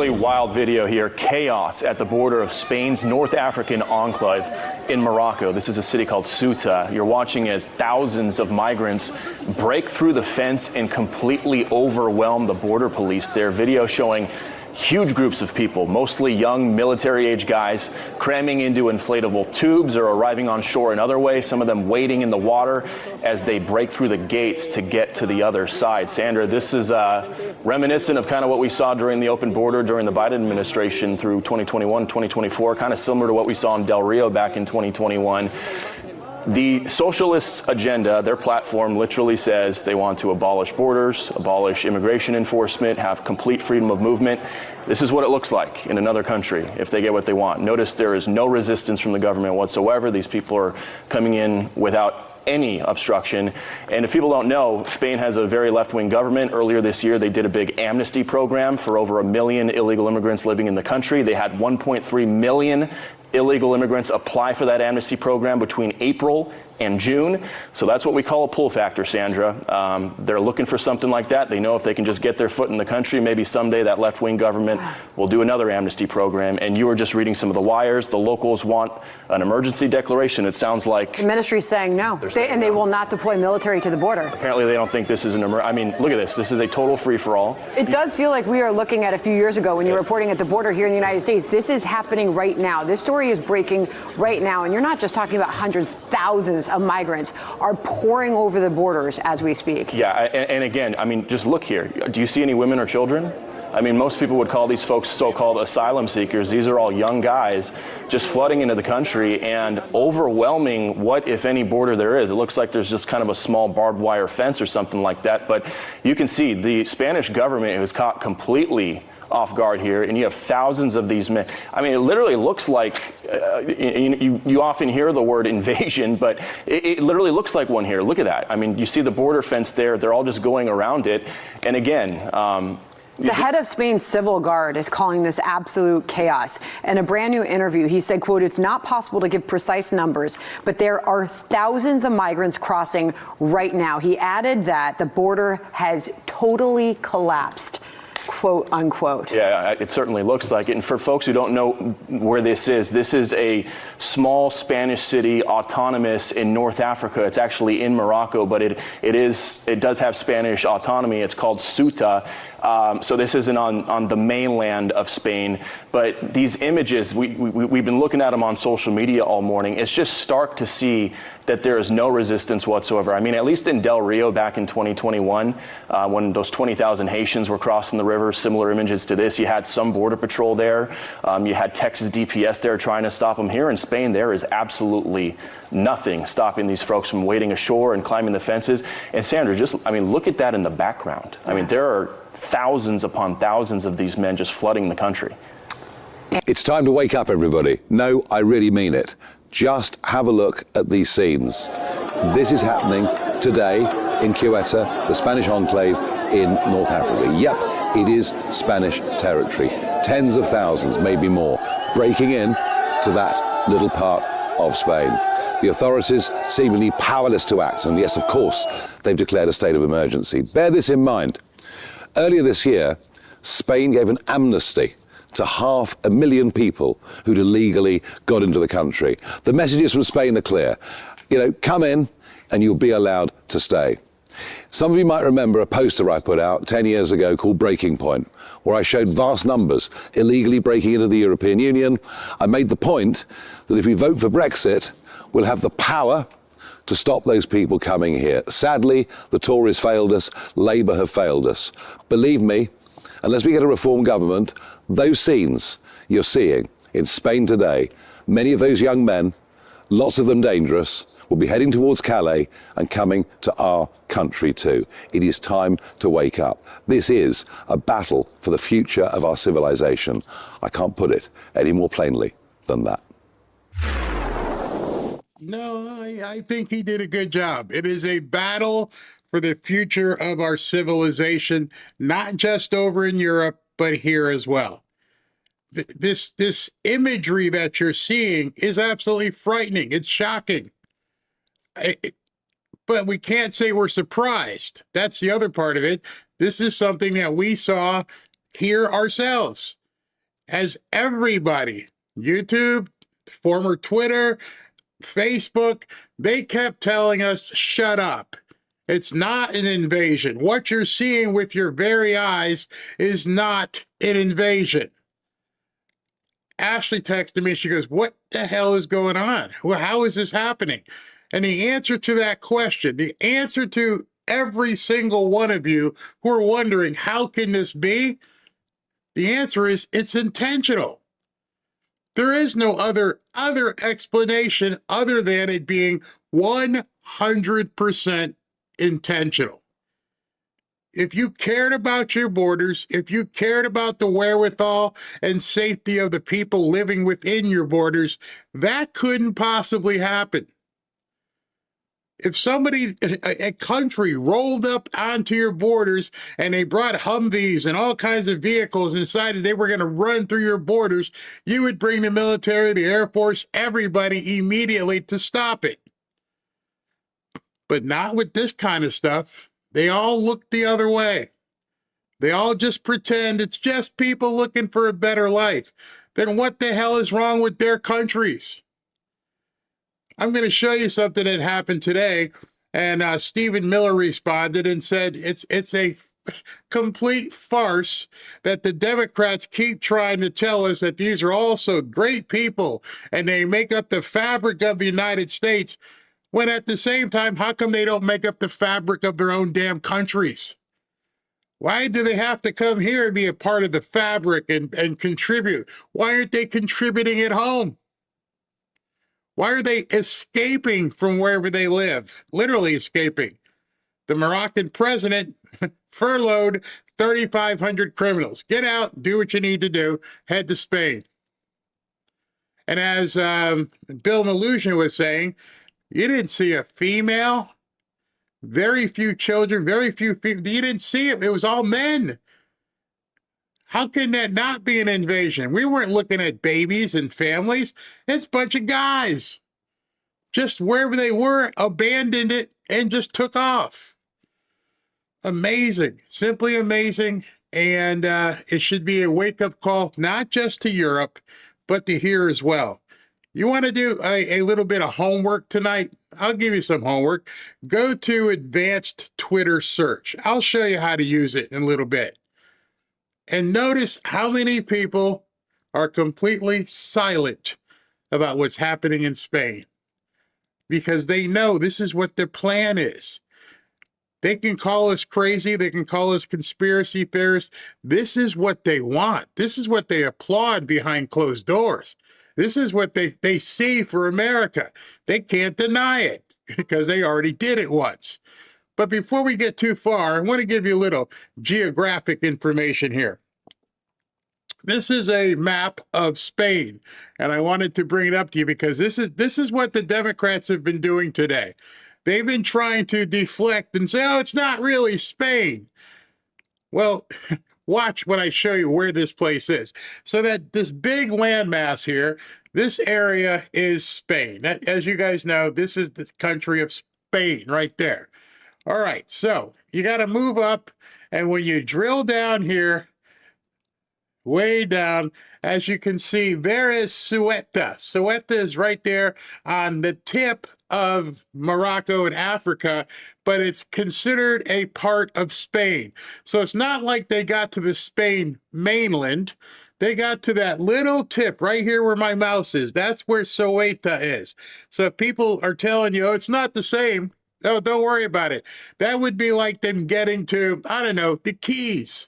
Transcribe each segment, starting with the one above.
really wild video here. Chaos at the border of Spain's North African enclave in Morocco. This is a city called Ceuta. You're watching as thousands of migrants break through the fence and completely overwhelm the border police there. Video showing huge groups of people, mostly young military-age guys, cramming into inflatable tubes or arriving on shore another way, some of them wading in the water as they break through the gates to get to the other side. Sandra, this is reminiscent of kind of what we saw during the open border during the Biden administration through 2021, 2024, kind of similar to what we saw in Del Rio back in 2021. The socialist agenda, their platform literally says they want to abolish borders, abolish immigration enforcement, have complete freedom of movement. This is what it looks like in another country if they get what they want. Notice there is no resistance from the government whatsoever. These people are coming in without any obstruction. And if people don't know, Spain has a very left-wing government. Earlier this year, they did a big amnesty program for over 1 million illegal immigrants living in the country. They had 1.3 million illegal immigrants apply for that amnesty program between April and June. So that's what we call a pull factor, Sandra. They're looking for something like that. They know if they can just get their foot in the country, maybe someday that left-wing government will do another amnesty program. And you were just reading some of the wires. The locals want an emergency declaration. It sounds like the ministry's saying no, they will not deploy military to the border. Apparently they don't think this is an I mean, look at this. This is a total free-for-all. It does feel like we are looking at a few years ago when you were reporting at the border here in the United States. This is happening right now. This story is breaking right now. And you're not just talking about hundreds, thousands of migrants are pouring over the borders as we speak. Yeah, and again, I mean, just look here. Do you see any women or children? I mean, most people would call these folks so-called asylum seekers. These are all young guys just flooding into the country and overwhelming what, if any, border there is. It looks like there's just kind of a small barbed wire fence or something like that. But you can see the Spanish government was caught completely off guard here, and you have thousands of these men. I mean, it literally looks like, you often hear the word invasion, but it literally looks like one here. Look at that. I mean, you see the border fence there. They're all just going around it. And again, the head of Spain's civil guard is calling this absolute chaos. In a brand new interview, he said, quote, "It's not possible to give precise numbers, but there are thousands of migrants crossing right now." He added that the border has totally collapsed, quote unquote. Yeah, it certainly looks like it. And for folks who don't know where this is a small Spanish city, autonomous in North Africa. It's actually in Morocco, but it does have Spanish autonomy. It's called Ceuta. So this isn't on the mainland of Spain. But these images, we've been looking at them on social media all morning. It's just stark to see that there is no resistance whatsoever. I mean, at least in Del Rio back in 2021, when those 20,000 Haitians were crossing the river, similar images to this, you had some border patrol there. You had Texas DPS there trying to stop them. Here in Spain, there is absolutely nothing stopping these folks from wading ashore and climbing the fences. And Sandra, look at that in the background. I mean, there are thousands upon thousands of these men just flooding the country. It's time to wake up, everybody. No, I really mean it. Just have a look at these scenes. This is happening today in Ceuta, the Spanish enclave in North Africa. Yep, it is Spanish territory. Tens of thousands, maybe more, breaking in to that little part of Spain. The authorities seemingly powerless to act, and yes, of course, they've declared a state of emergency. Bear this in mind. Earlier this year, Spain gave an amnesty to 500,000 people who'd illegally got into the country. The messages from Spain are clear. Come in and you'll be allowed to stay. Some of you might remember a poster I put out 10 years ago called Breaking Point, where I showed vast numbers illegally breaking into the European Union. I made the point that if we vote for Brexit, we'll have the power to stop those people coming here. Sadly, the Tories failed us, Labour have failed us. Believe me, unless we get a reform government, those scenes you're seeing in Spain today, many of those young men, lots of them dangerous, will be heading towards Calais and coming to our country too. It is time to wake up. This is a battle for the future of our civilization. I can't put it any more plainly than that. No, I think he did a good job. It is a battle for the future of our civilization, not just over in Europe, but here as well. This imagery that you're seeing is absolutely frightening. It's shocking. But we can't say we're surprised. That's the other part of it. This is something that we saw here ourselves. as everybody, YouTube, former Twitter, Facebook, they kept telling us, shut up. It's not an invasion. What you're seeing with your very eyes is not an invasion. Ashley texted me. She goes, what the hell is going on? Well, how is this happening? And the answer to that question, the answer to every single one of you who are wondering, how can this be? The answer is it's intentional. There is no other explanation other than it being 100% intentional. If you cared about your borders, if you cared about the wherewithal and safety of the people living within your borders, that couldn't possibly happen. If somebody, a country rolled up onto your borders and they brought Humvees and all kinds of vehicles and decided they were going to run through your borders, you would bring the military, the Air Force, everybody immediately to stop it. But not with this kind of stuff. They all look the other way. They all just pretend it's just people looking for a better life. Then what the hell is wrong with their countries? I'm going to show you something that happened today, and Stephen Miller responded and said it's a complete farce that the Democrats keep trying to tell us that these are also great people and they make up the fabric of the United States, when at the same time, how come they don't make up the fabric of their own damn countries? Why do they have to come here and be a part of the fabric and contribute? Why aren't they contributing at home? Why are they escaping from wherever they live? Literally escaping. The Moroccan president furloughed 3,500 criminals. Get out, do what you need to do, head to Spain. And as Bill Malusian was saying, you didn't see a female, very few children, very few people. You didn't see it. It was all men. How can that not be an invasion? We weren't looking at babies and families. It's a bunch of guys. Just wherever they were, abandoned it and just took off. Amazing. Simply amazing. And it should be a wake-up call, not just to Europe, but to here as well. You want to do a little bit of homework tonight? I'll give you some homework. Go to advanced Twitter search. I'll show you how to use it in a little bit. And notice how many people are completely silent about what's happening in Spain, because they know this is what their plan is. They can call us crazy. They can call us conspiracy theorists. This is what they want. This is what they applaud behind closed doors. This is what they see for America. They can't deny it because they already did it once. But before we get too far, I want to give you a little geographic information here. This is a map of Spain, and I wanted to bring it up to you because this is what the Democrats have been doing today. They've been trying to deflect and say, oh, it's not really Spain. Well, watch when I show you where this place is. So that this big landmass here, this area is Spain. As you guys know, this is the country of Spain right there. All right, so you got to move up, and when you drill down here, way down, as you can see, there is Ceuta. Ceuta is right there on the tip of Morocco and Africa, but it's considered a part of Spain. So it's not like they got to the Spain mainland. They got to that little tip right here where my mouse is. That's where Ceuta is. So if people are telling you, oh, it's not the same, oh, don't worry about it. That would be like them getting to, I don't know, the Keys.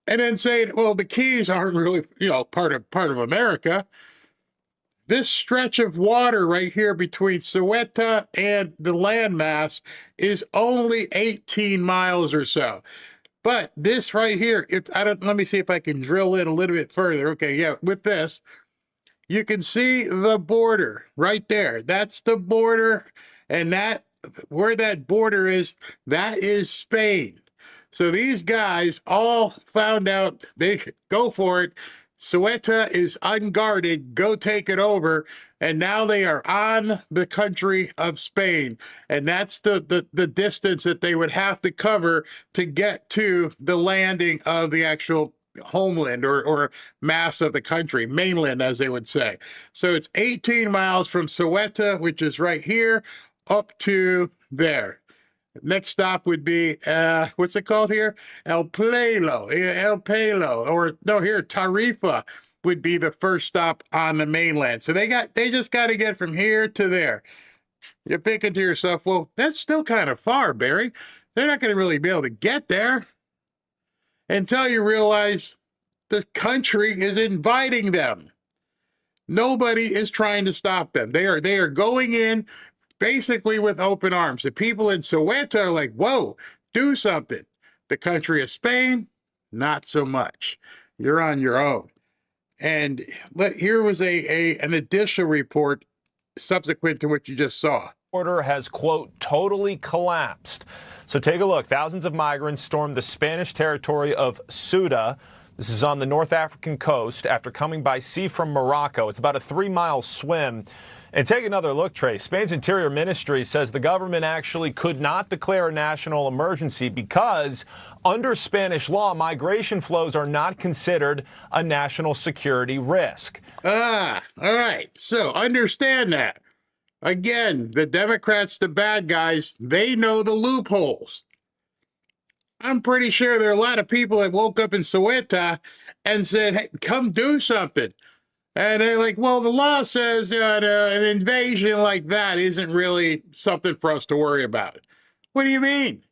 And then saying, well, the Keys aren't really, part of America. This stretch of water right here between Ceuta and the landmass is only 18 miles or so. But this right here, let me see if I can drill in a little bit further. Okay, yeah, with this, you can see the border right there. That's the border, and where that border is, that is Spain. So these guys all found out they go for it. Ceuta is unguarded, go take it over, and now they are on the country of Spain. And that's the distance that they would have to cover to get to the landing of the actual homeland or mass of the country, mainland, as they would say. So it's 18 miles from Soweto, which is right here, up to there. Next stop would be, what's it called here? El Pelo, or no, here, Tarifa would be the first stop on the mainland. So they just got to get from here to there. You're thinking to yourself, well, that's still kind of far, Barry. They're not going to really be able to get there until you realize the country is inviting them. Nobody is trying to stop them. They are going in basically with open arms. The people in Soweto are like, whoa, do something. The country of Spain, not so much. You're on your own. And here was an additional report subsequent to what you just saw. Order has, quote, totally collapsed. So take a look. Thousands of migrants stormed the Spanish territory of Ceuta. This is on the North African coast after coming by sea from Morocco. It's about a 3-mile swim. And take another look, Trey. Spain's Interior Ministry says the government actually could not declare a national emergency because under Spanish law, migration flows are not considered a national security risk. All right. So understand that. Again, the Democrats, the bad guys, they know the loopholes. I'm pretty sure there are a lot of people that woke up in Soweto and said, hey, come do something. And they're like, well, the law says that an invasion like that isn't really something for us to worry about. What do you mean?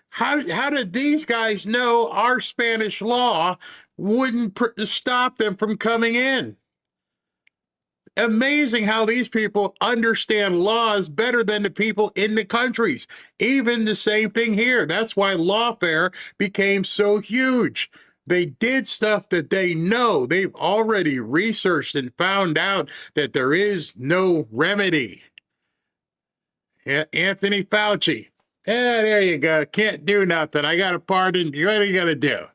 How did these guys know our Spanish law wouldn't stop them from coming in? Amazing how these people understand laws better than the people in the countries. Even the same thing here. That's why lawfare became so huge. They did stuff that they know. They've already researched and found out that there is no remedy. Anthony Fauci. Yeah, there you go. Can't do nothing. I got a pardon. What are you going to do?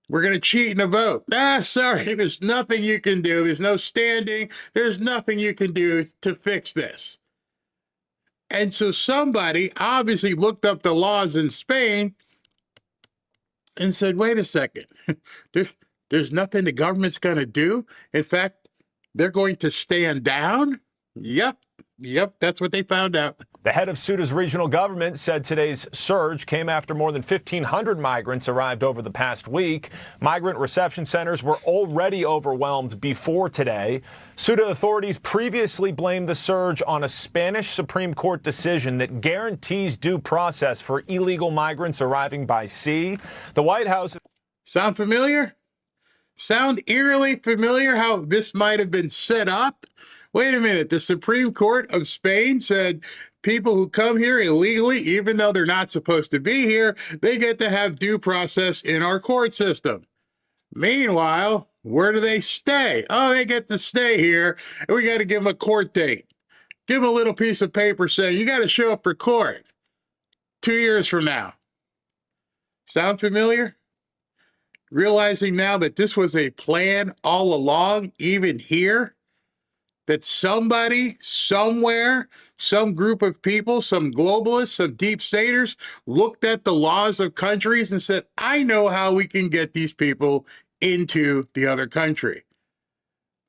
We're going to cheat in a vote. Sorry, there's nothing you can do. There's no standing. There's nothing you can do to fix this. And so somebody obviously looked up the laws in Spain and said, wait a second, there's nothing the government's going to do. In fact, they're going to stand down. Yep, that's what they found out. The head of Ceuta's regional government said today's surge came after more than 1,500 migrants arrived over the past week. Migrant reception centers were already overwhelmed before today. Ceuta authorities previously blamed the surge on a Spanish Supreme Court decision that guarantees due process for illegal migrants arriving by sea. The White House... Sound familiar? Sound eerily familiar how this might have been set up? Wait a minute, the Supreme Court of Spain said people who come here illegally, even though they're not supposed to be here, they get to have due process in our court system. Meanwhile, where do they stay? Oh, they get to stay here, and we got to give them a court date. Give them a little piece of paper saying, you got to show up for court 2 years from now. Sound familiar? Realizing now that this was a plan all along, even here, that somebody, somewhere, some group of people, some globalists, some deep staters looked at the laws of countries and said, I know how we can get these people into the other country.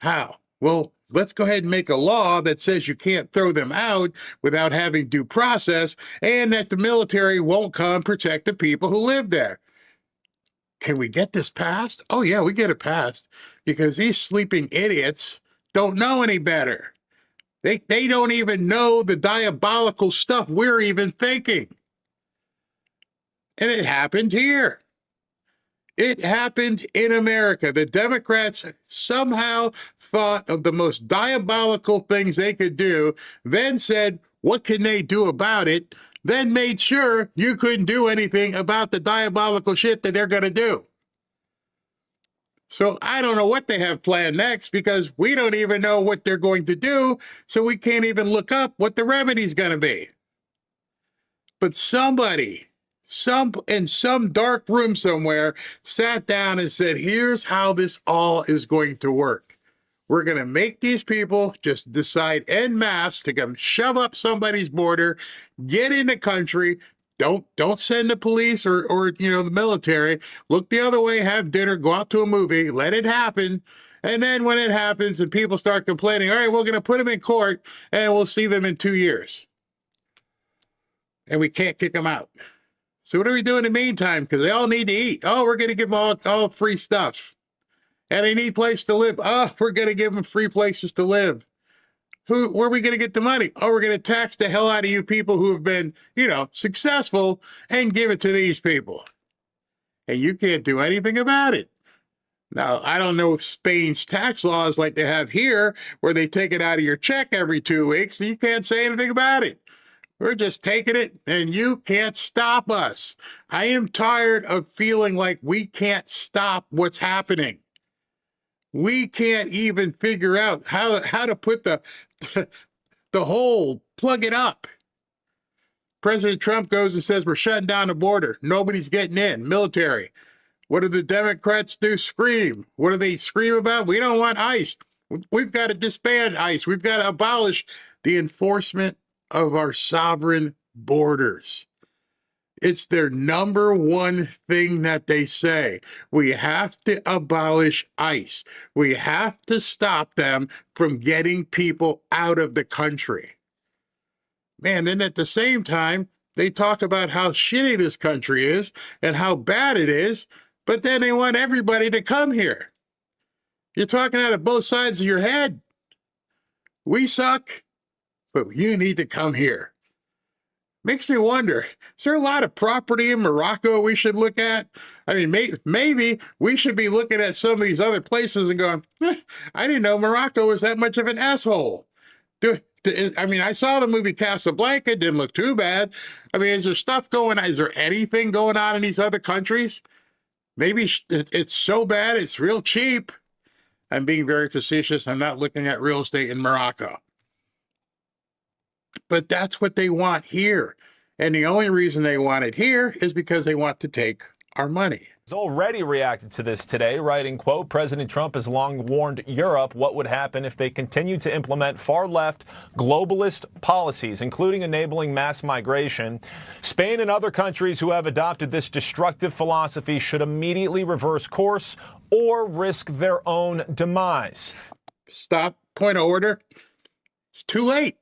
How? Well, let's go ahead and make a law that says you can't throw them out without having due process and that the military won't come protect the people who live there. Can we get this passed? Oh, yeah, we get it passed because these sleeping idiots don't know any better. They don't even know the diabolical stuff we're even thinking. And it happened here. It happened in America. The Democrats somehow thought of the most diabolical things they could do, then said, what can they do about it? Then made sure you couldn't do anything about the diabolical shit that they're going to do. So I don't know what they have planned next because we don't even know what they're going to do, so we can't even look up what the remedy's going to be. But somebody, in some dark room somewhere, sat down and said, here's how this all is going to work. We're going to make these people just decide en masse to come shove up somebody's border, get in the country, Don't send the police or the military. Look the other way, have dinner, go out to a movie, let it happen. And then when it happens and people start complaining, all right, we're going to put them in court and we'll see them in 2 years. And we can't kick them out. So what are we doing in the meantime? Because they all need to eat. Oh, we're going to give them all free stuff. And they need a place to live. Oh, we're going to give them free places to live. Where are we going to get the money? Oh, we're going to tax the hell out of you people who have been, successful and give it to these people. And you can't do anything about it. Now, I don't know if Spain's tax laws like they have here, where they take it out of your check every 2 weeks, and you can't say anything about it. We're just taking it, and you can't stop us. I am tired of feeling like we can't stop what's happening. We can't even figure out how to put the hole, plug it up. President Trump goes and says, we're shutting down the border. Nobody's getting in. Military. What do the Democrats do? Scream. What do they scream about? We don't want ICE. We've got to disband ICE. We've got to abolish the enforcement of our sovereign borders. It's their number one thing that they say. We have to abolish ICE. We have to stop them from getting people out of the country. Man, and at the same time, they talk about how shitty this country is and how bad it is, but then they want everybody to come here. You're talking out of both sides of your head. We suck, but you need to come here. Makes me wonder, is there a lot of property in Morocco we should look at? I mean, maybe we should be looking at some of these other places and going, I didn't know Morocco was that much of an asshole. I saw the movie Casablanca, it didn't look too bad. I mean, is there stuff going on? Is there anything going on in these other countries? Maybe it's so bad, it's real cheap. I'm being very facetious. I'm not looking at real estate in Morocco. But that's what they want here. And the only reason they want it here is because they want to take our money. Has already reacted to this today, writing, quote, President Trump has long warned Europe what would happen if they continued to implement far-left globalist policies, including enabling mass migration. Spain and other countries who have adopted this destructive philosophy should immediately reverse course or risk their own demise. Stop. Point of order. It's too late.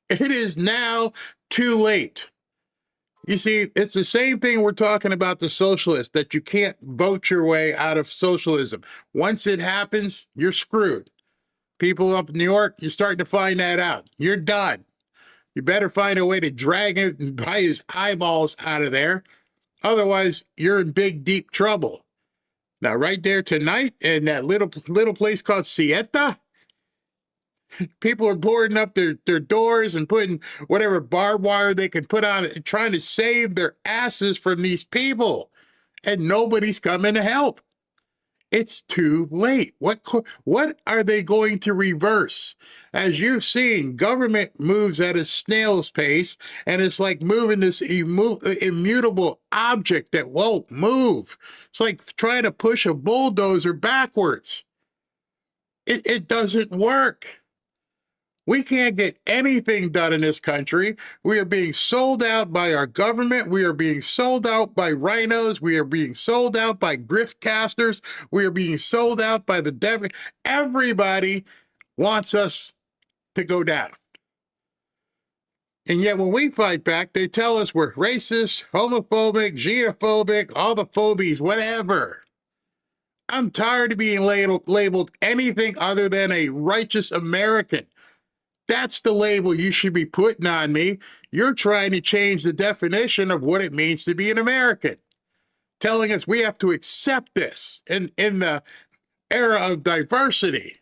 It is now too late. You see, it's the same thing we're talking about the socialists, that you can't vote your way out of socialism. Once it happens, you're screwed. People up in New York, you're starting to find that out. You're done. You better find a way to drag him and buy his eyeballs out of there. Otherwise, you're in big, deep trouble. Now, right there tonight in that little place called Sieta, people are boarding up their doors and putting whatever barbed wire they can put on it, trying to save their asses from these people. And nobody's coming to help. It's too late. What are they going to reverse? As you've seen, government moves at a snail's pace, and it's like moving this immutable object that won't move. It's like trying to push a bulldozer backwards. It doesn't work. We can't get anything done in this country. We are being sold out by our government. We are being sold out by rhinos. We are being sold out by griftcasters. We are being sold out by the devil. Everybody wants us to go down. And yet when we fight back, they tell us we're racist, homophobic, xenophobic, all the phobies, whatever. I'm tired of being labeled anything other than a righteous American. That's the label you should be putting on me. You're trying to change the definition of what it means to be an American, telling us we have to accept this in the era of diversity.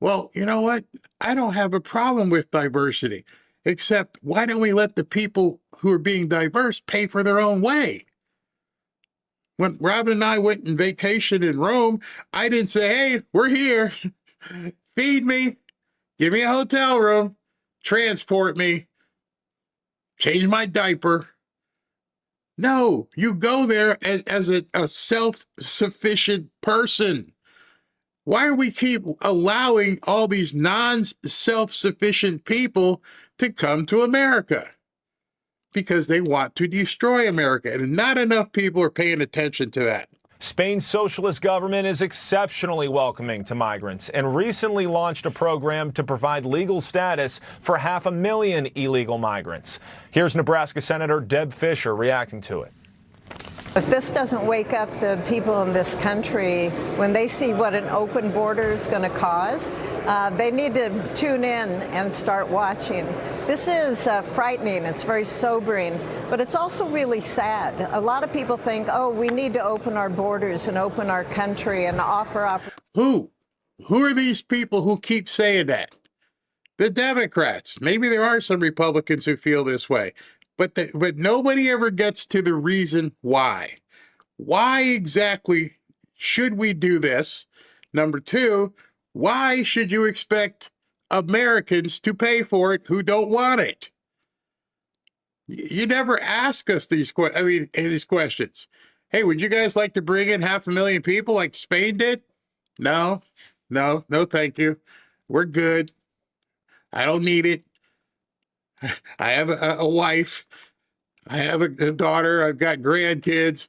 Well, you know what? I don't have a problem with diversity, except why don't we let the people who are being diverse pay for their own way? When Robin and I went on vacation in Rome, I didn't say, hey, we're here. Feed me. Give me a hotel room, transport me, change my diaper. No, you go there as a self-sufficient person. Why do we keep allowing all these non-self-sufficient people to come to America? because they want to destroy America. And not enough people are paying attention to that. Spain's socialist government is exceptionally welcoming to migrants and recently launched a program to provide legal status for 500,000 illegal migrants. Here's Nebraska Senator Deb Fischer reacting to it. If this doesn't wake up the people in this country, when they see what an open border is going to cause, they need to tune in and start watching. This is frightening. It's very sobering, but it's also really sad. A lot of people think, oh, we need to open our borders and open our country and offer opportunities. Who are these people who keep saying that? The Democrats. Maybe there are some Republicans who feel this way. But nobody ever gets to the reason why. Why exactly should we do this? Number two, why should you expect Americans to pay for it who don't want it? You never ask us these questions. Hey, would you guys like to bring in 500,000 people like Spain did? No, thank you. We're good. I don't need it. I have a wife. I have a daughter. I've got grandkids.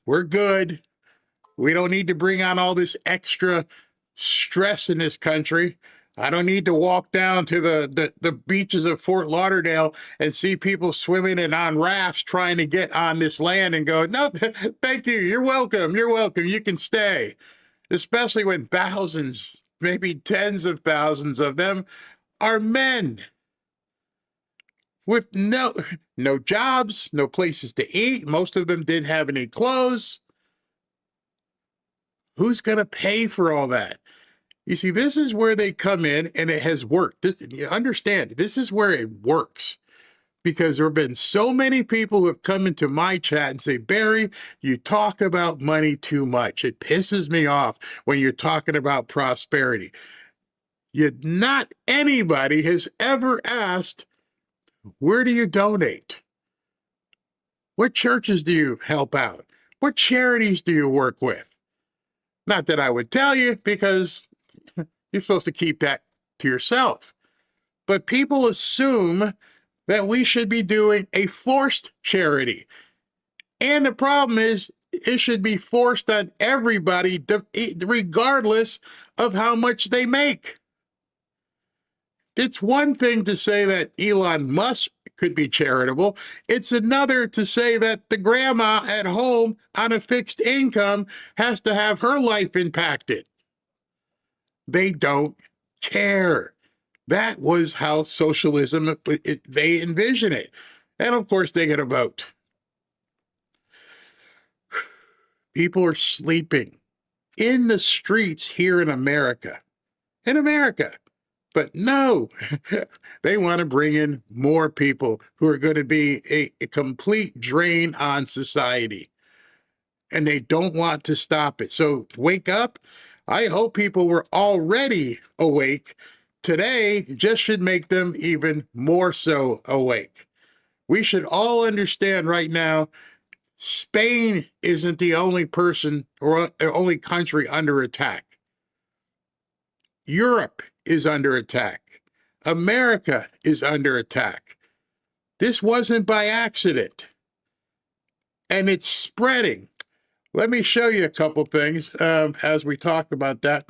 We're good. We don't need to bring on all this extra stress in this country. I don't need to walk down to the beaches of Fort Lauderdale and see people swimming and on rafts trying to get on this land and go, no, thank you. You're welcome. You're welcome. You can stay. Especially when thousands, maybe tens of thousands of them are men with no jobs, no places to eat. Most of them didn't have any clothes. Who's going to pay for all that? You see, this is where they come in, and it has worked. You understand, this is where it works, because there have been so many people who have come into my chat and say, Barry, you talk about money too much. It pisses me off when you're talking about prosperity. Yet not anybody has ever asked, where do you donate? What churches do you help out? What charities do you work with? Not that I would tell you, because you're supposed to keep that to yourself. But people assume that we should be doing a forced charity. And the problem is, it should be forced on everybody, regardless of how much they make. It's one thing to say that Elon Musk could be charitable. It's another to say that the grandma at home on a fixed income has to have her life impacted. They don't care. That was how socialism, they envision it. And of course, they get a vote. People are sleeping in the streets here in America. But no, they want to bring in more people who are going to be a complete drain on society. And they don't want to stop it. So wake up. I hope people were already awake. Today just should make them even more so awake. We should all understand right now, Spain isn't the only person or only country under attack. Europe is under attack. America is under attack. This wasn't by accident. And it's spreading. Let me show you a couple things as we talk about that.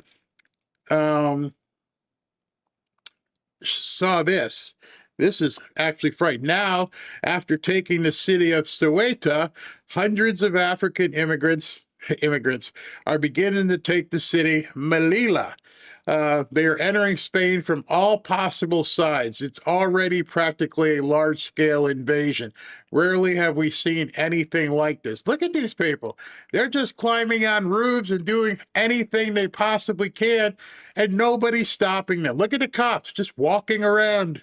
Saw this. This is actually frightening. Now, after taking the city of Ceuta, hundreds of African immigrants are beginning to take the city Melilla. They are entering Spain from all possible sides. It's already practically a large-scale invasion. Rarely have we seen anything like this. Look at these people. They're just climbing on roofs and doing anything they possibly can, and nobody's stopping them. Look at the cops just walking around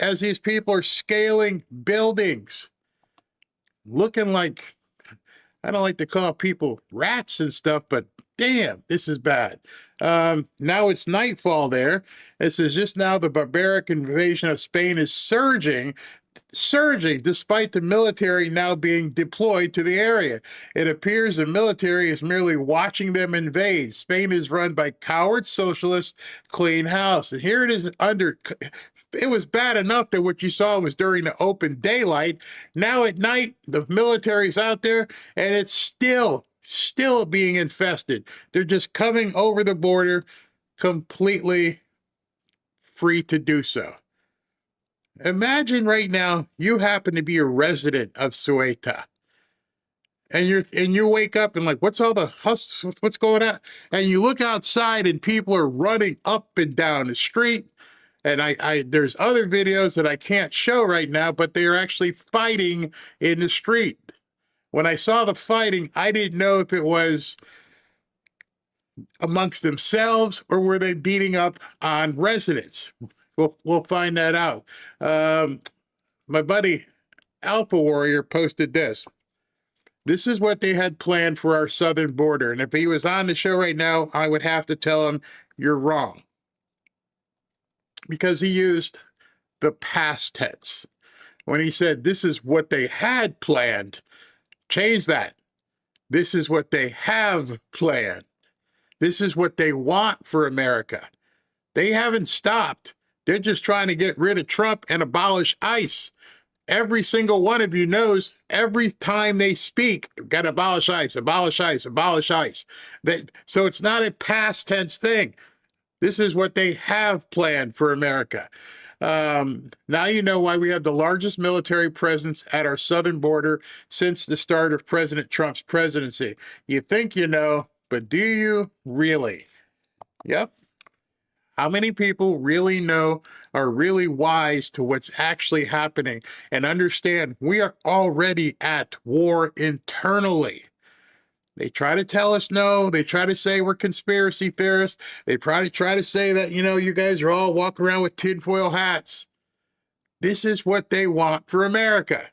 as these people are scaling buildings. Looking like, I don't like to call people rats and stuff, but damn, this is bad. Now it's nightfall there. This is just now the barbaric invasion of Spain is surging despite the military now being deployed to the area. It appears the military is merely watching them invade. Spain is run by coward socialists, clean house. And here it is it was bad enough that what you saw was during the open daylight. Now at night, the military's out there, and it's still being infested. They're just coming over the border completely free to do so. Imagine right now you happen to be a resident of Ceuta, and you wake up and like, what's all the hustle? What's going on? And you look outside and people are running up and down the street. And there's other videos that I can't show right now, but they are actually fighting in the street. When I saw the fighting, I didn't know if it was amongst themselves or were they beating up on residents. We'll find that out. My buddy Alpha Warrior posted this. This is what they had planned for our southern border. And if he was on the show right now, I would have to tell him, you're wrong. Because he used the past tense. When he said, this is what they had planned, change that. This is what they have planned. This is what they want for America. They haven't stopped. They're just trying to get rid of Trump and abolish ICE. Every single one of you knows every time they speak, got to abolish ICE, abolish ICE, abolish ICE. So it's not a past tense thing. This is what they have planned for America. Now you know why we have the largest military presence at our southern border since the start of President Trump's presidency. You think you know, but do you really? Yep. How many people really know, are really wise to what's actually happening and understand we are already at war internally? They try to tell us no. They try to say we're conspiracy theorists. They probably try to say that, you guys are all walking around with tinfoil hats. This is what they want for America.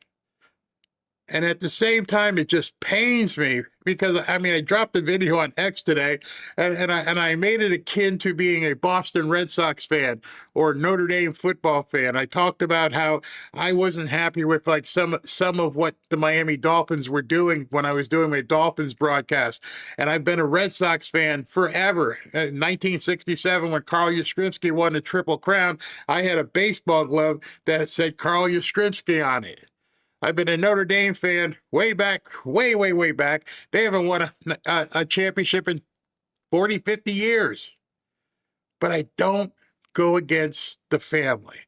And at the same time, it just pains me because, I dropped a video on X today and I made it akin to being a Boston Red Sox fan or Notre Dame football fan. I talked about how I wasn't happy with like some of what the Miami Dolphins were doing when I was doing my Dolphins broadcast. And I've been a Red Sox fan forever. In 1967, when Carl Yastrzemski won the Triple Crown, I had a baseball glove that said Carl Yastrzemski on it. I've been a Notre Dame fan way back, way back. They haven't won a championship in 40, 50 years. But I don't go against the family.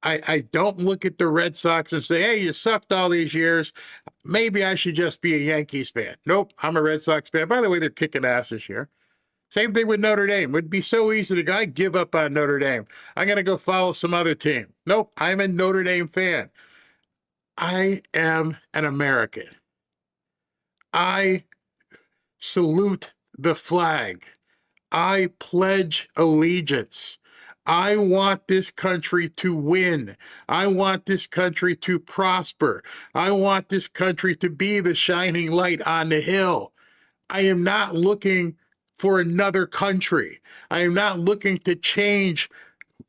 I don't look at the Red Sox and say, hey, you sucked all these years. Maybe I should just be a Yankees fan. Nope, I'm a Red Sox fan. By the way, they're kicking ass this year. Same thing with Notre Dame. It would be so easy to go, I give up on Notre Dame. I'm going to go follow some other team. Nope, I'm a Notre Dame fan. I am an American. I salute the flag. I pledge allegiance. I want this country to win. I want this country to prosper. I want this country to be the shining light on the hill. I am not looking for another country. I am not looking to change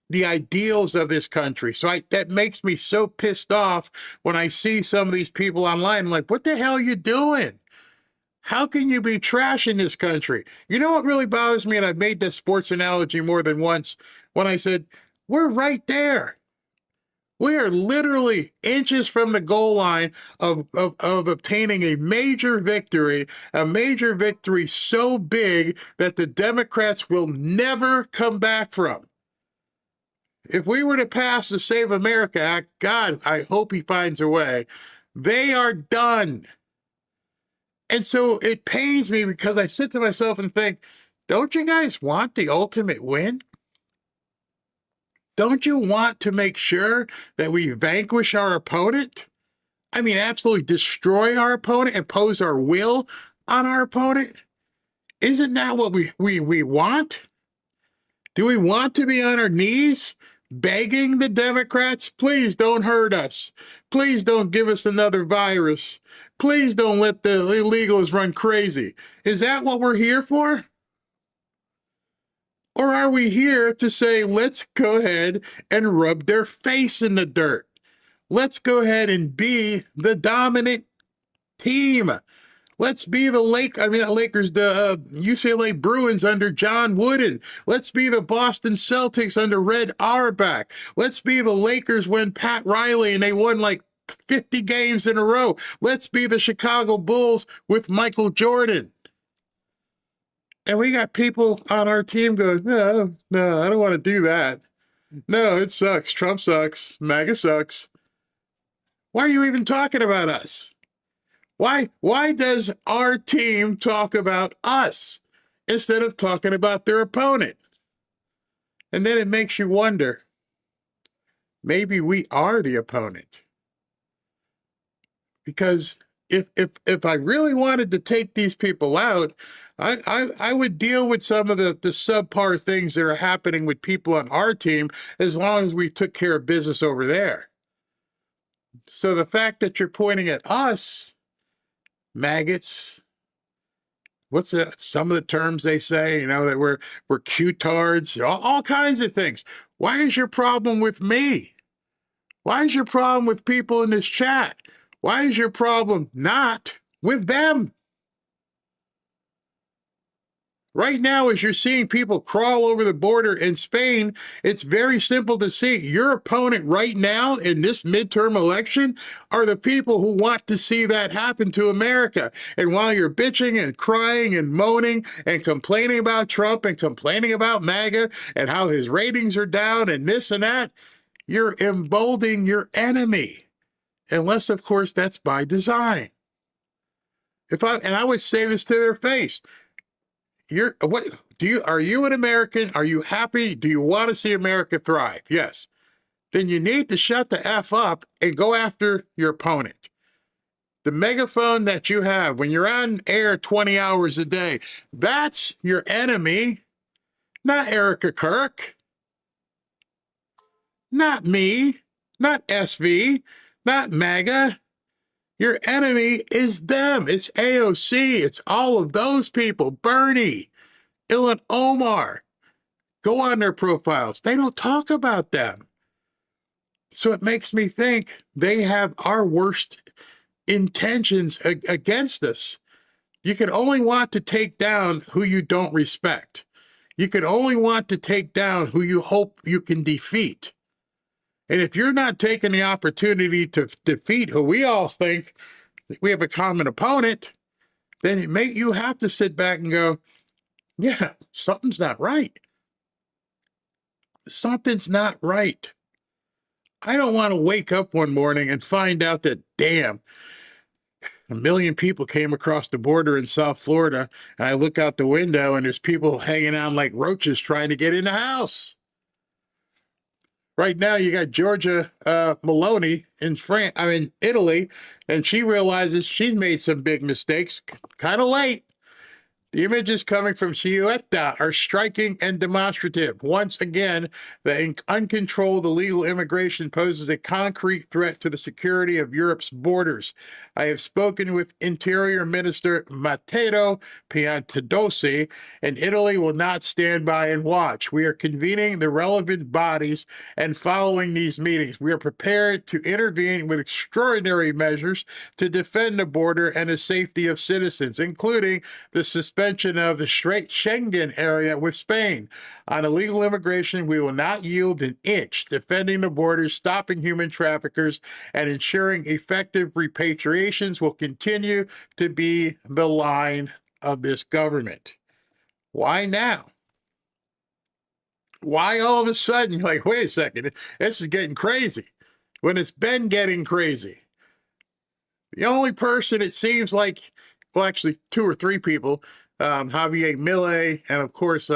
the ideals of this country. So that makes me so pissed off when I see some of these people online. I'm like, what the hell are you doing? How can you be trashing this country? You know what really bothers me, and I've made this sports analogy more than once, when I said, we're right there. We are literally inches from the goal line of obtaining a major victory so big that the Democrats will never come back from. If we were to pass the Save America Act, God, I hope he finds a way. They are done. And so it pains me because I sit to myself and think, don't you guys want the ultimate win? Don't you want to make sure that we vanquish our opponent? Absolutely destroy our opponent, impose our will on our opponent? Isn't that what we want? Do we want to be on our knees begging the Democrats, please don't hurt us. Please don't give us another virus. Please don't let the illegals run crazy. Is that what we're here for? Or are we here to say, let's go ahead and rub their face in the dirt? Let's go ahead and be the dominant team. Let's be the Lakers, the UCLA Bruins under John Wooden. Let's be the Boston Celtics under Red Auerbach. Let's be the Lakers when Pat Riley and they won like 50 games in a row. Let's be the Chicago Bulls with Michael Jordan. And we got people on our team going, no, I don't want to do that. No, it sucks. Trump sucks. MAGA sucks. Why are you even talking about us? Why does our team talk about us instead of talking about their opponent? And then it makes you wonder, maybe we are the opponent. Because if I really wanted to take these people out, I would deal with some of the subpar things that are happening with people on our team as long as we took care of business over there. So the fact that you're pointing at us, maggots, some of the terms they say, that we're cutards, all kinds of things. Why is your problem with me? Why is your problem with people in this chat? Why is your problem not with them? Right now, as you're seeing people crawl over the border in Spain, it's very simple to see. Your opponent right now in this midterm election are the people who want to see that happen to America. And while you're bitching and crying and moaning and complaining about Trump and complaining about MAGA and how his ratings are down and this and that, you're emboldening your enemy. Unless, of course, that's by design. I would say this to their face. Are you an American? Are you happy? Do you want to see America thrive? Yes. Then you need to shut the F up and go after your opponent. The megaphone that you have when you're on air 20 hours a day, that's your enemy, not Erica Kirk, not me, not SV, not MAGA. Your enemy is them. It's AOC. It's all of those people. Bernie, Ilhan Omar. Go on their profiles. They don't talk about them. So it makes me think they have our worst intentions against us. You can only want to take down who you don't respect. You can only want to take down who you hope you can defeat. And if you're not taking the opportunity to defeat who we all think we have a common opponent, then you have to sit back and go, yeah, something's not right. Something's not right. I don't want to wake up one morning and find out that, damn, 1 million people came across the border in South Florida, and I look out the window and there's people hanging out like roaches trying to get in the house. Right now, you got Georgia Maloney in Italy, and she realizes she's made some big mistakes, kind of late. The images coming from Ceuta are striking and demonstrative. Once again, the uncontrolled illegal immigration poses a concrete threat to the security of Europe's borders. I have spoken with Interior Minister Matteo Piantedosi, and Italy will not stand by and watch. We are convening the relevant bodies and following these meetings. We are prepared to intervene with extraordinary measures to defend the border and the safety of citizens, including the suspension of the Schengen area with Spain. On illegal immigration, we will not yield an inch, defending the borders, stopping human traffickers, and ensuring effective repatriations will continue to be the line of this government. Why now? Why all of a sudden, you're like, wait a second, this is getting crazy, when it's been getting crazy? The only person it seems like, well, actually 2 or 3 people, Javier Milei, and of course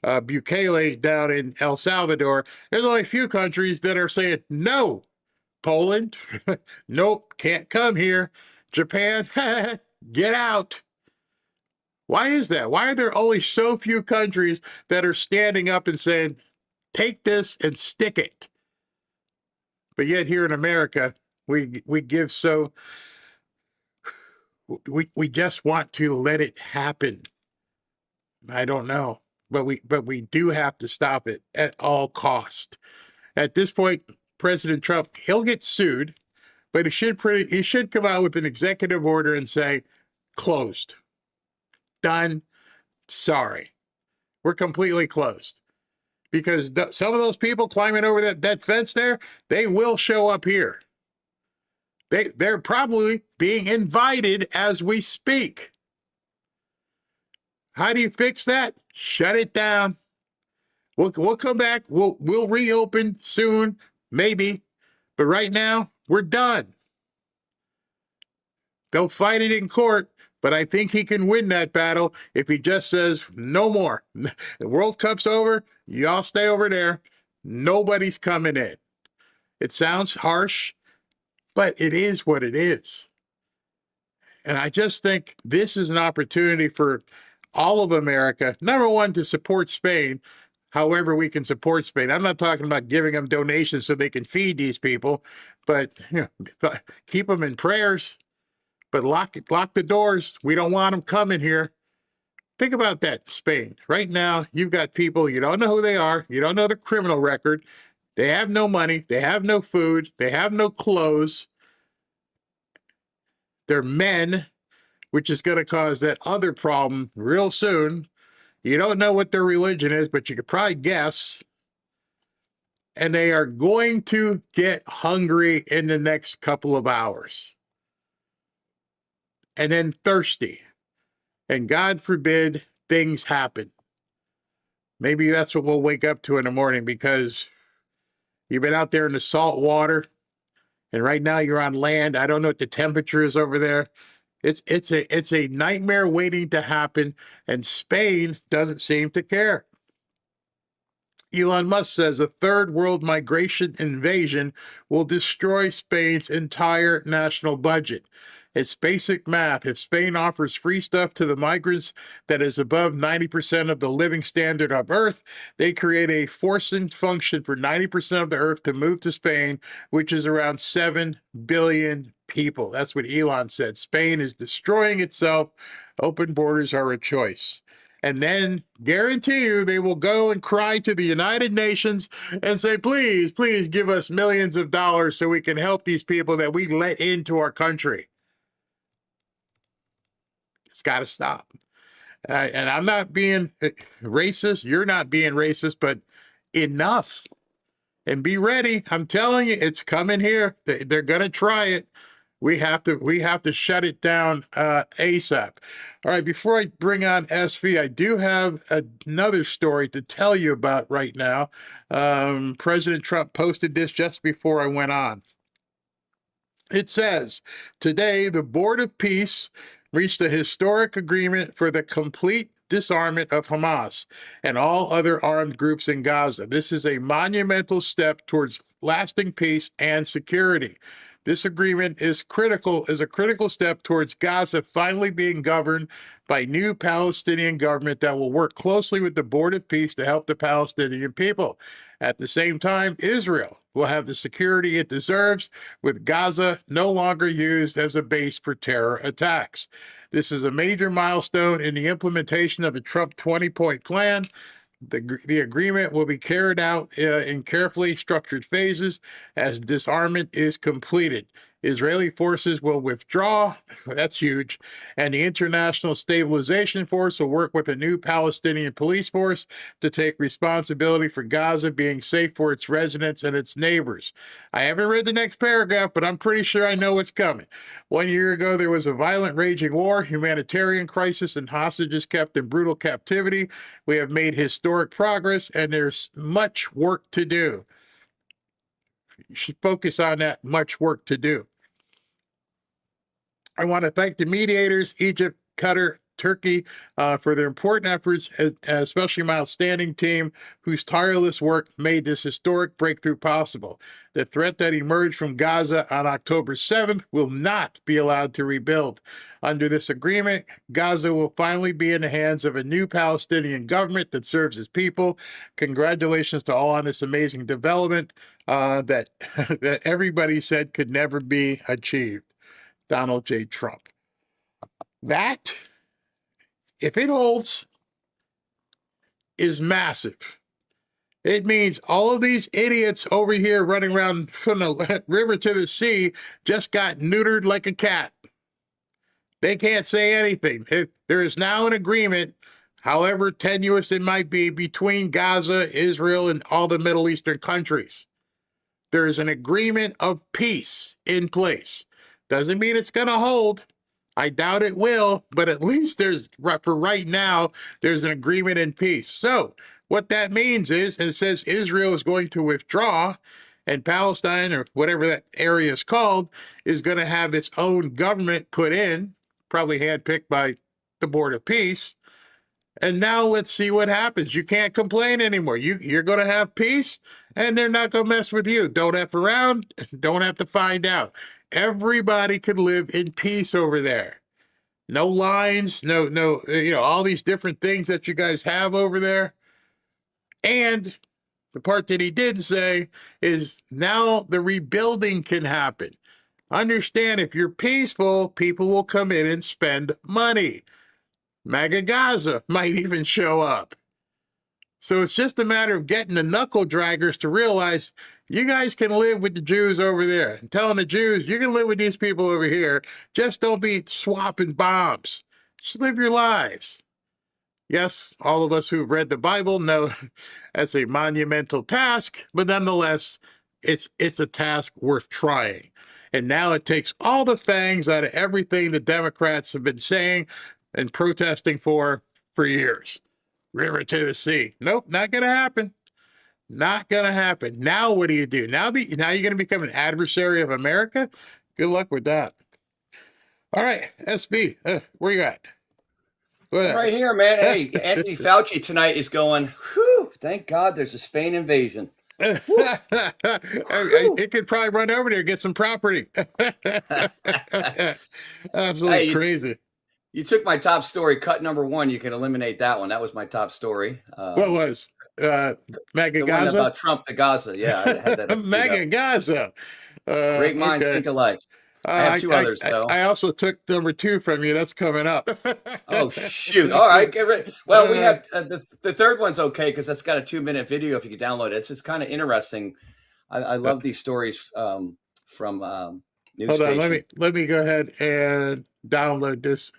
Bukele down in El Salvador. There's only a few countries that are saying no. Poland, nope, can't come here. Japan, get out. Why is that? Why are there only so few countries that are standing up and saying, take this and stick it? But yet here in America, we give so... We just want to let it happen. I don't know, but we do have to stop it at all cost. At this point, President Trump, he'll get sued, but he should come out with an executive order and say, closed. Done. Sorry. We're completely closed. Because some of those people climbing over that fence there, they will show up here. They're probably being invited as we speak. How do you fix that? Shut it down. We'll come back. We'll reopen soon, maybe. But right now, we're done. They'll fight it in court, but I think he can win that battle if he just says, no more. The World Cup's over. Y'all stay over there. Nobody's coming in. It sounds harsh, but it is what it is. And I just think this is an opportunity for all of America, number one, to support Spain, however we can support Spain. I'm not talking about giving them donations so they can feed these people, but keep them in prayers, but lock the doors. We don't want them coming here. Think about that, Spain. Right now, you've got people, you don't know who they are, you don't know their criminal record, they have no money, they have no food, they have no clothes. They're men, which is going to cause that other problem real soon. You don't know what their religion is, but you could probably guess. And they are going to get hungry in the next couple of hours. And then thirsty. And God forbid things happen. Maybe that's what we'll wake up to in the morning, because you've been out there in the salt water, and right now you're on land. I don't know what the temperature is over there. It's a nightmare waiting to happen, and Spain doesn't seem to care. Elon Musk says a third world migration invasion will destroy Spain's entire national budget. It's basic math. If Spain offers free stuff to the migrants that is above 90% of the living standard of Earth, they create a forcing function for 90% of the Earth to move to Spain, which is around 7 billion people. That's what Elon said. Spain is destroying itself. Open borders are a choice. And then guarantee you they will go and cry to the United Nations and say, please, please give us millions of dollars so we can help these people that we let into our country. It's got to stop. And I'm not being racist. You're not being racist, but enough. And be ready. I'm telling you, it's coming here. They're going to try it. We have to shut it down ASAP. All right, before I bring on SV, I do have another story to tell you about right now. President Trump posted this just before I went on. It says, today, the Board of Peace reached a historic agreement for the complete disarmament of Hamas and all other armed groups in Gaza. This is a monumental step towards lasting peace and security. This agreement is a critical step towards Gaza finally being governed by a new Palestinian government that will work closely with the Board of Peace to help the Palestinian people. At the same time, Israel will have the security it deserves, with Gaza no longer used as a base for terror attacks. This is a major milestone in the implementation of a Trump 20-point plan. The agreement will be carried out in carefully structured phases as disarmament is completed. Israeli forces will withdraw, that's huge, and the International Stabilization Force will work with a new Palestinian police force to take responsibility for Gaza being safe for its residents and its neighbors. I haven't read the next paragraph, but I'm pretty sure I know what's coming. 1 year ago, there was a violent raging war, humanitarian crisis, and hostages kept in brutal captivity. We have made historic progress, and there's much work to do. You should focus on that much work to do. I want to thank the mediators, Egypt, Qatar, Turkey, for their important efforts, especially my outstanding team whose tireless work made this historic breakthrough possible. The threat that emerged from Gaza on October 7th will not be allowed to rebuild. Under this agreement, Gaza will finally be in the hands of a new Palestinian government that serves its people. Congratulations to all on this amazing development that everybody said could never be achieved. Donald J. Trump. That, if it holds, is massive. It means all of these idiots over here running around from the river to the sea just got neutered like a cat. They can't say anything. There is now an agreement, however tenuous it might be, between Gaza, Israel, and all the Middle Eastern countries. There is an agreement of peace in place. Doesn't mean it's going to hold. I doubt it will, but at least for right now, there's an agreement in peace. So what that means is, it says Israel is going to withdraw, and Palestine, or whatever that area is called, is going to have its own government put in, probably handpicked by the Board of Peace. And now let's see what happens. You can't complain anymore. You're going to have peace, and they're not going to mess with you. Don't F around. Don't have to find out. Everybody could live in peace over there. No lines, no, all these different things that you guys have over there. And the part that he didn't say is now the rebuilding can happen. Understand, if you're peaceful, people will come in and spend money. MAGA Gaza might even show up. So it's just a matter of getting the knuckle draggers to realize you guys can live with the Jews over there, and telling the Jews, you can live with these people over here. Just don't be swapping bombs. Just live your lives. Yes, all of us who've read the Bible know that's a monumental task, but nonetheless, it's a task worth trying. And now it takes all the fangs out of everything the Democrats have been saying and protesting for years. River to the sea. Nope, not going to happen. Not going to happen. Now what do? Now you're going to become an adversary of America? Good luck with that. All right, SB, where you at? Right here, man. Hey, Anthony Fauci tonight is going, whew, thank God there's a Spain invasion. It could probably run over there and get some property. Absolutely crazy. You took my top story, cut number one. You can eliminate that one. That was my top story. What was? MAGA the Gaza? One about Trump, the Gaza. Yeah. I had that MAGA Gaza. Great minds think alike. I have two others, though. I also took number two from you. That's coming up. Oh, shoot. All right. Get ready. Well, we have the third one's okay because that's got a 2-minute video if you can download it. It's kind of interesting. I love these stories from news Hold stations. on. Let me go ahead and download this.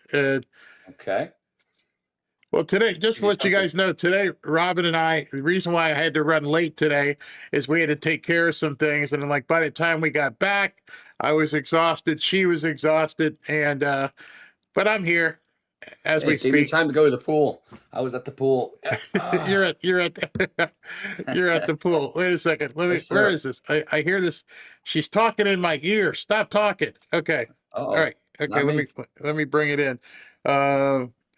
Okay. Well, today, just to let you guys know, today, Robin and I, the reason why I had to run late today is we had to take care of some things. And then, by the time we got back, I was exhausted. She was exhausted. And, but I'm here as we speak. Gave me time to go to the pool. I was at the pool. You're at the pool. Wait a second. Where is this? I hear this. She's talking in my ear. Stop talking. Okay. Uh-oh. All right. Okay. Let me bring it in.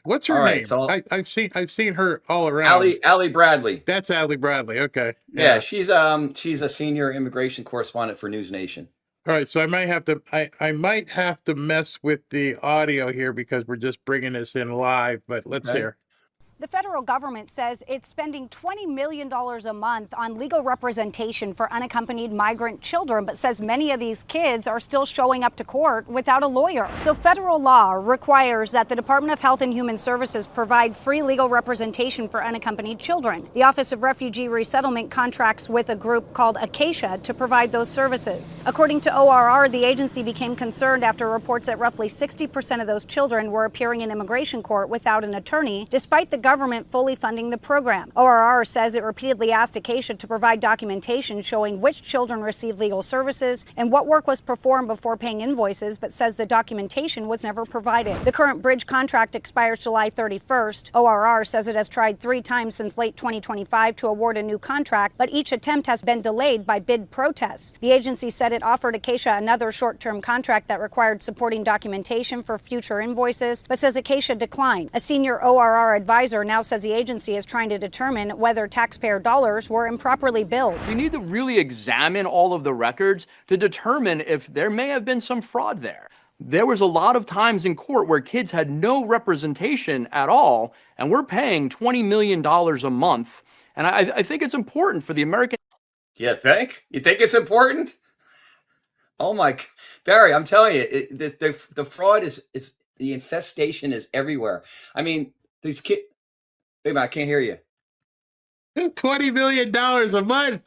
What's her name? So I've seen her all around. Allie Bradley. That's Allie Bradley. Okay. Yeah, she's a senior immigration correspondent for News Nation. All right, so I might have to mess with the audio here because we're just bringing this in live, but let's hear. The federal government says it's spending $20 million a month on legal representation for unaccompanied migrant children, but says many of these kids are still showing up to court without a lawyer. So federal law requires that the Department of Health and Human Services provide free legal representation for unaccompanied children. The Office of Refugee Resettlement contracts with a group called Acacia to provide those services. According to ORR, the agency became concerned after reports that roughly 60% of those children were appearing in immigration court without an attorney, despite the government fully funding the program. ORR says it repeatedly asked Acacia to provide documentation showing which children received legal services and what work was performed before paying invoices, but says the documentation was never provided. The current bridge contract expires July 31st. ORR says it has tried 3 times since late 2025 to award a new contract, but each attempt has been delayed by bid protests. The agency said it offered Acacia another short-term contract that required supporting documentation for future invoices, but says Acacia declined. A senior ORR advisor now says the agency is trying to determine whether taxpayer dollars were improperly billed. We need to really examine all of the records to determine if there may have been some fraud there. There was a lot of times in court where kids had no representation at all, and we're paying $20 million a month. And I think it's important for the American... You think? You think it's important? Oh my, Barry, I'm telling you, the fraud is the infestation is everywhere. I mean, these kids... Wait a minute, I can't hear you. $20 million a month.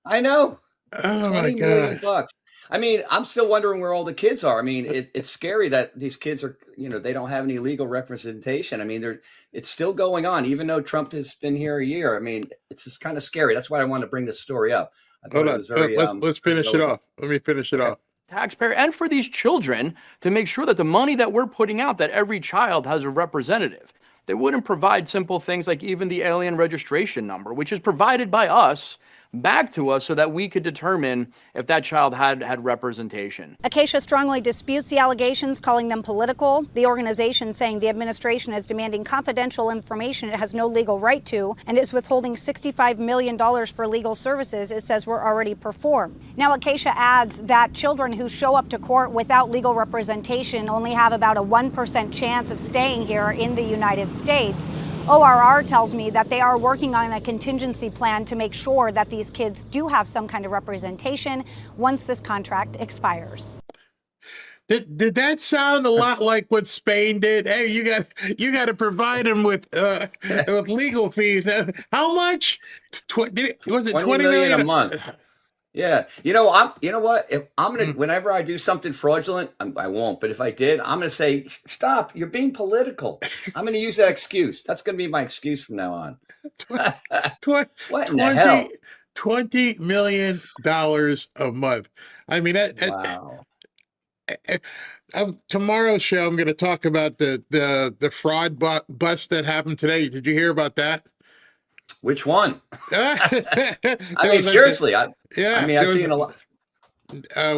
I know. Oh my $20 million God. bucks. I mean, I'm still wondering where all the kids are. I mean, it's scary that these kids are, they don't have any legal representation. I mean, it's still going on, even though Trump has been here a year. I mean, it's just kind of scary. That's why I wanted to bring this story up. I thought Hold it on. was very, Let's finish it relevant. off. Let me finish it off. Taxpayer and for these children to make sure that the money that we're putting out, that every child has a representative. They wouldn't provide simple things like even the alien registration number, which is provided by us back to us so that we could determine if that child had representation. Acacia strongly disputes the allegations, calling them political. The organization saying the administration is demanding confidential information it has no legal right to and is withholding $65 million for legal services it says were already performed. Now, Acacia adds that children who show up to court without legal representation only have about a 1% chance of staying here in the United States. ORR tells me that they are working on a contingency plan to make sure that these kids do have some kind of representation once this contract expires. Did that sound a lot like what Spain did? Hey, you got to provide them with legal fees. How much? Was it 20 million a month? Yeah. You know what? If I'm going to, whenever I do something fraudulent, I won't, but if I did, I'm going to say, stop, you're being political. I'm going to use that excuse. That's going to be my excuse from now on. What in the hell? $20 million a month. I mean, Wow. Tomorrow's show, I'm going to talk about the fraud bust that happened today. Did you hear about that? Which one? I mean, seriously. I've seen a lot.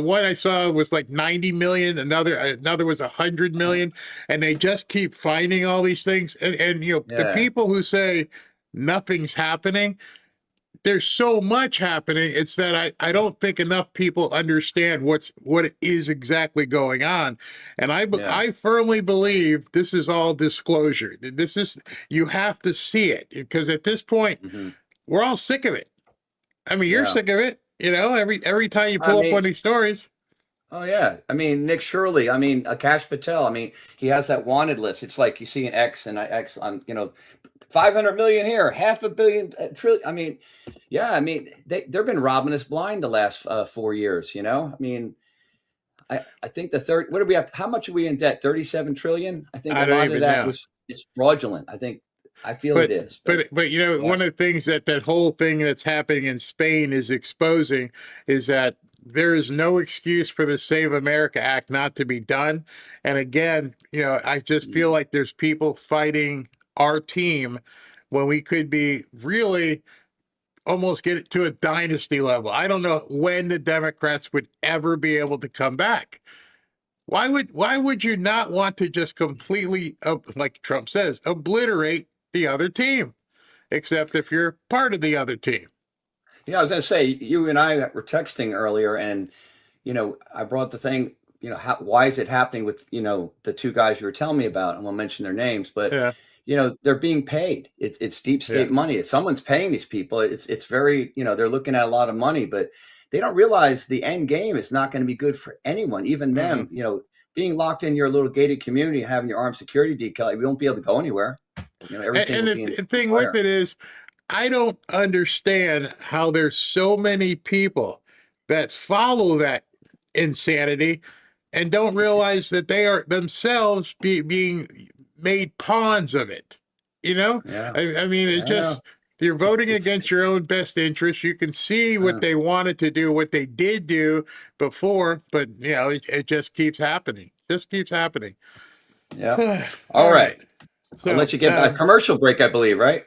One I saw was like 90 million. Another was 100 million, and they just keep finding all these things. And the people who say nothing's happening, there's so much happening. It's that I don't think enough people understand what is exactly going on. And I firmly believe this is all disclosure. You have to see it, because at this point, we're all sick of it. I mean, you're sick of it. Every time you pull up one of these stories. Oh yeah. I mean, Nick Shirley, Akash Patel, he has that wanted list. It's like you see an X and X on, 500 million here, $500 million, trillion. They've been robbing us blind the last 4 years, I think the third, what do we have? How much are we in debt? 37 trillion. I think a lot of that is fraudulent. I feel it is. But one of the things that whole thing that's happening in Spain is exposing is that there is no excuse for the Save America Act not to be done. And again, I just feel like there's people fighting our team when we could be really almost get it to a dynasty level. I don't know when the Democrats would ever be able to come back. Why would you not want to just completely, like Trump says, obliterate the other team, except if you're part of the other team? Yeah, I was going to say, you and I were texting earlier, and I brought the thing. Why is it happening with the two guys you were telling me about? I won't mention their names, but they're being paid. It's deep state money. Someone's paying these people. It's very they're looking at a lot of money, but they don't realize the end game is not going to be good for anyone, even them. Being locked in your little gated community and having your armed security decal, we won't be able to go anywhere. Everything. And the thing with it is, I don't understand how there's so many people that follow that insanity and don't realize that they are themselves being made pawns of it. You're voting against your own best interest. You can see what they wanted to do, what they did do before, but it just keeps happening. Yeah. All right. So, I'll let you get a commercial break, I believe, right?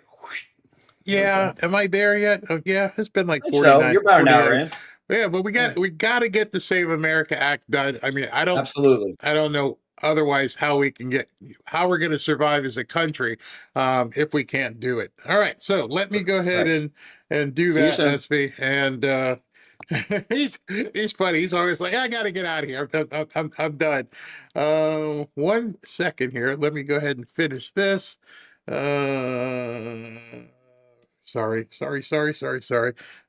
Yeah. Okay. Am I there yet? Oh, yeah. It's been like 49. So you're about an hour in. Yeah, but we got to get the Save America Act done. I don't know otherwise how we're going to survive as a country if we can't do it. All right. So let me go ahead and do that, SB. And he's funny. He's always like, I got to get out of here. I'm done. 1 second here. Let me go ahead and finish this. Sorry.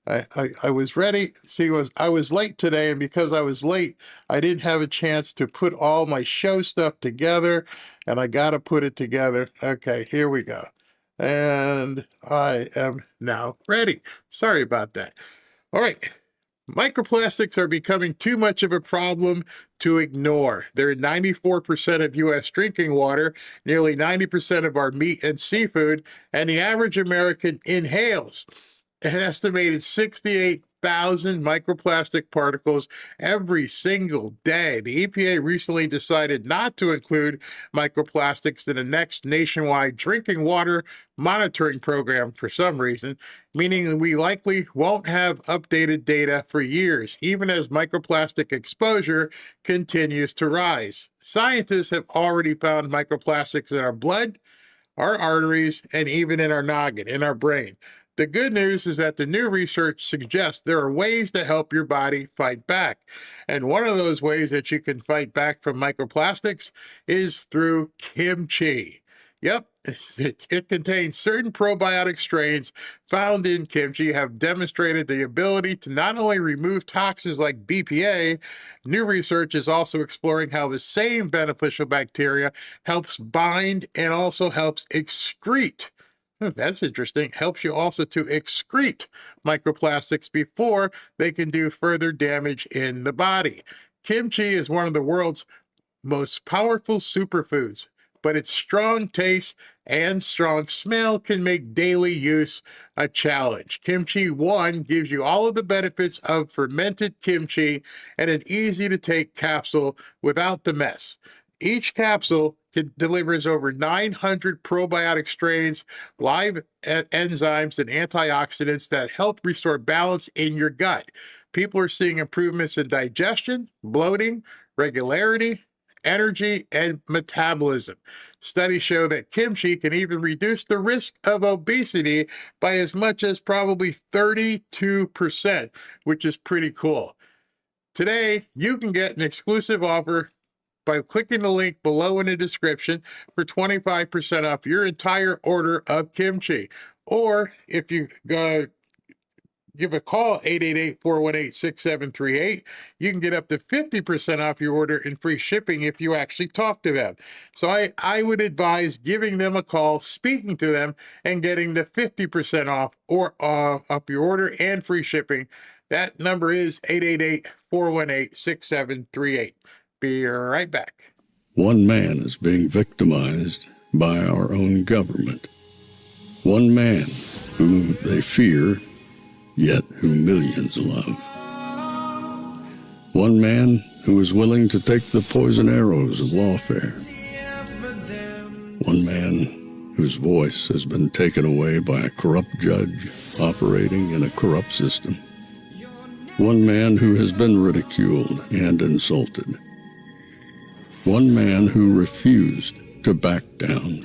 I was ready. See, I was late today, and because I was late, I didn't have a chance to put all my show stuff together, and I got to put it together. Okay, here we go. And I am now ready. Sorry about that. All right. Microplastics are becoming too much of a problem to ignore. They're in 94% of U.S. drinking water, nearly 90% of our meat and seafood, and the average American inhales an estimated 68,000 microplastic particles every single day. The EPA recently decided not to include microplastics in the next nationwide drinking water monitoring program for some reason, meaning we likely won't have updated data for years, even as microplastic exposure continues to rise. Scientists have already found microplastics in our blood, our arteries, and even in our noggin, in our brain. The good news is that the new research suggests there are ways to help your body fight back. And one of those ways that you can fight back from microplastics is through kimchi. Yep, it contains certain probiotic strains found in kimchi have demonstrated the ability to not only remove toxins like BPA, new research is also exploring how the same beneficial bacteria helps bind and also helps excrete. That's interesting. Helps you also to excrete microplastics before they can do further damage in the body. Kimchi is one of the world's most powerful superfoods, but its strong taste and strong smell can make daily use a challenge. Kimchi 1 gives you all of the benefits of fermented kimchi and an easy-to-take capsule without the mess. Each capsule delivers over 900 probiotic strains, live enzymes, and antioxidants that help restore balance in your gut. People are seeing improvements in digestion, bloating, regularity, energy, and metabolism. Studies show that kimchi can even reduce the risk of obesity by as much as probably 32%, which is pretty cool. Today, you can get an exclusive offer by clicking the link below in the description for 25% off your entire order of kimchi. Or if you give a call, 888-418-6738, you can get up to 50% off your order and free shipping if you actually talk to them. So I would advise giving them a call, speaking to them, and getting the 50% off or off your order and free shipping. That number is 888-418-6738. Be right back. One man is being victimized by our own government. One man whom they fear, yet who millions love. One man who is willing to take the poison arrows of lawfare. One man whose voice has been taken away by a corrupt judge operating in a corrupt system. One man who has been ridiculed and insulted. One man who refused to back down.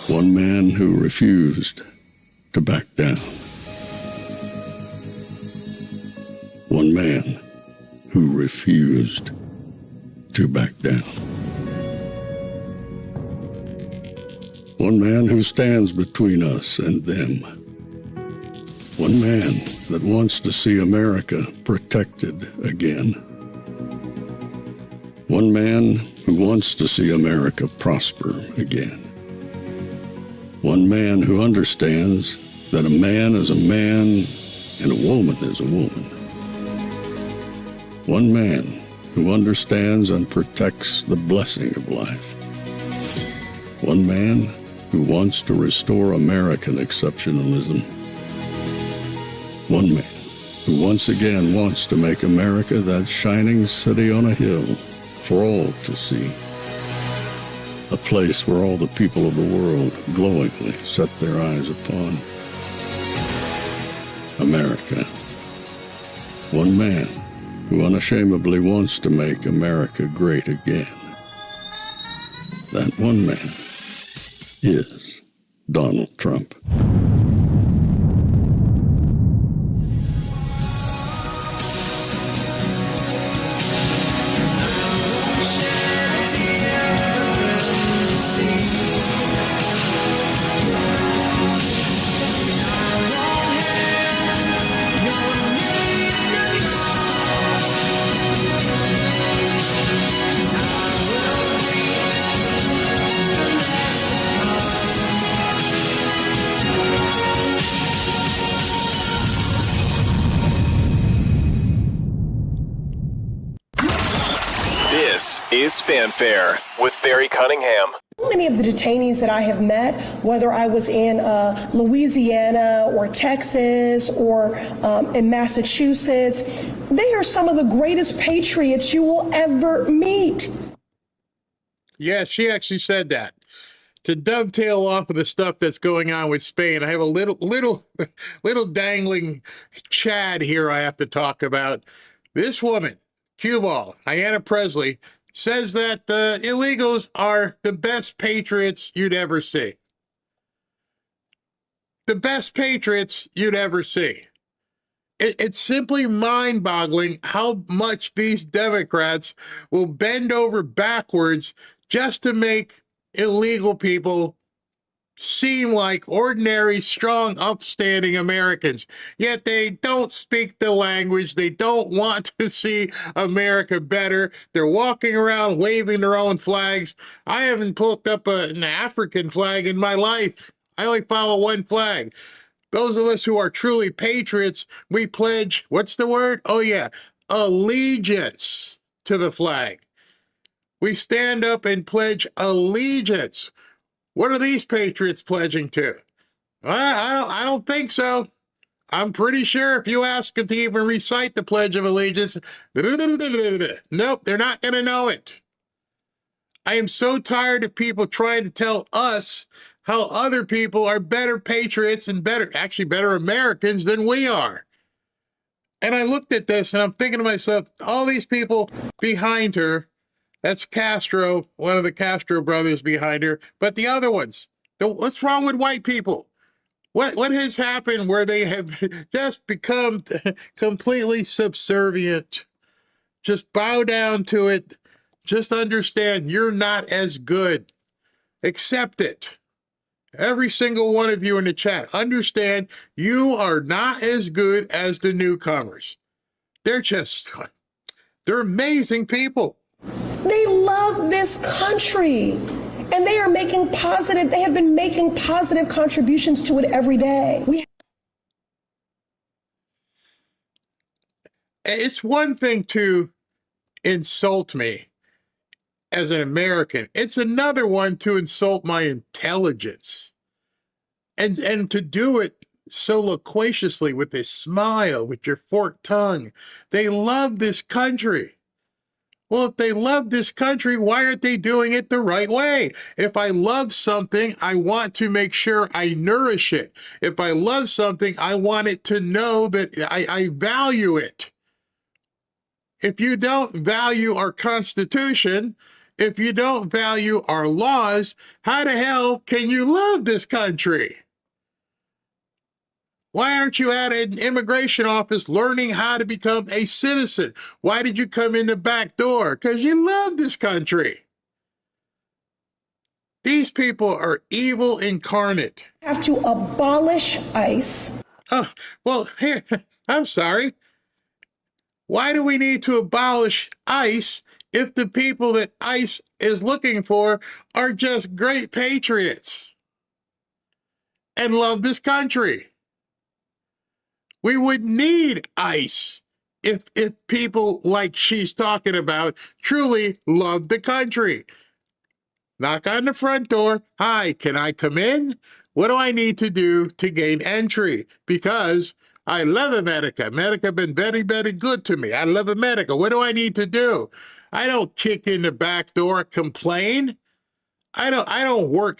One man who refused to back down. One man who refused to back down. One man who stands between us and them. One man that wants to see America protected again. One man who wants to see America prosper again. One man who understands that a man is a man and a woman is a woman. One man who understands and protects the blessing of life. One man who wants to restore American exceptionalism. One man who once again wants to make America that shining city on a hill for all to see. A place where all the people of the world glowingly set their eyes upon. America. One man who unashamedly wants to make America great again. That one man is Donald Trump. This is Fanfare with Barry Cunningham. Many of the detainees that I have met, whether I was in Louisiana or Texas or in Massachusetts, they are some of the greatest patriots you will ever meet. Yeah, she actually said that. To dovetail off of the stuff that's going on with Spain, I have a little dangling Chad here I have to talk about. This woman, cue ball, Ayanna Presley, says that the illegals are the best patriots you'd ever see. The best patriots you'd ever see. It's simply mind-boggling how much these Democrats will bend over backwards just to make illegal people seem like ordinary, strong, upstanding Americans. Yet they don't speak the language. They don't want to see America better. They're walking around waving their own flags. I haven't pulled up an African flag in my life. I only follow one flag. Those of us who are truly patriots, we pledge, what's the word? Oh yeah, allegiance to the flag. We stand up and pledge allegiance. What are these patriots pledging to? I don't think so. I'm pretty sure if you ask them to even recite the Pledge of Allegiance, nope, they're not going to know it. I am so tired of people trying to tell us how other people are better patriots and better Americans than we are. And I looked at this and I'm thinking to myself, all these people behind her, that's Castro, one of the Castro brothers behind her. But the other ones, what's wrong with white people? What has happened where they have just become completely subservient? Just bow down to it. Just understand you're not as good. Accept it. Every single one of you in the chat, understand you are not as good as the newcomers. They're amazing people. They love this country, and they have been making positive contributions to it every day. It's one thing to insult me as an American. It's another one to insult my intelligence. And to do it so loquaciously with a smile, with your forked tongue. They love this country. Well, if they love this country, why aren't they doing it the right way? If I love something, I want to make sure I nourish it. If I love something, I want it to know that I value it. If you don't value our Constitution, if you don't value our laws, how the hell can you love this country? Why aren't you at an immigration office learning how to become a citizen? Why did you come in the back door? Because you love this country. These people are evil incarnate. Have to abolish ICE. Oh, well, here, I'm sorry. Why do we need to abolish ICE if the people that ICE is looking for are just great patriots and love this country? We would need ICE if people like she's talking about truly love the country. Knock on the front door. Hi, can I come in? What do I need to do to gain entry? Because I love America. America been very, very good to me. I love America. What do I need to do? I don't kick in the back door, complain. I don't work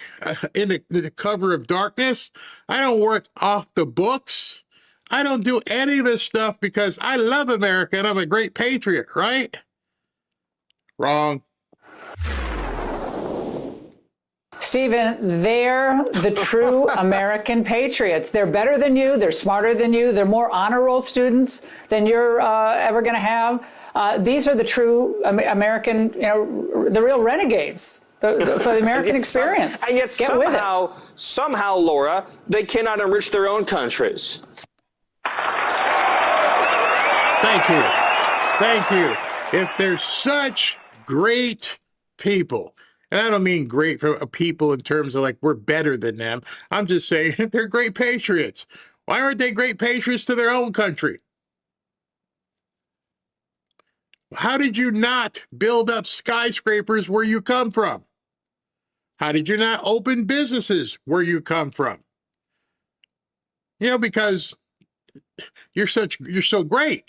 in the cover of darkness. I don't work off the books. I don't do any of this stuff because I love America and I'm a great patriot, right? Wrong. Stephen, they're the true American patriots. They're better than you. They're smarter than you. They're more honor roll students than you're ever going to have. These are the true American, the real renegades. For the American experience. And yet somehow, Laura, they cannot enrich their own countries. Thank you. Thank you. If they're such great people, and I don't mean great for people in terms of like we're better than them. I'm just saying they're great patriots. Why aren't they great patriots to their own country? How did you not build up skyscrapers where you come from? How did you not open businesses where you come from? Because you're so great.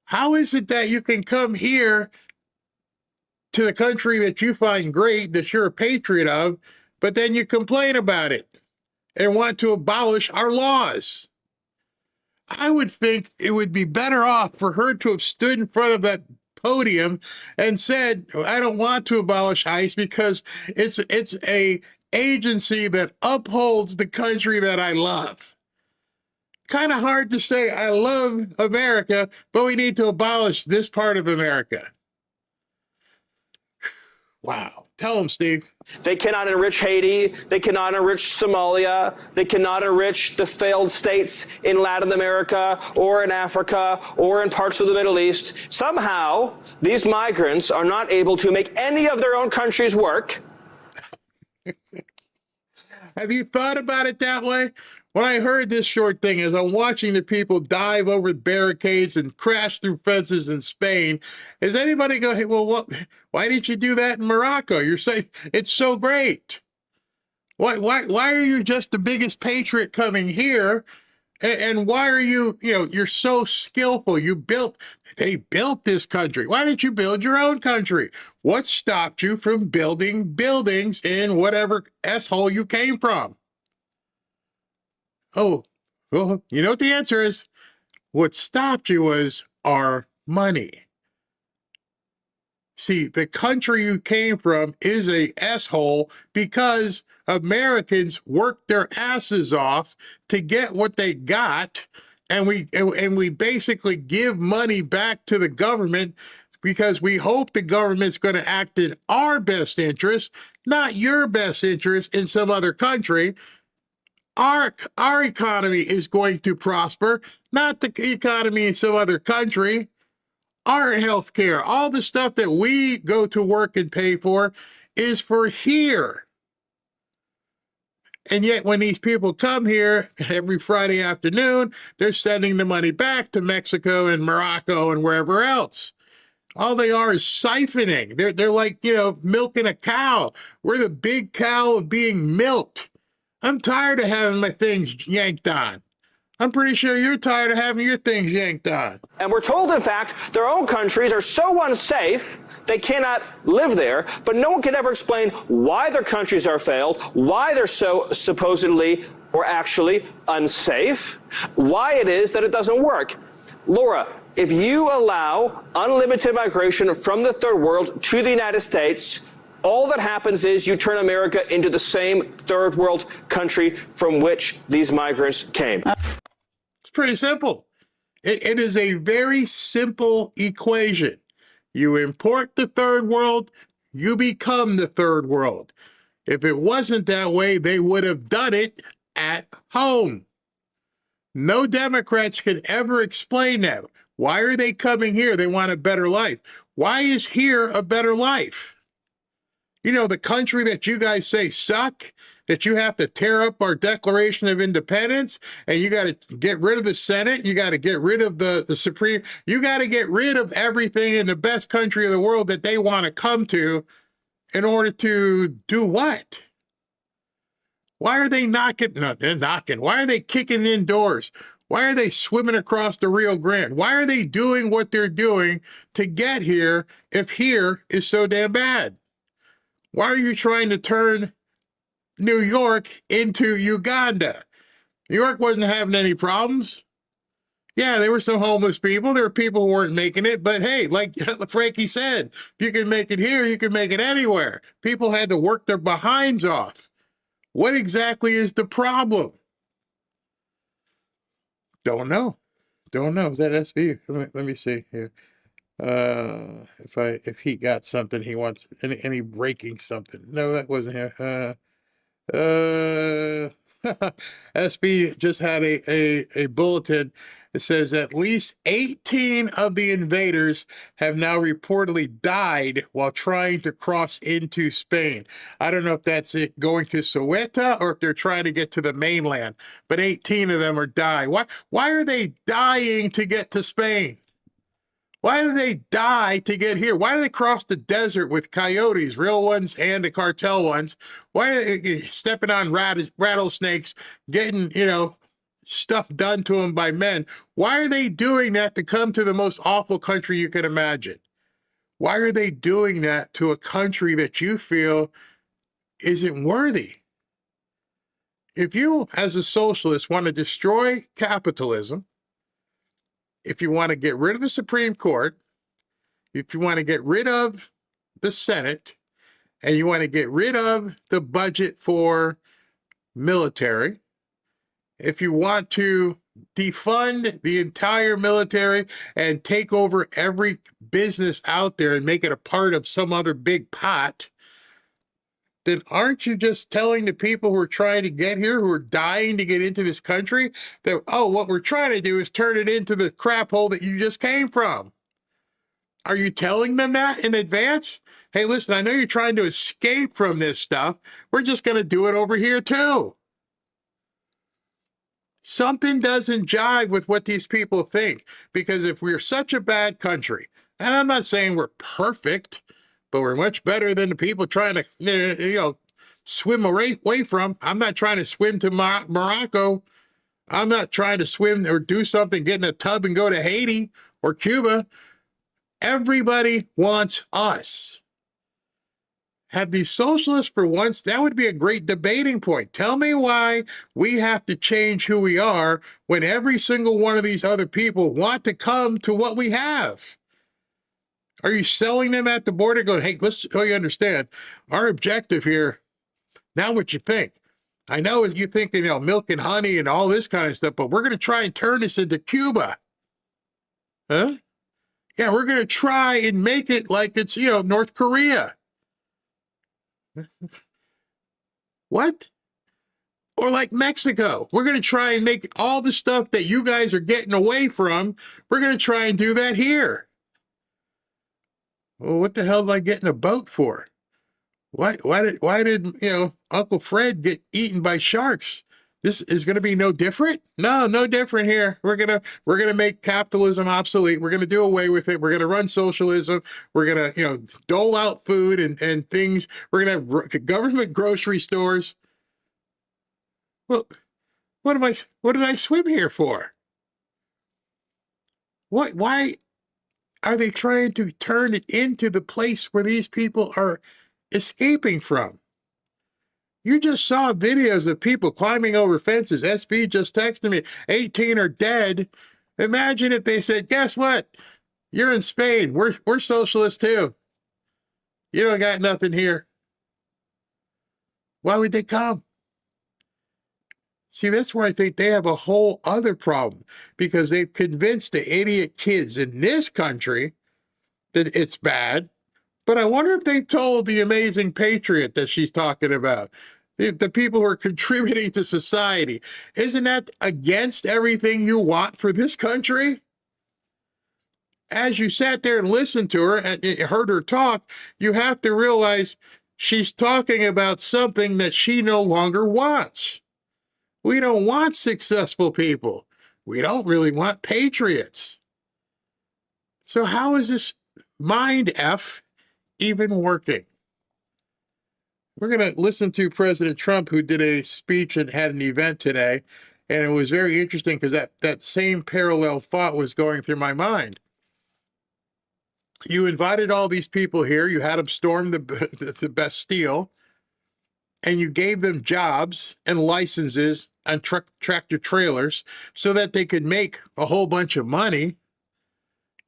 How is it that you can come here to the country that you find great, that you're a patriot of, but then you complain about it and want to abolish our laws? I would think it would be better off for her to have stood in front of that podium and said, I don't want to abolish ICE because it's a agency that upholds the country that I love. Kind of hard to say I love America, but we need to abolish this part of America. Wow. Tell them, Steve. They cannot enrich Haiti. They cannot enrich Somalia. They cannot enrich the failed states in Latin America or in Africa or in parts of the Middle East. Somehow, these migrants are not able to make any of their own countries work. Have you thought about it that way? When I heard this short thing, as I'm watching the people dive over barricades and crash through fences in Spain, is anybody go, hey, well, why didn't you do that in Morocco? You're saying it's so great. Why are you just the biggest patriot coming here? And why are you're so skillful? They built this country. Why didn't you build your own country? What stopped you from building buildings in whatever S-hole you came from? Oh, you know what the answer is? What stopped you was our money. See, the country you came from is a S-hole because Americans worked their asses off to get what they got, and we basically give money back to the government because we hope the government's going to act in our best interest, not your best interest in some other country. Our economy is going to prosper, not the economy in some other country. Our health care, all the stuff that we go to work and pay for is for here. And yet when these people come here every Friday afternoon, they're sending the money back to Mexico and Morocco and wherever else. All they are is siphoning. They're like, milking a cow. We're the big cow of being milked. I'm tired of having my things yanked on. I'm pretty sure you're tired of having your things yanked on. And we're told, in fact, their own countries are so unsafe, they cannot live there, but no one can ever explain why their countries are failed, why they're so supposedly or actually unsafe, why it is that it doesn't work. Laura, if you allow unlimited migration from the third world to the United States, all that happens is you turn America into the same third world country from which these migrants came. It's pretty simple. It is a very simple equation. You import the third world, you become the third world. If it wasn't that way, they would have done it at home. No Democrats can ever explain that. Why are they coming here? They want a better life. Why is here a better life? The country that you guys say suck, that you have to tear up our Declaration of Independence, and you got to get rid of the Senate, you got to get rid of the Supreme, you got to get rid of everything in the best country of the world that they want to come to in order to do what? Why are they knocking? No, they're knocking. Why are they kicking in doors? Why are they swimming across the Rio Grande? Why are they doing what they're doing to get here if here is so damn bad? Why are you trying to turn New York into Uganda? New York wasn't having any problems. Yeah, there were some homeless people. There were people who weren't making it. But hey, like Frankie said, if you can make it here, you can make it anywhere. People had to work their behinds off. What exactly is the problem? Don't know. Is that SV? Let me see here. If he got something he wants, any breaking something. No, that wasn't here. SB just had a bulletin. It says at least 18 of the invaders have now reportedly died while trying to cross into Spain. I don't know if that's it going to Ceuta or if they're trying to get to the mainland, but 18 of them are dying. Why are they dying to get to Spain? Why do they die to get here? Why do they cross the desert with coyotes, real ones and the cartel ones? Why are they stepping on rattlesnakes, getting, stuff done to them by men? Why are they doing that to come to the most awful country you can imagine? Why are they doing that to a country that you feel isn't worthy? If you, as a socialist, want to destroy capitalism, if you want to get rid of the Supreme Court, if you want to get rid of the Senate, and you want to get rid of the budget for military, if you want to defund the entire military and take over every business out there and make it a part of some other big pot, then aren't you just telling the people who are trying to get here, who are dying to get into this country, that, oh, what we're trying to do is turn it into the crap hole that you just came from? Are you telling them that in advance? Hey, listen, I know you're trying to escape from this stuff. We're just going to do it over here too. Something doesn't jive with what these people think, because if we're such a bad country, and I'm not saying we're perfect, but we're much better than the people trying to, swim away from. I'm not trying to swim to Morocco. I'm not trying to swim or do something, get in a tub and go to Haiti or Cuba. Everybody wants us. Have these socialists for once, that would be a great debating point. Tell me why we have to change who we are when every single one of these other people want to come to what we have. Are you selling them at the border going, hey, let's so you understand, our objective here, now what you think? I know you think, milk and honey and all this kind of stuff, but we're going to try and turn this into Cuba. Huh? Yeah, we're going to try and make it like it's, North Korea. What? Or like Mexico. We're going to try and make all the stuff that you guys are getting away from, we're going to try and do that here. Well, what the hell am I getting a boat for? Why did Uncle Fred get eaten by sharks? This is going to be no different? No different here. We're going to make capitalism obsolete. We're going to do away with it. We're going to run socialism. We're going to, dole out food and things. We're going to have government grocery stores. Well, what did I swim here for? Why are they trying to turn it into the place where these people are escaping from? You just saw videos of people climbing over fences. SV just texted me, 18 are dead. Imagine if they said, guess what? You're in Spain. We're socialists too. You don't got nothing here. Why would they come? See, that's where I think they have a whole other problem, because they've convinced the idiot kids in this country that it's bad. But I wonder if they told the amazing patriot that she's talking about, the people who are contributing to society. Isn't that against everything you want for this country? As you sat there and listened to her and heard her talk, you have to realize she's talking about something that she no longer wants. We don't want successful people. We don't really want patriots. So how is this mind F even working? We're going to listen to President Trump, who did a speech and had an event today. And it was very interesting because that same parallel thought was going through my mind. You invited all these people here. You had them storm the Bastille. And you gave them jobs and licenses and tractor trailers so that they could make a whole bunch of money.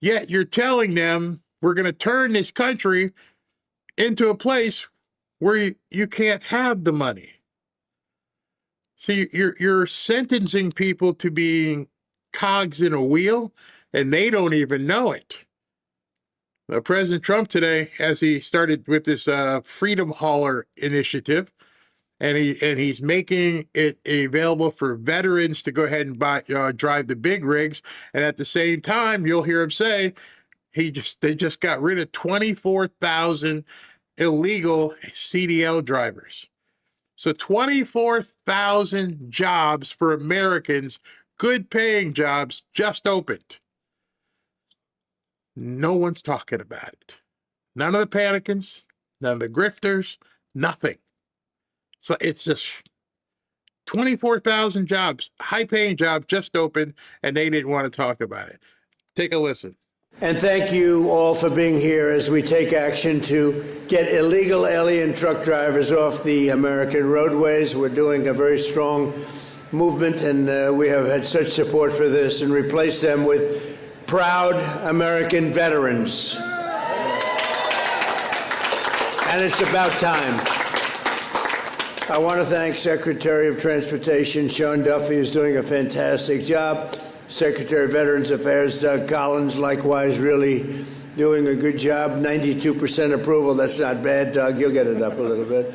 Yet you're telling them we're going to turn this country into a place where you can't have the money. See, you're sentencing people to being cogs in a wheel, and they don't even know it. President Trump today, as he started with this Freedom Hauler initiative, and he's making it available for veterans to go ahead and drive the big rigs, and at the same time, you'll hear him say they just got rid of 24,000 illegal CDL drivers. So 24,000 jobs for Americans, good paying jobs, just opened. No one's talking about it. None of the panicans, none of the grifters, nothing. So it's just 24,000 jobs, high-paying jobs just opened, and they didn't want to talk about it. Take a listen. And thank you all for being here as we take action to get illegal alien truck drivers off the American roadways. We're doing a very strong movement, and we have had such support for this, and replace them with proud American veterans. And it's about time. I want to thank Secretary of Transportation Sean Duffy, who's doing a fantastic job. Secretary of Veterans Affairs Doug Collins, likewise, really doing a good job. 92% approval. That's not bad, Doug. You'll get it up a little bit.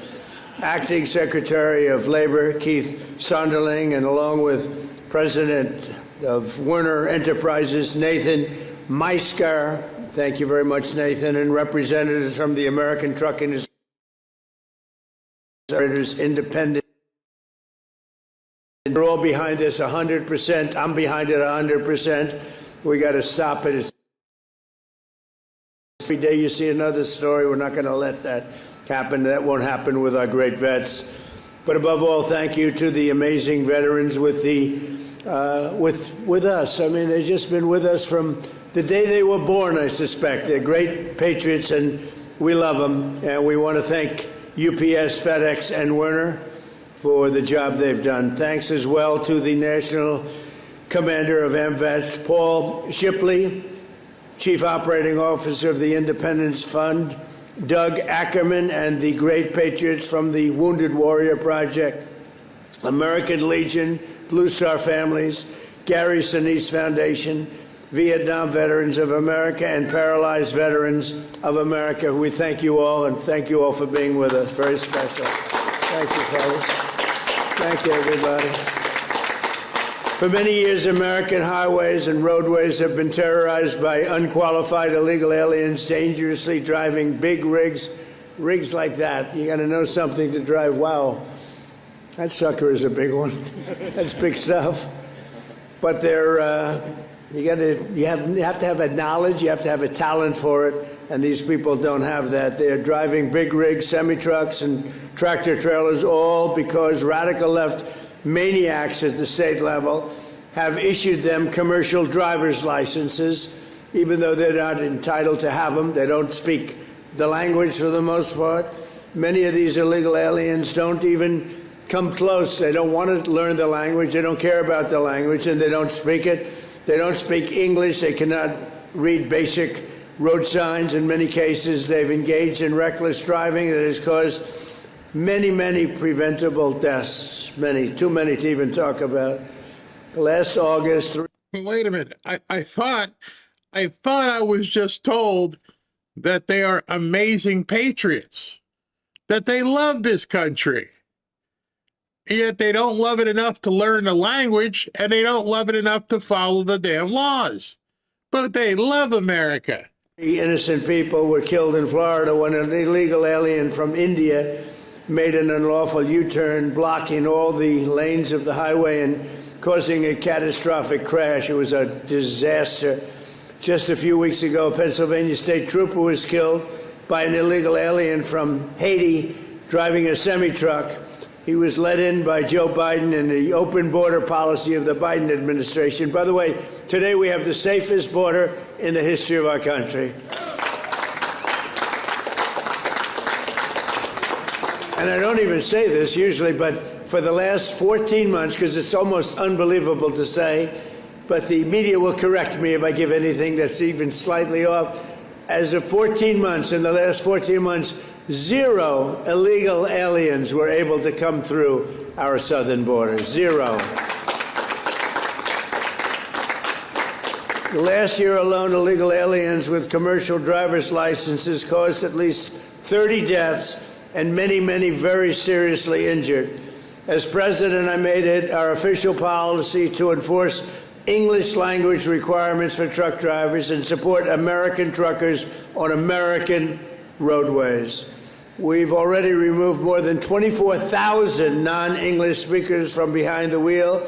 Acting Secretary of Labor Keith Sonderling, and along with President of Werner Enterprises Nathan Meisker. Thank you very much, Nathan, and representatives from the American Trucking Independent. We're all behind this 100%. I'm behind it 100%. We got to stop it. Every day you see another story. We're not going to let that happen. That won't happen with our great vets. But above all, thank you to the amazing veterans with us. I mean, they've just been with us from the day they were born, I suspect. They're great patriots, and we love them. And we want to thank UPS, FedEx, and Werner for the job they've done. Thanks as well to the National Commander of AMVETS, Paul Shipley, Chief Operating Officer of the Independence Fund, Doug Ackerman, and the great patriots from the Wounded Warrior Project, American Legion, Blue Star Families, Gary Sinise Foundation, Vietnam Veterans of America, and Paralyzed Veterans of America. We thank you all, and thank you all for being with us. Very special. Thank you, fellas. Thank you, everybody. For many years, American highways and roadways have been terrorized by unqualified illegal aliens dangerously driving big rigs like that. You got to know something to drive. Wow, that sucker is a big one. That's big stuff. But they're you have to have a knowledge, you have to have a talent for it, and these people don't have that. They're driving big rigs, semi-trucks, and tractor trailers, all because radical left maniacs at the state level have issued them commercial driver's licenses, even though they're not entitled to have them. They don't speak the language for the most part. Many of these illegal aliens don't even come close. They don't want to learn the language. They don't care about the language, and they don't speak it. They don't speak English. They cannot read basic road signs. In many cases, they've engaged in reckless driving that has caused many, many preventable deaths. Many, too many to even talk about. Last August. Wait a minute. I thought I was just told that they are amazing patriots, that they love this country. Yet they don't love it enough to learn the language, and they don't love it enough to follow the damn laws. But they love America. Innocent people were killed in Florida when an illegal alien from India made an unlawful U-turn, blocking all the lanes of the highway and causing a catastrophic crash. It was a disaster. Just a few weeks ago, a Pennsylvania state trooper was killed by an illegal alien from Haiti driving a semi-truck. He was let in by Joe Biden and the open border policy of the Biden administration. By the way, today we have the safest border in the history of our country. And I don't even say this usually, but for the last 14 months, because it's almost unbelievable to say, but the media will correct me if I give anything that's even slightly off. As of 14 months, in the last 14 months, 0 illegal aliens were able to come through our southern border. 0. Last year alone, illegal aliens with commercial driver's licenses caused at least 30 deaths and many, many very seriously injured. As president, I made it our official policy to enforce English language requirements for truck drivers and support American truckers on American roadways. We've already removed more than 24,000 non-English speakers from behind the wheel.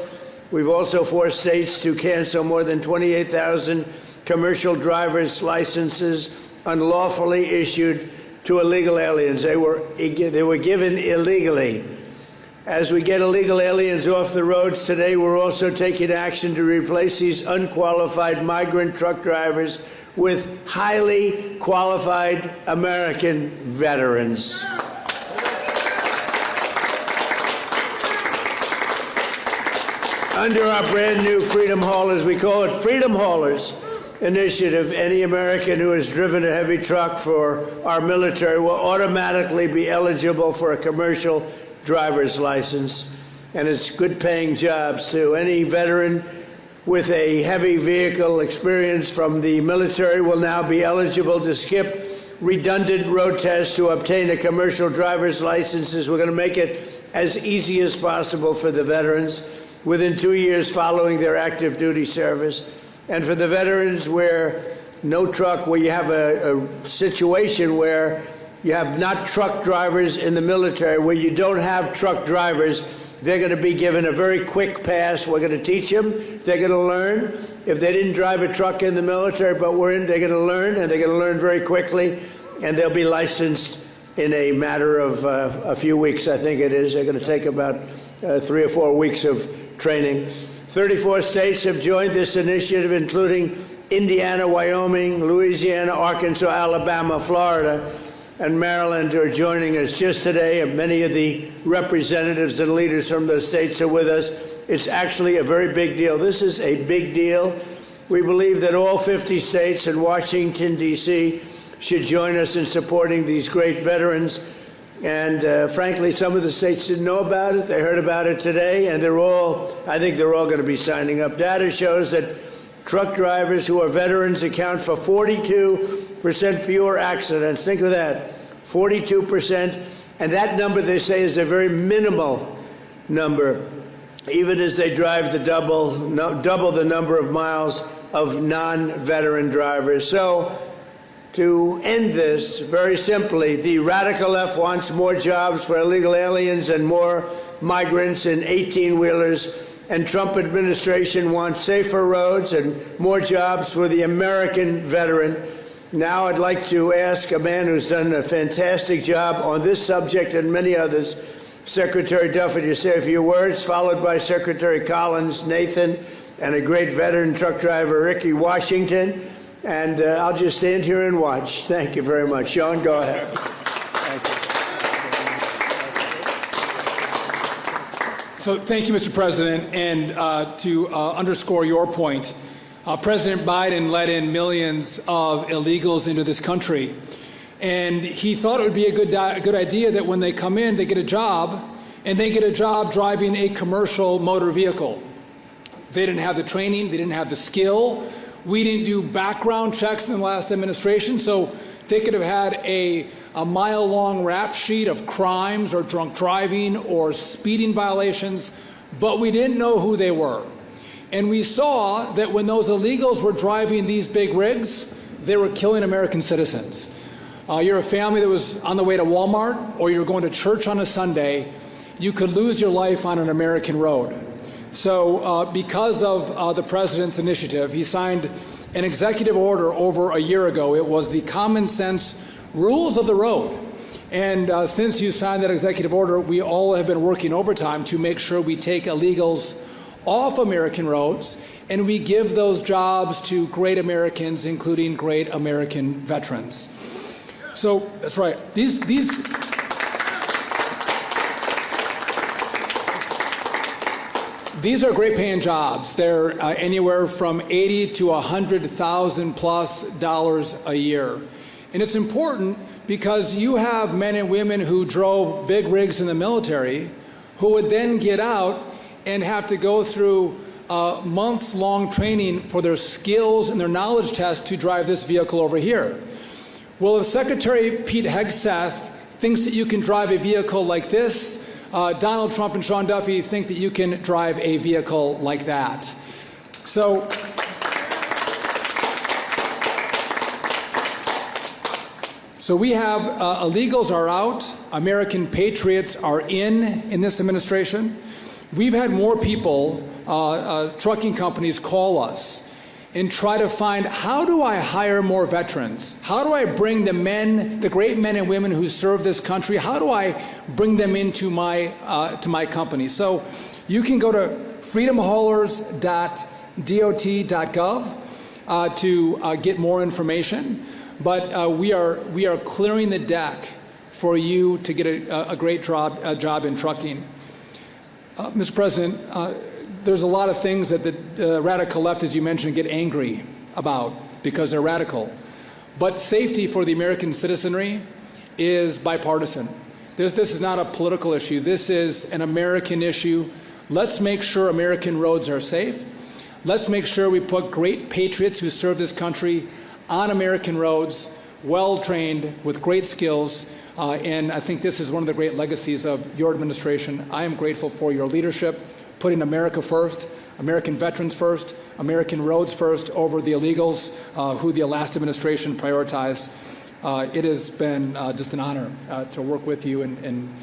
We've also forced states to cancel more than 28,000 commercial driver's licenses unlawfully issued to illegal aliens. They were given illegally. As we get illegal aliens off the roads today, we're also taking action to replace these unqualified migrant truck drivers with highly qualified American veterans. Under our brand new Freedom Haulers, we call it Freedom Haulers initiative, any American who has driven a heavy truck for our military will automatically be eligible for a commercial driver's license, and it's good paying jobs too. Any veteran with a heavy vehicle experience from the military will now be eligible to skip redundant road tests to obtain a commercial driver's license. We're going to make it as easy as possible for the veterans within 2 years following their active duty service. And for the veterans where no truck, where you have a situation where you have not truck drivers in the military, where you don't have truck drivers, they're going to be given a very quick pass. We're going to teach them. They're going to learn. If they didn't drive a truck in the military, but they're going to learn, and they're going to learn very quickly, and they'll be licensed in a matter of a few weeks, I think it is. They're going to take about 3 or 4 weeks of training. 34 states have joined this initiative, including Indiana, Wyoming, Louisiana, Arkansas, Alabama, Florida, and Maryland are joining us just today, and many of the representatives and leaders from those states are with us. It's actually a very big deal. This is a big deal. We believe that all 50 states and Washington, D.C. should join us in supporting these great veterans. And frankly, some of the states didn't know about it. They heard about it today, and I think they're all going to be signing up. Data shows that truck drivers who are veterans account for 42% fewer accidents. Think of that, 42%. And that number, they say, is a very minimal number, even as they drive the double the number of miles of non-veteran drivers. So to end this, very simply, the radical left wants more jobs for illegal aliens and more migrants in 18-wheelers, and Trump administration wants safer roads and more jobs for the American veteran. Now I'd like to ask a man who's done a fantastic job on this subject and many others, Secretary Duffy, to say a few words, followed by Secretary Collins, Nathan, and a great veteran truck driver, Ricky Washington. And I'll just stand here and watch. Thank you very much. Sean, go ahead. So thank you, Mr. President. And to underscore your point, President Biden let in millions of illegals into this country. And he thought it would be a good idea that when they come in, they get a job, and they get a job driving a commercial motor vehicle. They didn't have the training. They didn't have the skill. We didn't do background checks in the last administration, so they could have had a mile-long rap sheet of crimes or drunk driving or speeding violations, but we didn't know who they were. And we saw that when those illegals were driving these big rigs, they were killing American citizens. You're a family that was on the way to Walmart, or you're going to church on a Sunday, you could lose your life on an American road. So because of the president's initiative, he signed an executive order over a year ago. It was the common sense rules of the road. And since you signed that executive order, we all have been working overtime to make sure we take illegals off American roads and we give those jobs to great Americans, including great American veterans. So that's right. These are great paying jobs. They're anywhere from $80,000 to $100,000+ a year. And it's important because you have men and women who drove big rigs in the military who would then get out and have to go through months-long training for their skills and their knowledge test to drive this vehicle over here. Well, if Secretary Pete Hegseth thinks that you can drive a vehicle like this, Donald Trump and Sean Duffy think that you can drive a vehicle like that. So we have illegals are out, American patriots are in this administration. We've had more people, trucking companies, call us and try to find, how do I hire more veterans? How do I bring the great men and women who serve this country, how do I bring them into my company? So you can go to freedomhaulers.dot.gov to get more information. But we are clearing the deck for you to get a great job in trucking. Mr. President, there's a lot of things that the radical left, as you mentioned, get angry about because they're radical. But safety for the American citizenry is bipartisan. This is not a political issue. This is an American issue. Let's make sure American roads are safe. Let's make sure we put great patriots who serve this country on American roads, well-trained, with great skills. And I think this is one of the great legacies of your administration. I am grateful for your leadership, putting America first, American veterans first, American roads first over the illegals who the last administration prioritized. It has been just an honor to work with you, and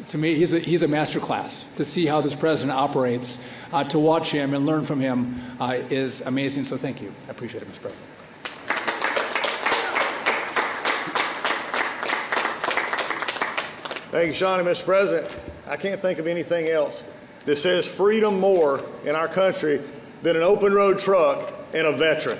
to me, he's a master class. To see how this president operates, to watch him and learn from him is amazing. So thank you. I appreciate it, Mr. President. Thank you, Sean. And Mr. President, I can't think of anything else that says freedom more in our country than an open road truck and a veteran.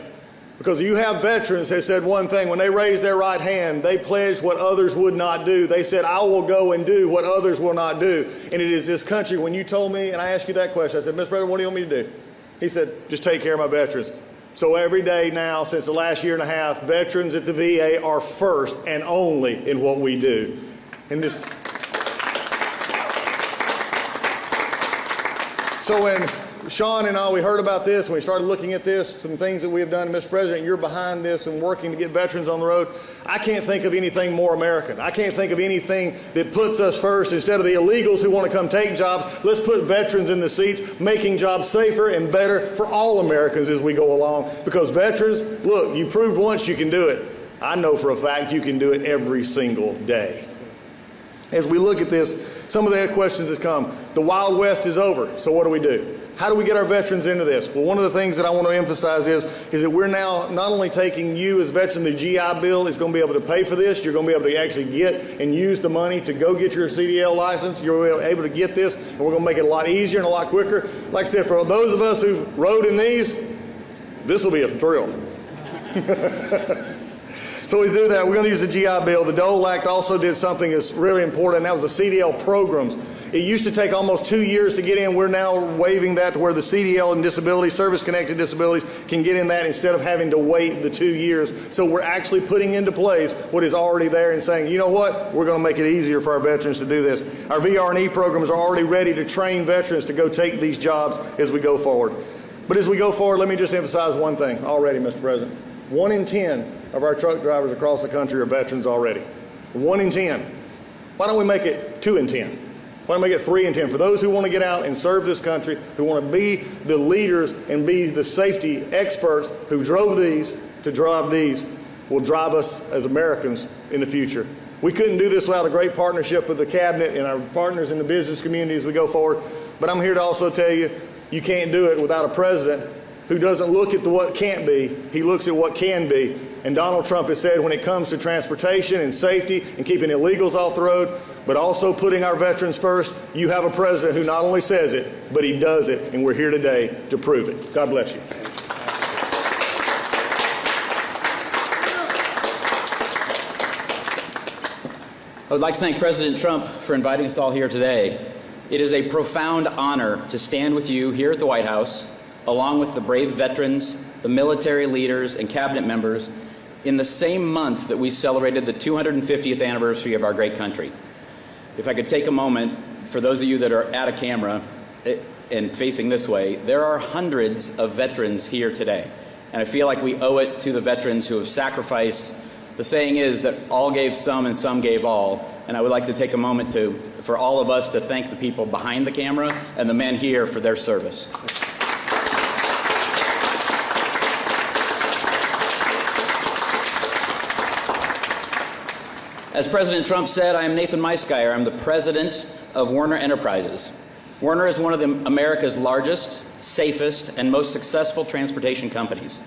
Because you have veterans that said one thing, when they raised their right hand, they pledged what others would not do. They said, I will go and do what others will not do. And it is this country, when you told me, and I asked you that question, I said, Mr. President, what do you want me to do? He said, just take care of my veterans. So every day now, since the last year and a half, veterans at the VA are first and only in what we do. And this. So when Sean and I, we heard about this, and we started looking at this, some things that we have done, Mr. President, you're behind this and working to get veterans on the road. I can't think of anything more American. I can't think of anything that puts us first. Instead of the illegals who want to come take jobs, let's put veterans in the seats, making jobs safer and better for all Americans as we go along. Because veterans, look, you proved once you can do it. I know for a fact you can do it every single day. As we look at this, some of the questions that come. The Wild West is over, so what do? How do we get our veterans into this? Well, one of the things that I want to emphasize is that we're now not only taking you as veteran, the GI Bill is going to be able to pay for this. You're going to be able to actually get and use the money to go get your CDL license. You're able to get this, and we're going to make it a lot easier and a lot quicker. Like I said, for those of us who rode in these, this will be a thrill. So we do that. We're going to use the GI Bill. The Dole Act also did something that's really important, and that was the CDL programs. It used to take almost 2 years to get in. We're now waiving that to where the CDL and disabilities, service-connected disabilities, can get in that instead of having to wait the 2 years. So we're actually putting into place what is already there and saying, you know what, we're going to make it easier for our veterans to do this. Our VR&E programs are already ready to train veterans to go take these jobs as we go forward. But as we go forward, let me just emphasize one thing already, Mr. President. 1 in 10 of our truck drivers across the country are veterans already. 1 in 10. Why don't we make it 2 in 10? Why don't we make it 3 in 10? For those who want to get out and serve this country, who want to be the leaders and be the safety experts who drove these, to drive these, will drive us as Americans in the future. We couldn't do this without a great partnership with the cabinet and our partners in the business community as we go forward. But I'm here to also tell you, you can't do it without a president who doesn't look at what can't be, he looks at what can be. And Donald Trump has said when it comes to transportation and safety and keeping illegals off the road, but also putting our veterans first, you have a president who not only says it, but he does it, and we're here today to prove it. God bless you. I would like to thank President Trump for inviting us all here today. It is a profound honor to stand with you here at the White House, along with the brave veterans, the military leaders, and cabinet members, in the same month that we celebrated the 250th anniversary of our great country. If I could take a moment, for those of you that are at a camera and facing this way, there are hundreds of veterans here today. And I feel like we owe it to the veterans who have sacrificed. The saying is that all gave some and some gave all. And I would like to take a moment for all of us to thank the people behind the camera and the men here for their service. As President Trump said, I am Nathan Maiskeier. I'm the president of Werner Enterprises. Werner is one of America's largest, safest, and most successful transportation companies.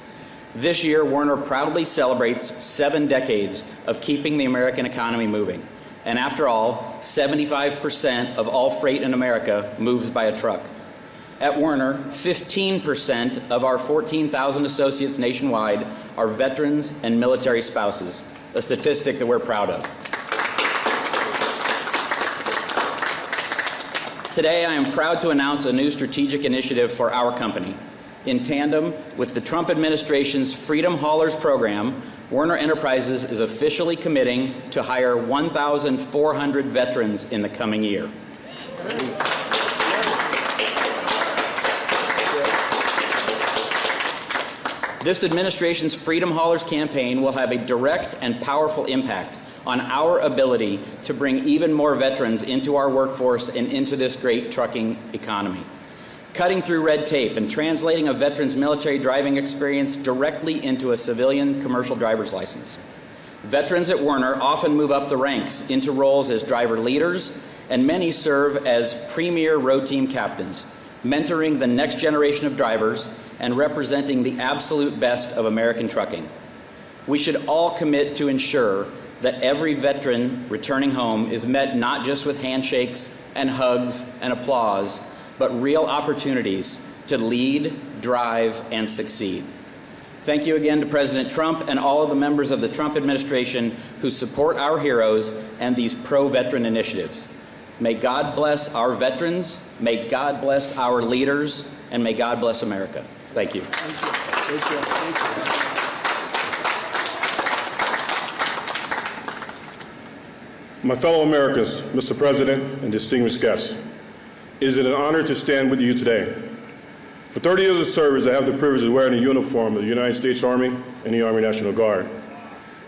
This year, Werner proudly celebrates 7 decades of keeping the American economy moving. And after all, 75% of all freight in America moves by a truck. At Werner, 15% of our 14,000 associates nationwide are veterans and military spouses, a statistic that we're proud of. Today, I am proud to announce a new strategic initiative for our company. In tandem with the Trump administration's Freedom Haulers program, Werner Enterprises is officially committing to hire 1,400 veterans in the coming year. This administration's Freedom Haulers campaign will have a direct and powerful impact on our ability to bring even more veterans into our workforce and into this great trucking economy. Cutting through red tape and translating a veteran's military driving experience directly into a civilian commercial driver's license. Veterans at Werner often move up the ranks into roles as driver leaders, and many serve as premier road team captains, mentoring the next generation of drivers and representing the absolute best of American trucking. We should all commit to ensure that every veteran returning home is met not just with handshakes and hugs and applause, but real opportunities to lead, drive, and succeed. Thank you again to President Trump and all of the members of the Trump administration who support our heroes and these pro-veteran initiatives. May God bless our veterans, may God bless our leaders, and may God bless America. Thank you. Thank you. My fellow Americans, Mr. President, and distinguished guests, it is an honor to stand with you today. For 30 years of service, I have the privilege of wearing the uniform of the United States Army and the Army National Guard.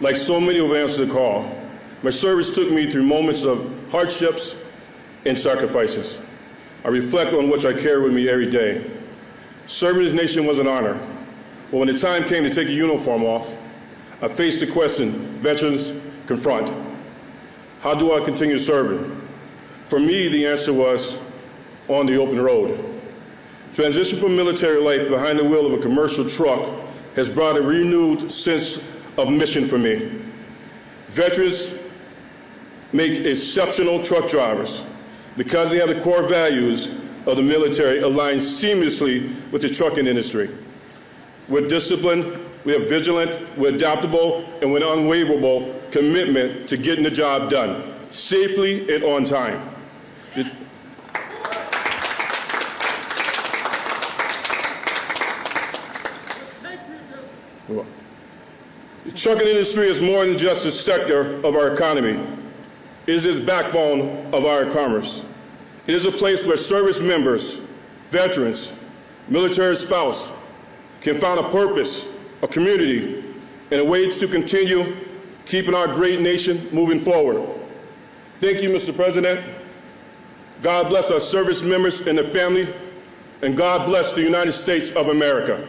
Like so many who have answered the call, my service took me through moments of hardships and sacrifices. I reflect on which I carry with me every day. Serving this nation was an honor, but when the time came to take a uniform off, I faced the question veterans confront. How do I continue serving? For me, the answer was on the open road. Transition from military life behind the wheel of a commercial truck has brought a renewed sense of mission for me. Veterans make exceptional truck drivers because they have the core values of the military aligned seamlessly with the trucking industry. We're disciplined, we're vigilant, we're adaptable, and with an unwavering commitment to getting the job done safely and on time. The trucking industry is more than just a sector of our economy. It is the backbone of our commerce. It is a place where service members, veterans, military spouse can find a purpose, a community, and a way to continue keeping our great nation moving forward. Thank you, Mr. President. God bless our service members and their family, and God bless the United States of America.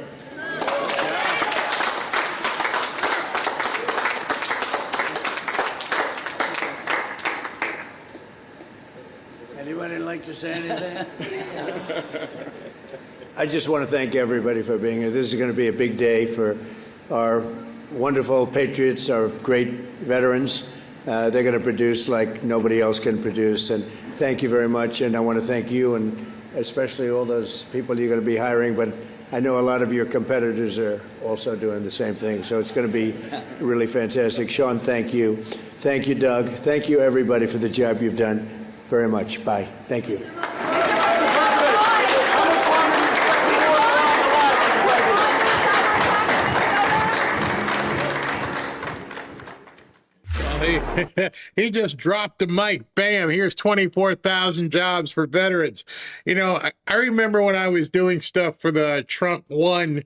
Anybody like to say anything? I just want to thank everybody for being here. This is going to be a big day for our wonderful patriots, our great veterans. They're going to produce like nobody else can produce. And thank you very much. And I want to thank you and especially all those people you're going to be hiring. But I know a lot of your competitors are also doing the same thing. So it's going to be really fantastic. Sean, thank you. Thank you, Doug. Thank you, everybody, for the job you've done very much. Bye. Thank you. He just dropped the mic. Bam, here's 24,000 jobs for veterans. You know, I remember when I was doing stuff for the Trump 1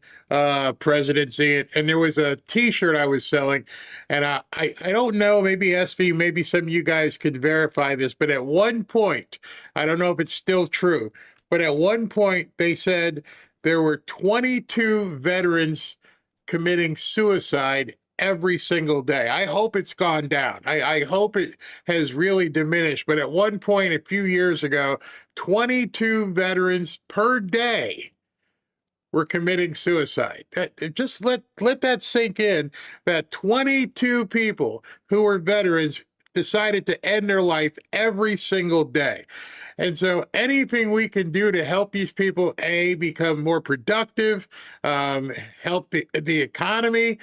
presidency, and there was a T-shirt I was selling, and I don't know, maybe SV, maybe some of you guys could verify this, but at one point, I don't know if it's still true, but at one point they said there were 22 veterans committing suicide every single day. I hope it's gone down. I hope it has really diminished. But at one point, a few years ago, 22 veterans per day were committing suicide. Just let that sink in, that 22 people who were veterans decided to end their life every single day. And so anything we can do to help these people, become more productive, help the economy,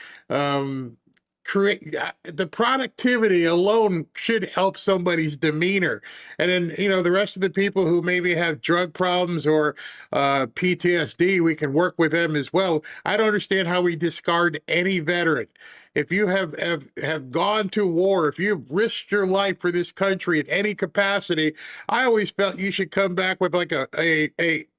create the productivity alone should help somebody's demeanor. And then, the rest of the people who maybe have drug problems or PTSD, we can work with them as well. I don't understand how we discard any veteran. If you have gone to war, if you've risked your life for this country in any capacity, I always felt you should come back with like a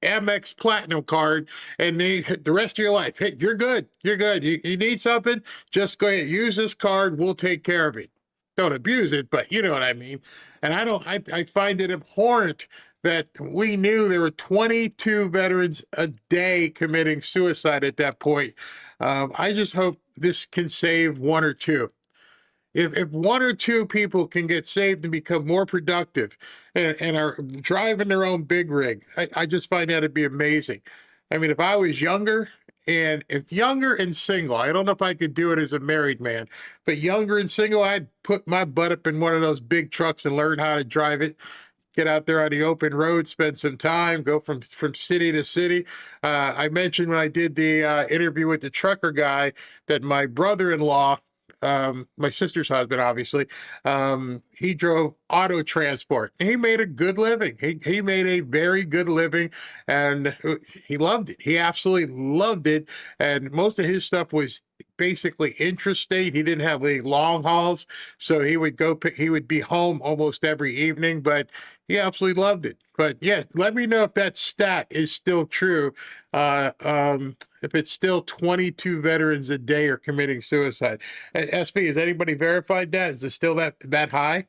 Amex Platinum card, and the rest of your life, hey, you're good. You're good. You need something, just go ahead, use this card. We'll take care of it. Don't abuse it, but you know what I mean. And I find it abhorrent that we knew there were 22 veterans a day committing suicide at that point. I just hope this can save one or two. If one or two people can get saved and become more productive and are driving their own big rig, I just find that to be amazing. I mean, if I was younger and single, I don't know if I could do it as a married man, but younger and single, I'd put my butt up in one of those big trucks and learn how to drive it. Get out there on the open road, spend some time, go from city to city. I mentioned when I did the interview with the trucker guy that my brother-in-law, my sister's husband, obviously, he drove auto transport. He made a good living. He made a very good living, and he loved it. He absolutely loved it. And most of his stuff was basically intrastate. He didn't have any long hauls, so he would be home almost every evening, but he absolutely loved it. But yeah, let me know if that stat is still true. If it's still 22 veterans a day are committing suicide. SB, has anybody verified that? Is it still that high?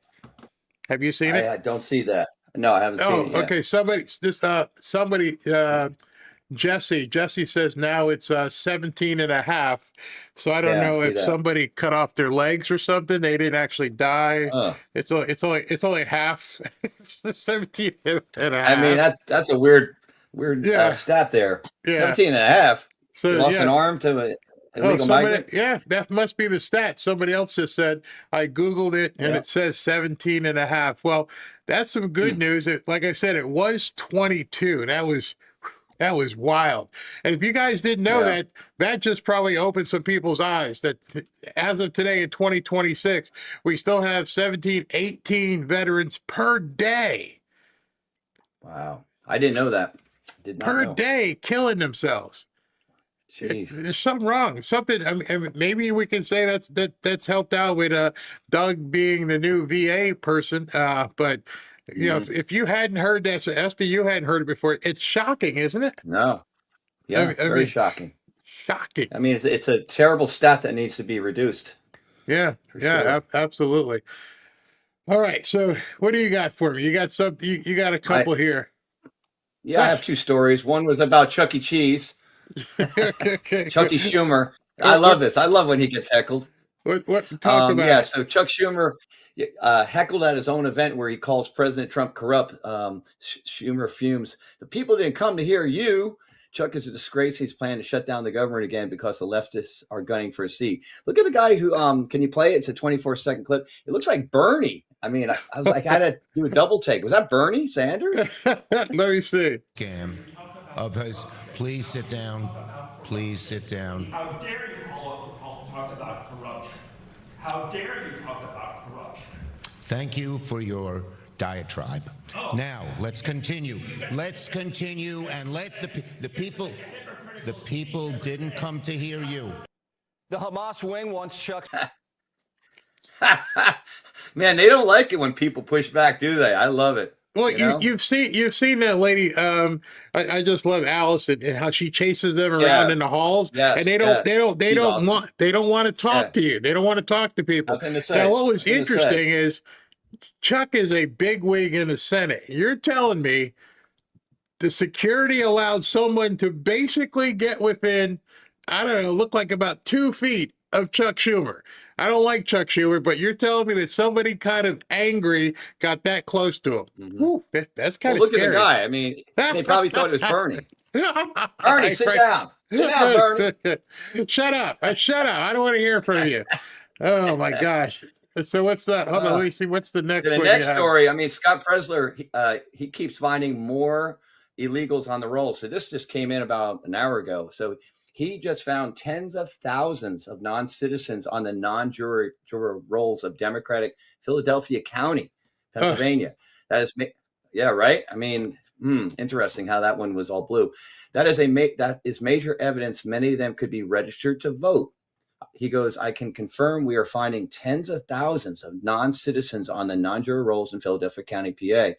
Have you seen it? I don't see that. No, I haven't seen it yet. Okay. Somebody, Jesse says now it's 17 and a half. So I don't know if somebody cut off their legs or something. They didn't actually die. It's only half. 17 and a half. I mean, that's a weird stat there. Yeah. 17 and a half. So, you lost an arm to a illegal migrant? Yeah, that must be the stat. Somebody else just said, I Googled it and it says 17 and a half. Well, that's some good news. Like I said, it was 22. That was wild. And if you guys didn't know that just probably opened some people's eyes that as of today in 2026, we still have 17, 18 veterans per day. Wow. I didn't know that. Did not per know. day killing themselves. There's something wrong. Something. I mean, maybe we can say that's helped out with Doug being the new VA person. But you know, if you hadn't heard that, so SB, you hadn't heard it before. It's shocking, isn't it? No. Yeah, very shocking. Shocking. I mean, it's a terrible stat that needs to be reduced. Yeah. Absolutely. All right. So, what do you got for me? You got something? You got a couple here. Yeah, I have two stories. One was about Chuck E. Cheese. Chuck E. Schumer. I love this. I love when he gets heckled. What talk about? Yeah, so Chuck Schumer heckled at his own event where he calls President Trump corrupt. Schumer fumes. The people didn't come to hear you. Chuck is a disgrace. He's planning to shut down the government again because the leftists are gunning for a seat. Look at the guy who, can you play it? It's a 24-second clip. It looks like Bernie. I mean, I was like, I had to do a double take. Was that Bernie Sanders? Let me see. Scam of his. Please sit down. Please sit down. How dare you talk about corruption? How dare you talk about corruption? Thank you for your diatribe. Oh. Now, let's continue. Let's continue and let the people didn't come to hear you. The Hamas wing wants Chuck. Man, they don't like it when people push back, do they? I love it. Well, you've seen that lady. I just love Alice and how she chases them around in the halls, and they don't want to talk to you. They don't want to talk to people. Now, what was interesting is Chuck is a bigwig in the Senate. You're telling me the security allowed someone to basically get within, I don't know, look like about 2 feet of Chuck Schumer. I don't like Chuck Schumer, but you're telling me that somebody kind of angry got that close to him. Woo, that's kind of Look scary. at the guy. I mean, they probably thought it was Bernie. Bernie, sit Frank. down. Sit down, Bernie. Shut up. Shut up. I don't want to hear from you. Oh, my gosh. So what's that? Hold on, let me see. What's the next The one? next story, I mean, Scott Presler, he keeps finding more illegals on the roll. So this just came in about an hour ago. So he just found tens of thousands of non-citizens on the non-juror rolls of Democratic Philadelphia County, Pennsylvania. That is, yeah, right. I mean, interesting how that one was all blue. That is major evidence. Many of them could be registered to vote. He goes, I can confirm we are finding tens of thousands of non-citizens on the non-juror rolls in Philadelphia County, PA.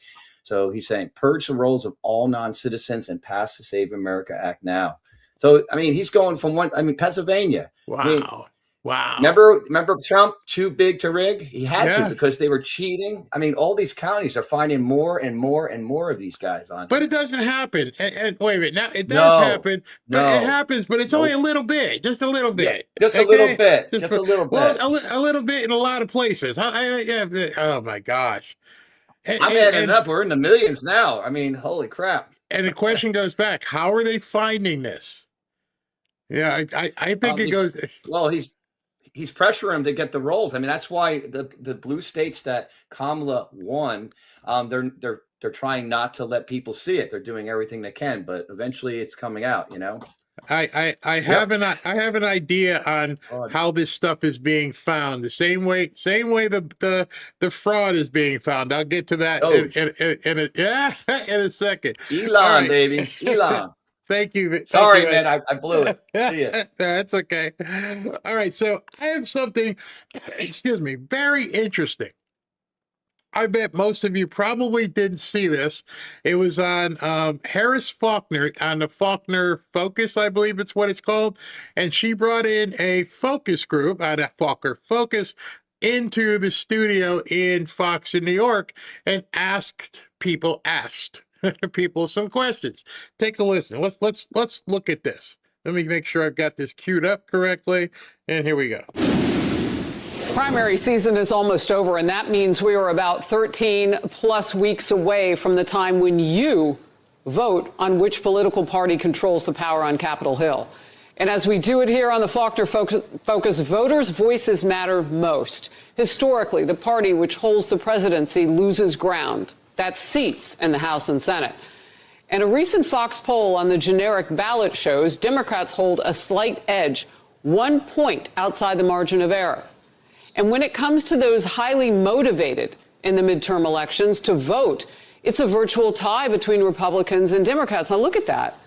So he's saying, purge the rolls of all non-citizens and pass the Save America Act now. So, I mean, he's going from Pennsylvania. Wow. I mean, wow. Remember Trump, too big to rig? He had Yeah. to because they were cheating. I mean, all these counties are finding more and more and more of these guys on. But it doesn't happen. And wait a minute. Now, it does happen. But it happens, but it's only a little bit. Just a little bit. Yeah, just a little bit. Just a little bit. Well, a little bit in a lot of places. Oh, my gosh. I'm adding it up. We're in the millions now. I mean, holy crap. And the question goes back, how are they finding this? Yeah, I think it goes. Well, he's pressuring them to get the rolls. I mean, that's why the blue states that Kamala won, they're trying not to let people see it. They're doing everything they can, but eventually it's coming out. You know. I have an idea on how this stuff is being found. The same way the fraud is being found. I'll get to that in a second. Elon, right. baby, Elon. Thank you. Sorry, man, I blew it. See ya. That's okay. All right, so I have something, excuse me, very interesting. I bet most of you probably didn't see this. It was on Harris Faulkner, on the Faulkner Focus, I believe it's what it's called. And she brought in a focus group, on a Faulkner Focus, into the studio in Fox in New York and asked people some questions. Take a listen. Let's look at this. Let me make sure I've got this queued up correctly. And here we go. Primary season is almost over, and that means we are about 13 plus weeks away from the time when you vote on which political party controls the power on Capitol Hill. And as we do it here on the Faulkner Focus, voters' voices matter most. Historically, the party which holds the presidency loses ground. That's seats in the House and Senate. And a recent Fox poll on the generic ballot shows Democrats hold a slight edge, 1 point outside the margin of error. And when it comes to those highly motivated in the midterm elections to vote, it's a virtual tie between Republicans and Democrats. Now look at that.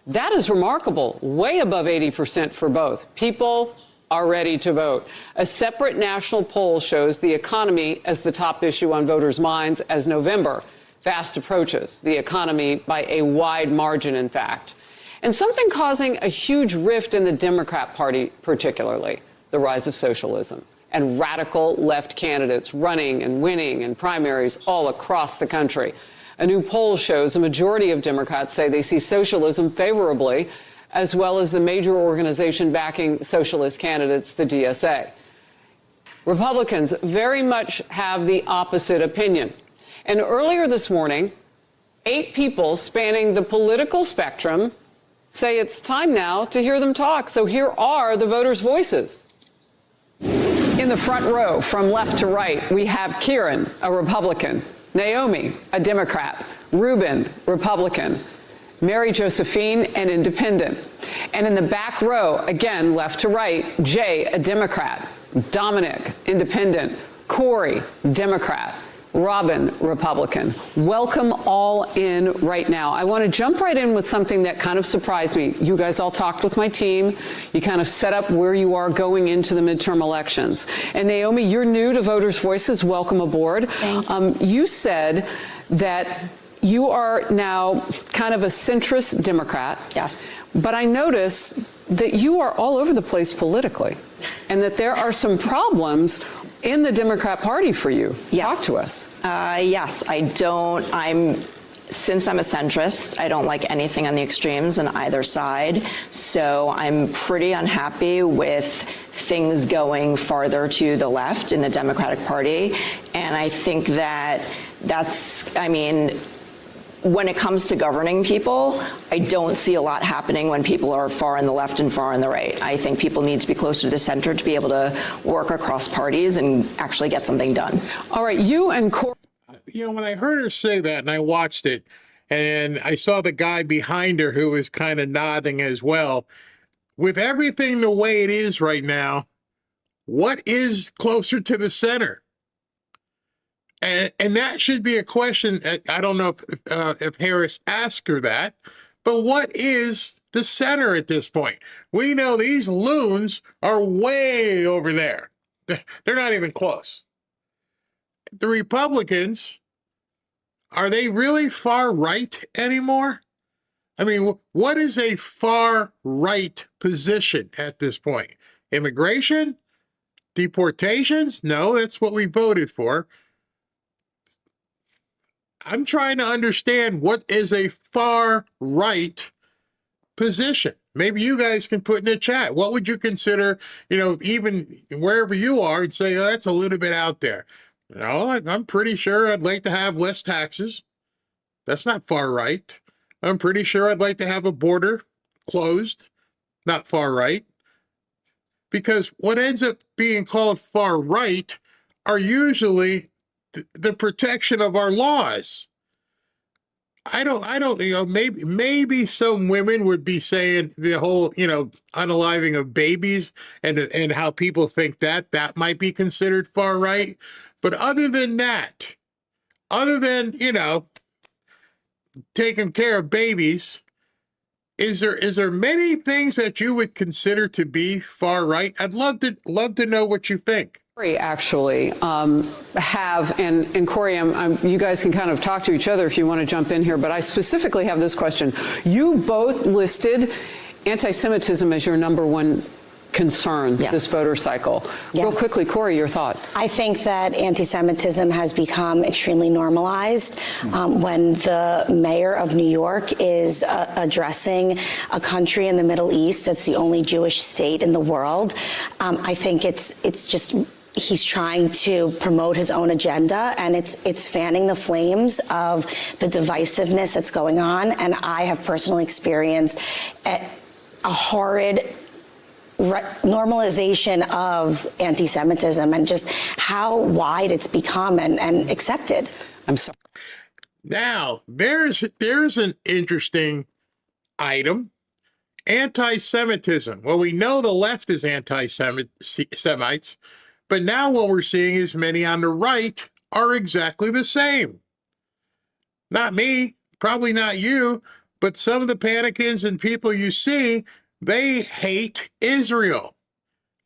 That is remarkable, way above 80% for both. People are ready to vote. A separate national poll shows the economy as the top issue on voters' minds as November fast approaches. The economy by a wide margin, in fact. And something causing a huge rift in the Democrat Party, particularly, the rise of socialism and radical left candidates running and winning in primaries all across the country. A new poll shows a majority of Democrats say they see socialism favorably, as well as the major organization backing socialist candidates, the DSA. Republicans very much have the opposite opinion. And earlier this morning, 8 people spanning the political spectrum say it's time now to hear them talk. So here are the voters' voices. In the front row, from left to right, we have Kieran, a Republican, Naomi, a Democrat, Ruben, Republican, Mary Josephine, an independent. And in the back row, again, left to right, Jay, a Democrat, Dominic, independent, Corey, Democrat, Robin, Republican. Welcome all in right now. I want to jump right in with something that kind of surprised me. You guys all talked with my team. You kind of set up where you are going into the midterm elections. And Naomi, you're new to Voters' Voices. Welcome aboard. Thank you. You said that you are now kind of a centrist Democrat. Yes. But I notice that you are all over the place politically and that there are some problems in the Democrat Party for you. Yes. Talk to us. Yes, I'm Since I'm a centrist, I don't like anything on the extremes on either side. So I'm pretty unhappy with things going farther to the left in the Democratic Party. And I think when it comes to governing people, I don't see a lot happening when people are far on the left and far on the right. I think people need to be closer to the center to be able to work across parties and actually get something done. All right, you and Corey. When I heard her say that and I watched it and I saw the guy behind her who was kind of nodding as well, with everything the way it is right now, what is closer to the center? And that should be a question. I don't know if Harris asked her that, but what is the center at this point? We know these loons are way over there. They're not even close. The Republicans, are they really far right anymore? I mean, what is a far right position at this point? Immigration? Deportations? No, that's what we voted for. I'm trying to understand what is a far right position. Maybe you guys can put in the chat. What would you consider, even wherever you are, and say, oh, that's a little bit out there. I'm pretty sure I'd like to have less taxes. That's not far right. I'm pretty sure I'd like to have a border closed. Not far right. Because what ends up being called far right are usually the protection of our laws. I don't, maybe some women would be saying the whole, unaliving of babies and how people think that might be considered far right. But other than that, taking care of babies, is there many things that you would consider to be far right? I'd love to know what you think. Actually have, and Corey, you guys can kind of talk to each other if you want to jump in here, but I specifically have this question. You both listed anti-Semitism as your number one concern this voter cycle. Real quickly, Corey, your thoughts. I think that anti-Semitism has become extremely normalized. When the mayor of New York is addressing a country in the Middle East that's the only Jewish state in the world, I think it's just he's trying to promote his own agenda, and it's fanning the flames of the divisiveness that's going on. And I have personally experienced a horrid normalization of anti-Semitism and just how wide it's become and accepted. I'm sorry. Now, there's an interesting item. Anti-Semitism. Well, we know the left is anti-Semites, but now what we're seeing is many on the right are exactly the same. Not me, probably not you, but some of the panicans and people you see, they hate Israel.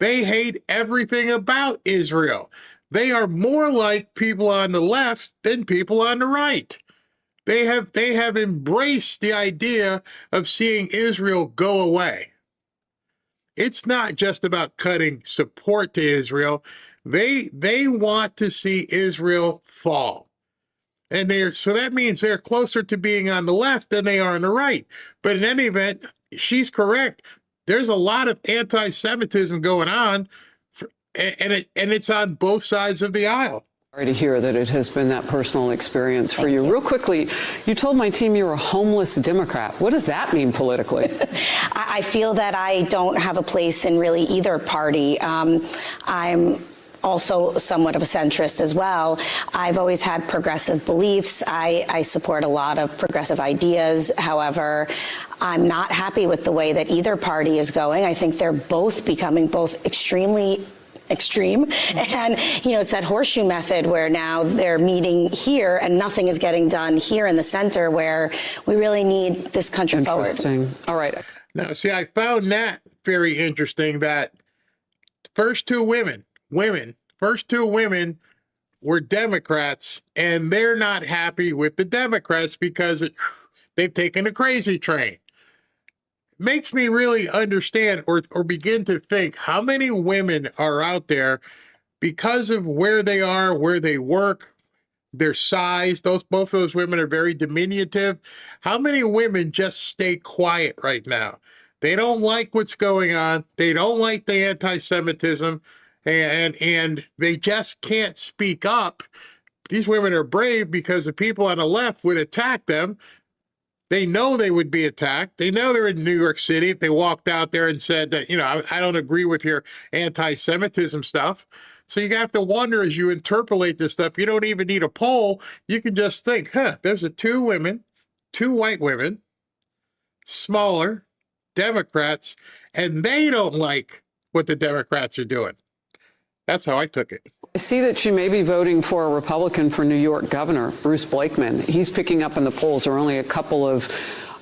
They hate everything about Israel. They are more like people on the left than people on the right. They have embraced the idea of seeing Israel go away. It's not just about cutting support to Israel. They want to see Israel fall. And so that means they're closer to being on the left than they are on the right. But in any event, she's correct. There's a lot of anti-Semitism going on, and it's on both sides of the aisle. Sorry to hear that it has been that personal experience for you. Real quickly, you told my team you were a homeless Democrat. What does that mean politically? I feel that I don't have a place in really either party. I'm also somewhat of a centrist as well. I've always had progressive beliefs. I support a lot of progressive ideas. However, I'm not happy with the way that either party is going. I think they're both becoming extremely extreme. And, it's that horseshoe method where now they're meeting here and nothing is getting done here in the center where we really need this country forward. Interesting. All right. Now, see, I found that very interesting, that first two women were Democrats, and they're not happy with the Democrats because they've taken a crazy train. Makes me really understand or begin to think how many women are out there because of where they are, where they work, their size. Both those women are very diminutive. How many women just stay quiet right now? They don't like what's going on. They don't like the anti-Semitism, and they just can't speak up. These women are brave because the people on the left would attack them. They know they would be attacked. They know they're in New York City if they walked out there and said that, I don't agree with your anti-Semitism stuff. So you have to wonder as you interpolate this stuff, you don't even need a poll. You can just think, there's two white women, smaller, Democrats, and they don't like what the Democrats are doing. That's how I took it. I see that she may be voting for a Republican for New York governor, Bruce Blakeman. He's picking up in the polls. They're only a couple of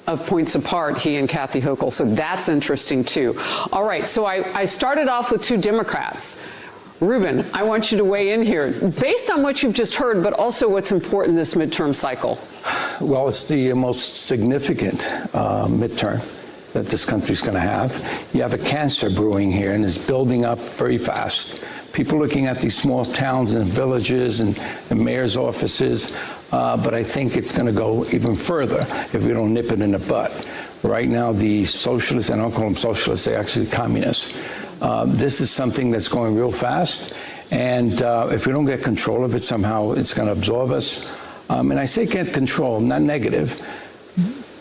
points apart, he and Kathy Hochul. So that's interesting, too. All right. So I started off with two Democrats. Ruben, I want you to weigh in here, based on what you've just heard, but also what's important this midterm cycle. Well, it's the most significant midterm that this country's going to have. You have a cancer brewing here, and it's building up very fast. People looking at these small towns and villages and the mayor's offices, but I think it's going to go even further if we don't nip it in the butt. Right now, the socialists, and I don't call them socialists, they're actually communists. This is something that's going real fast, and if we don't get control of it somehow, it's going to absorb us. And I say get control, not negative,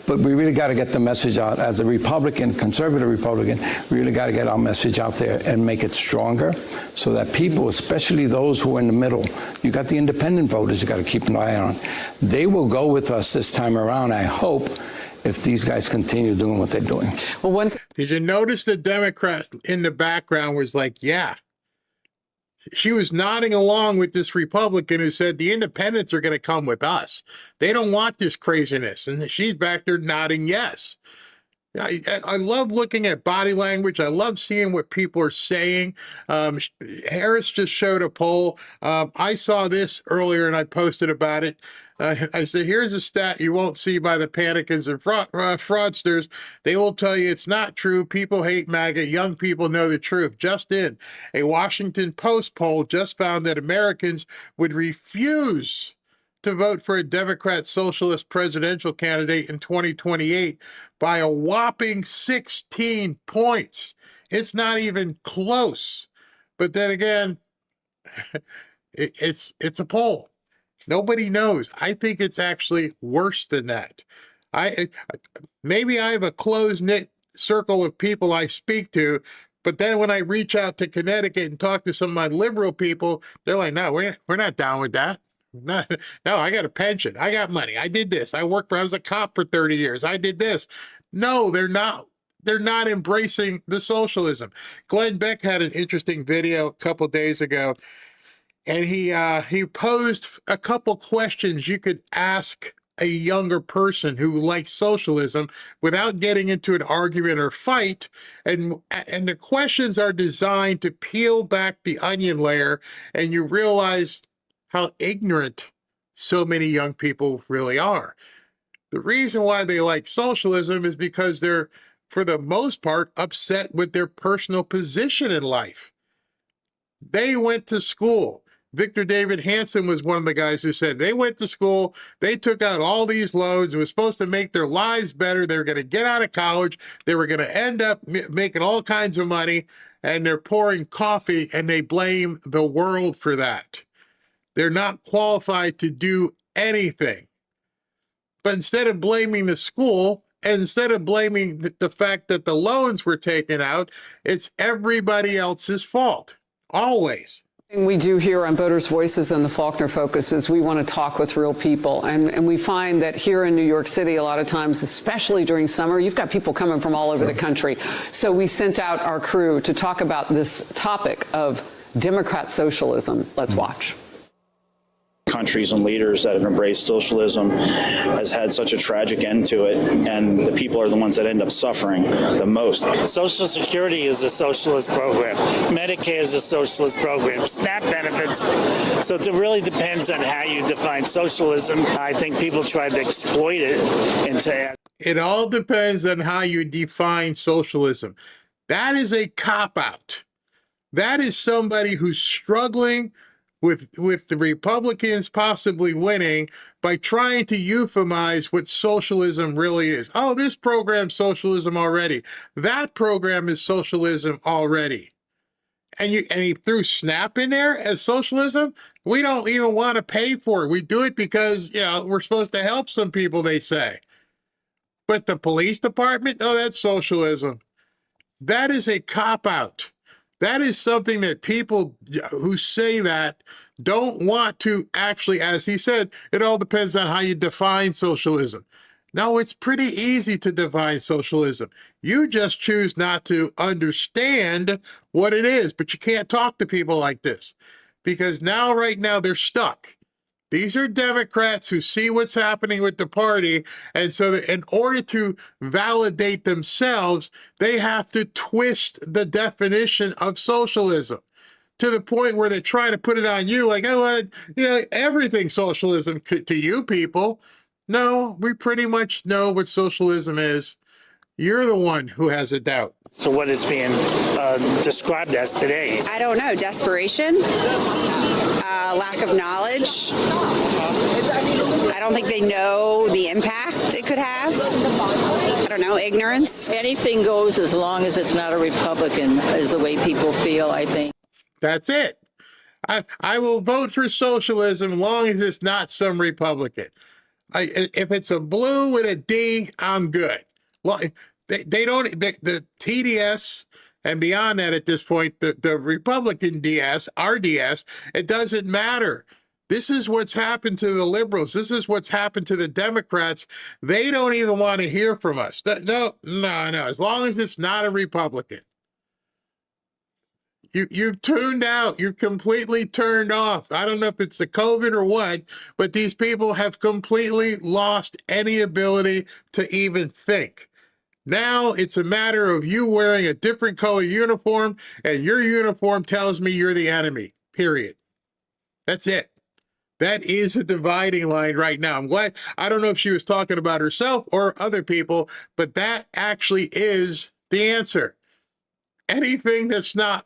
but we really got to get the message out. As a Republican, conservative Republican, we really got to get our message out there and make it stronger so that people, especially those who are in the middle, you got the independent voters you got to keep an eye on. They will go with us this time around, I hope, if these guys continue doing what they're doing. Well, did you notice the Democrat in the background was like, yeah. She was nodding along with this Republican who said the independents are going to come with us. They don't want this craziness. And she's back there nodding yes. I love looking at body language. I love seeing what people are saying. Harris just showed a poll. I saw this earlier and I posted about it. I said, here's a stat you won't see by the panicans and fraudsters. They will tell you it's not true. People hate MAGA. Young people know the truth. Just in, a Washington Post poll just found that Americans would refuse to vote for a Democrat socialist presidential candidate in 2028 by a whopping 16 points. It's not even close. But then again, it's a poll. Nobody knows. I think it's actually worse than that. Maybe I have a close-knit circle of people I speak to, but then when I reach out to Connecticut and talk to some of my liberal people, they're like, no, we're not down with that. No, I got a pension. I got money. I did this. I was a cop for 30 years. I did this. No, they're not. They're not embracing the socialism. Glenn Beck had an interesting video a couple days ago. And he posed a couple questions you could ask a younger person who likes socialism without getting into an argument or fight. And the questions are designed to peel back the onion layer, and you realize how ignorant so many young people really are. The reason why they like socialism is because they're, for the most part, upset with their personal position in life. They went to school. Victor David Hanson was one of the guys who said they went to school, they took out all these loans, it was supposed to make their lives better, they were going to get out of college, they were going to end up making all kinds of money, and they're pouring coffee, and they blame the world for that. They're not qualified to do anything. But instead of blaming the school, and instead of blaming the fact that the loans were taken out, it's everybody else's fault, always. We do here on Voters' Voices and the Faulkner Focus is we want to talk with real people. And we find that here in New York City, a lot of times, especially during summer, you've got people coming from all over the country. So we sent out our crew to talk about this topic of Democrat socialism. Let's watch. Countries and leaders that have embraced socialism has had such a tragic end to it, and the people are the ones that end up suffering the most. Social Security is a socialist program. Medicare is a socialist program. SNAP benefits. So it really depends on how you define socialism. I think people try to exploit it into... It all depends on how you define socialism. That is a cop-out. That is somebody who's struggling with the Republicans possibly winning by trying to euphemize what socialism really is. Oh, this program's socialism already. That program is socialism already. And he threw SNAP in there as socialism. We don't even want to pay for it. We do it because, we're supposed to help some people, they say. But the police department, oh, that's socialism. That is a cop-out. That is something that people who say that don't want to actually, as he said, it all depends on how you define socialism. No, it's pretty easy to define socialism. You just choose not to understand what it is, but you can't talk to people like this because right now, they're stuck. These are Democrats who see what's happening with the party, and so that in order to validate themselves, they have to twist the definition of socialism to the point where they're trying to put it on you like, everything's socialism to you people. No, we pretty much know what socialism is. You're the one who has a doubt. So what is being described as today? I don't know. Desperation, lack of knowledge. I don't think they know the impact it could have. I don't know, ignorance. Anything goes as long as it's not a Republican is the way people feel, I think. That's it. I will vote for socialism as long as it's not some Republican. If it's a blue with a D, I'm good. Well, they don't, the TDS and beyond that at this point, the Republican DS, RDS, it doesn't matter. This is what's happened to the liberals. This is what's happened to the Democrats. They don't even want to hear from us. No. As long as it's not a Republican. You've tuned out. You're completely turned off. I don't know if it's the COVID or what, but these people have completely lost any ability to even think. Now it's a matter of you wearing a different color uniform, and your uniform tells me you're the enemy, period. That's it. That is a dividing line right now. I'm glad. I don't know if she was talking about herself or other people, but that actually is the answer. Anything that's not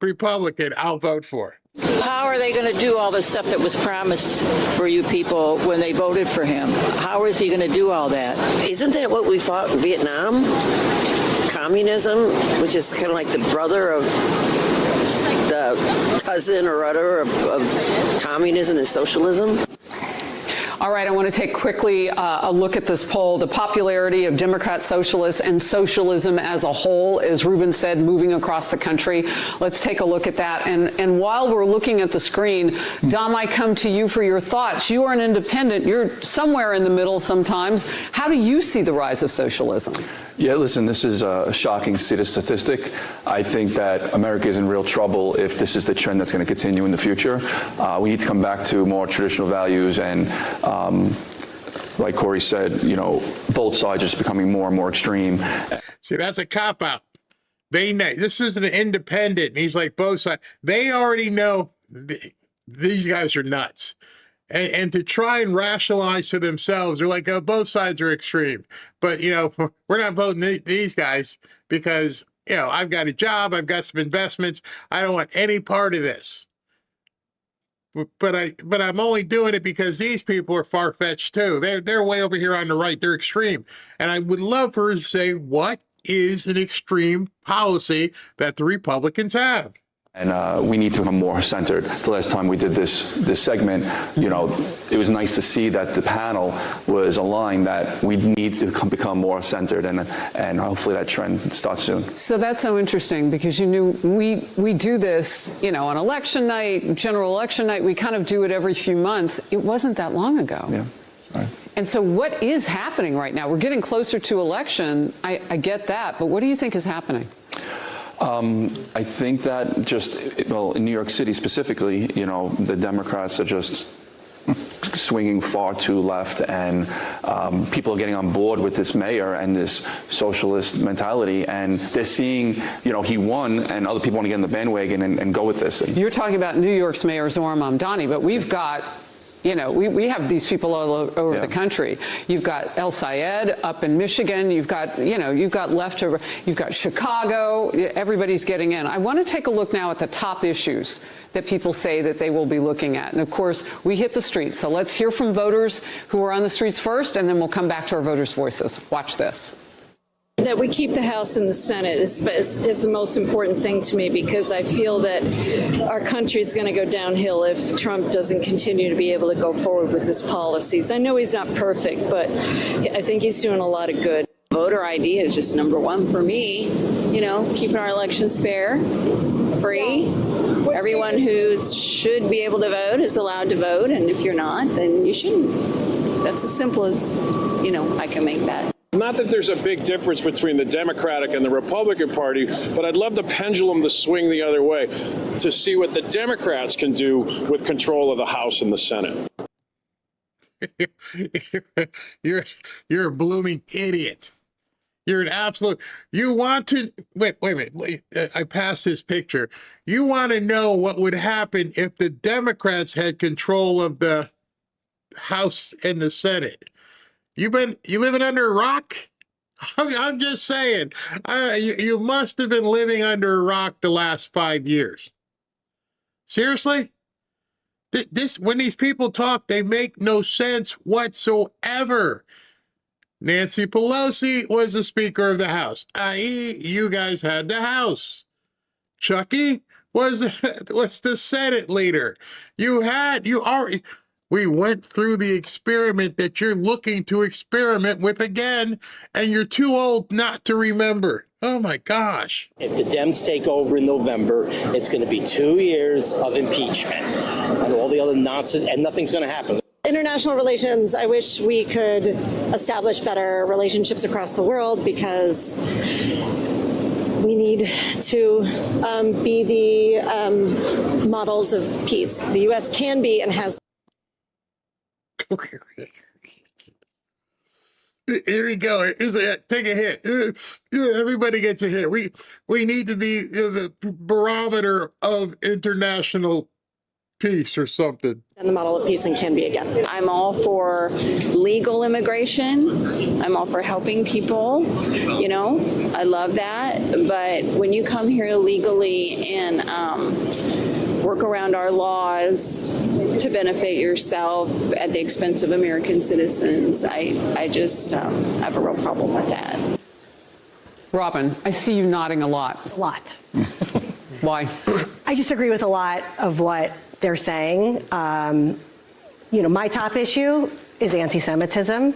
Republican, I'll vote for. How are they going to do all the stuff that was promised for you people when they voted for him? How is he going to do all that? Isn't that what we fought in Vietnam? Communism, which is kind of like the brother of the cousin or other of communism and socialism. All right, I want to take quickly a look at this poll. The popularity of Democrat socialists and socialism as a whole, as Ruben said, moving across the country. Let's take a look at that. And while we're looking at the screen, Dom, I come to you for your thoughts. You are an independent. You're somewhere in the middle sometimes. How do you see the rise of socialism? Yeah, listen, this is a shocking statistic. I think that America is in real trouble if this is the trend that's going to continue in the future. We need to come back to more traditional values and, like Corey said, both sides are just becoming more and more extreme. See, that's a cop-out. This is an independent, and he's like both sides. They already know these guys are nuts. And to try and rationalize to themselves, they're like, oh, both sides are extreme. But, we're not voting these guys because, I've got a job, I've got some investments. I don't want any part of this. But I'm only doing it because these people are far-fetched too. They're way over here on the right. They're extreme. And I would love for her to say, what is an extreme policy that the Republicans have? And we need to become more centered. The last time we did this segment, it was nice to see that the panel was aligned that we need to become more centered, and hopefully that trend starts soon. So that's so interesting because we do this, on election night, general election night. We kind of do it every few months. It wasn't that long ago. Yeah. Right. And so what is happening right now? We're getting closer to election. I get that, but what do you think is happening? I think that in New York City specifically, the Democrats are just swinging far too left, and people are getting on board with this mayor and this socialist mentality, and they're seeing, he won, and other people want to get in the bandwagon and go with this. You're talking about New York's Mayor Zohran Mamdani, but we've got We have these people all over the country. You've got El Sayed up in Michigan. You've got leftover. You've got Chicago. Everybody's getting in. I want to take a look now at the top issues that people say that they will be looking at. And of course, we hit the streets. So let's hear from voters who are on the streets first, and then we'll come back to our voters' voices. Watch this. That we keep the House and the Senate is the most important thing to me, because I feel that our country is going to go downhill if Trump doesn't continue to be able to go forward with his policies. I know he's not perfect, but I think he's doing a lot of good. Voter ID is just number one for me. Keeping our elections fair, free. Everyone who should be able to vote is allowed to vote, and if you're not, then you shouldn't. That's as simple as, I can make that. Not that there's a big difference between the Democratic and the Republican Party, but I'd love the pendulum to swing the other way to see what the Democrats can do with control of the House and the Senate. You're a blooming idiot. You're an absolute. You want to wait. I passed this picture. You want to know what would happen if the Democrats had control of the House and the Senate. You living under a rock? I'm just saying. You must have been living under a rock the last 5 years. Seriously? When these people talk, they make no sense whatsoever. Nancy Pelosi was the Speaker of the House, i.e., you guys had the House. Chucky was the Senate leader. We went through the experiment that you're looking to experiment with again, and you're too old not to remember. Oh my gosh. If the Dems take over in November, it's going to be 2 years of impeachment and all the other nonsense, and nothing's going to happen. International relations, I wish we could establish better relationships across the world, because we need to be the models of peace. The U.S. can be and has. Here we go. Take a hit. Everybody gets a hit. We need to be the barometer of international peace or something. And the model of peace and can be again. I'm all for legal immigration. I'm all for helping people. I love that. But when you come here illegally and work around our laws to benefit yourself at the expense of American citizens, I just have a real problem with that. Robin, I see you nodding a lot. A lot. Why? I just agree with a lot of what they're saying. My top issue is anti-Semitism.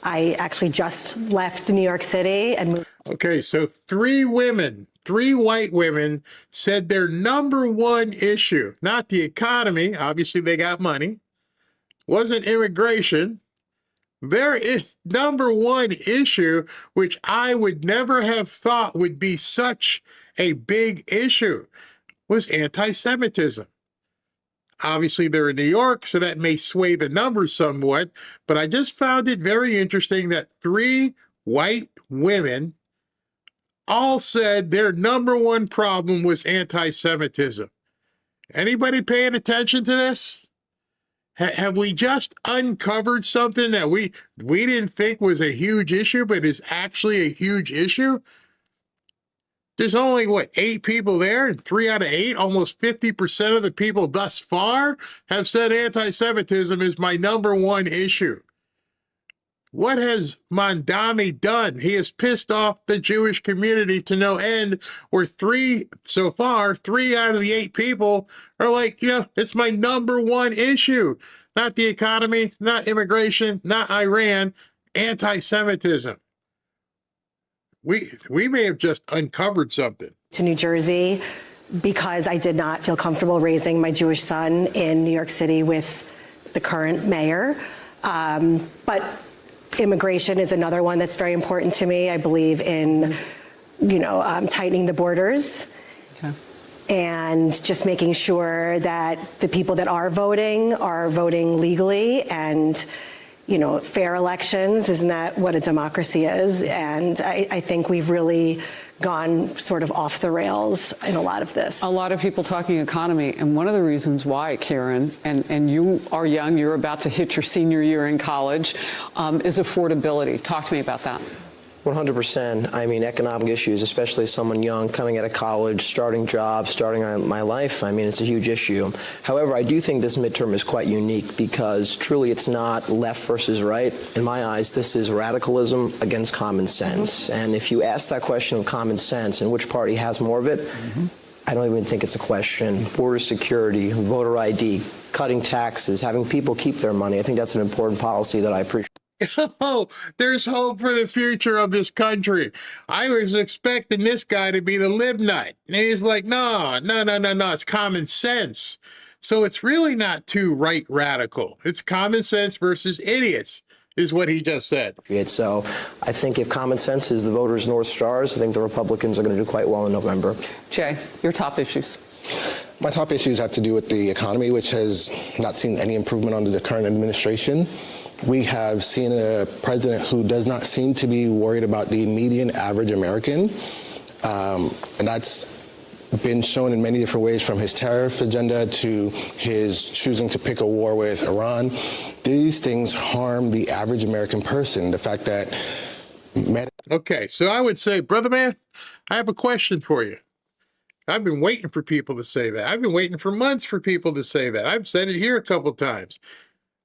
I actually just left New York City and moved. Okay, so three white women said their number one issue, not the economy, obviously they got money, wasn't immigration. Their number one issue, which I would never have thought would be such a big issue, was anti-Semitism. Obviously, they're in New York, so that may sway the numbers somewhat, but I just found it very interesting that three white women all said their number one problem was anti-Semitism. Anybody paying attention to this? Have we just uncovered something that we didn't think was a huge issue, but is actually a huge issue? There's only, 8 people there, and 3 out of 8, almost 50% of the people thus far have said anti-Semitism is my number one issue. What has Mondami done? He has pissed off the Jewish community to no end, where 3 out of the 8 people are like, it's my number one issue. Not the economy, not immigration, not Iran, anti-Semitism. We may have just uncovered something. To New Jersey because I did not feel comfortable raising my Jewish son in New York City with the current mayor. But immigration is another one that's very important to me. I believe in, tightening the borders. Okay. And just making sure that the people that are voting legally and fair elections. Isn't that what a democracy is? And I think we've really gone sort of off the rails in a lot of this. A lot of people talking economy, and one of the reasons why, Karen, and you are young, you're about to hit your senior year in college, is affordability. Talk to me about that. 100%. I mean, economic issues, especially someone young coming out of college, starting jobs, starting my life. I mean, it's a huge issue. However, I do think this midterm is quite unique because truly it's not left versus right. In my eyes, this is radicalism against common sense. And if you ask that question of common sense and which party has more of it, I don't even think it's a question. Border security, voter ID, cutting taxes, having people keep their money. I think that's an important policy that I appreciate. Oh, there's hope for the future of this country. I was expecting this guy to be the lib nut. And he's like, no, it's common sense. So it's really not too right radical. It's common sense versus idiots, is what he just said. So I think if common sense is the voters' North Stars, I think the Republicans are going to do quite well in November. Jay, your top issues. My top issues have to do with the economy, which has not seen any improvement under the current administration. We have seen a president who does not seem to be worried about the median average American. And that's been shown in many different ways, from his tariff agenda to his choosing to pick a war with Iran. These things harm the average American person. The fact that... Okay, so I would say, brother man, I have a question for you. I've been waiting for people to say that. I've been waiting for months for people to say that. I've said it here a couple times.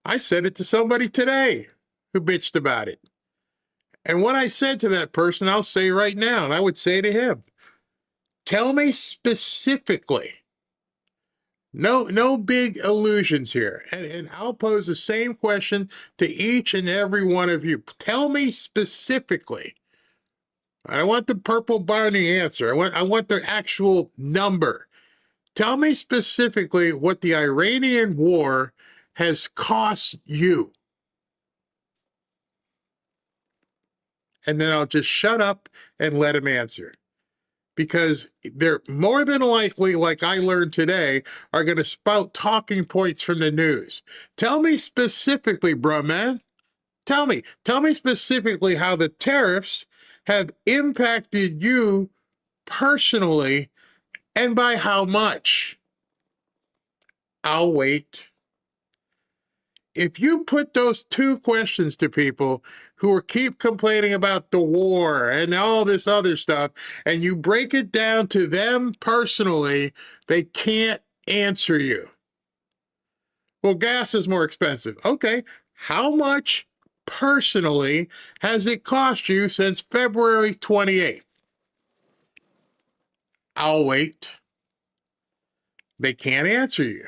I said it to somebody today who bitched about it. And what I said to that person, I'll say right now, and I would say to him, tell me specifically, no big illusions here. And I'll pose the same question to each and every one of you. Tell me specifically. I don't want the purple Barney answer. I want the actual number. Tell me specifically what the Iranian war has cost you. And then I'll just shut up and let him answer. Because they're more than likely, like I learned today, are going to spout talking points from the news. Tell me specifically, bro, man. Tell me specifically how the tariffs have impacted you personally and by how much. I'll wait. If you put those two questions to people who are keep complaining about the war and all this other stuff, and you break it down to them personally, they can't answer you. Well, gas is more expensive. Okay, how much personally has it cost you since February 28th? I'll wait. They can't answer you.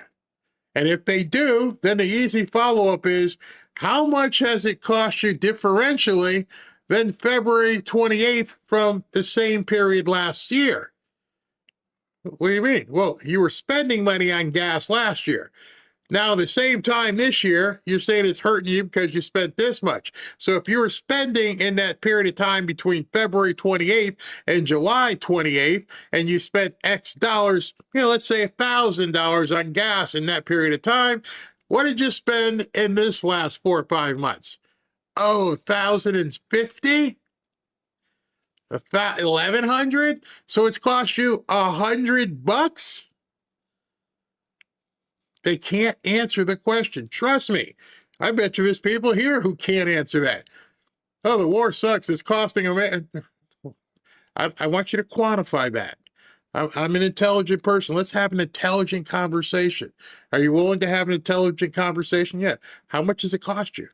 And if they do, then the easy follow-up is, how much has it cost you differentially than February 28th from the same period last year? What do you mean? Well, you were spending money on gas last year. Now, at the same time this year, you're saying it's hurting you because you spent this much. So if you were spending in that period of time between February 28th and July 28th, and you spent X dollars, let's say $1,000 on gas in that period of time, what did you spend in this last 4 or 5 months? Oh, 1,050? 1,100? So it's cost you $100? They can't answer the question. Trust me. I bet you there's people here who can't answer that. Oh, the war sucks. It's costing them. I want you to quantify that. I'm an intelligent person. Let's have an intelligent conversation. Are you willing to have an intelligent conversation? Yeah. How much does it cost you?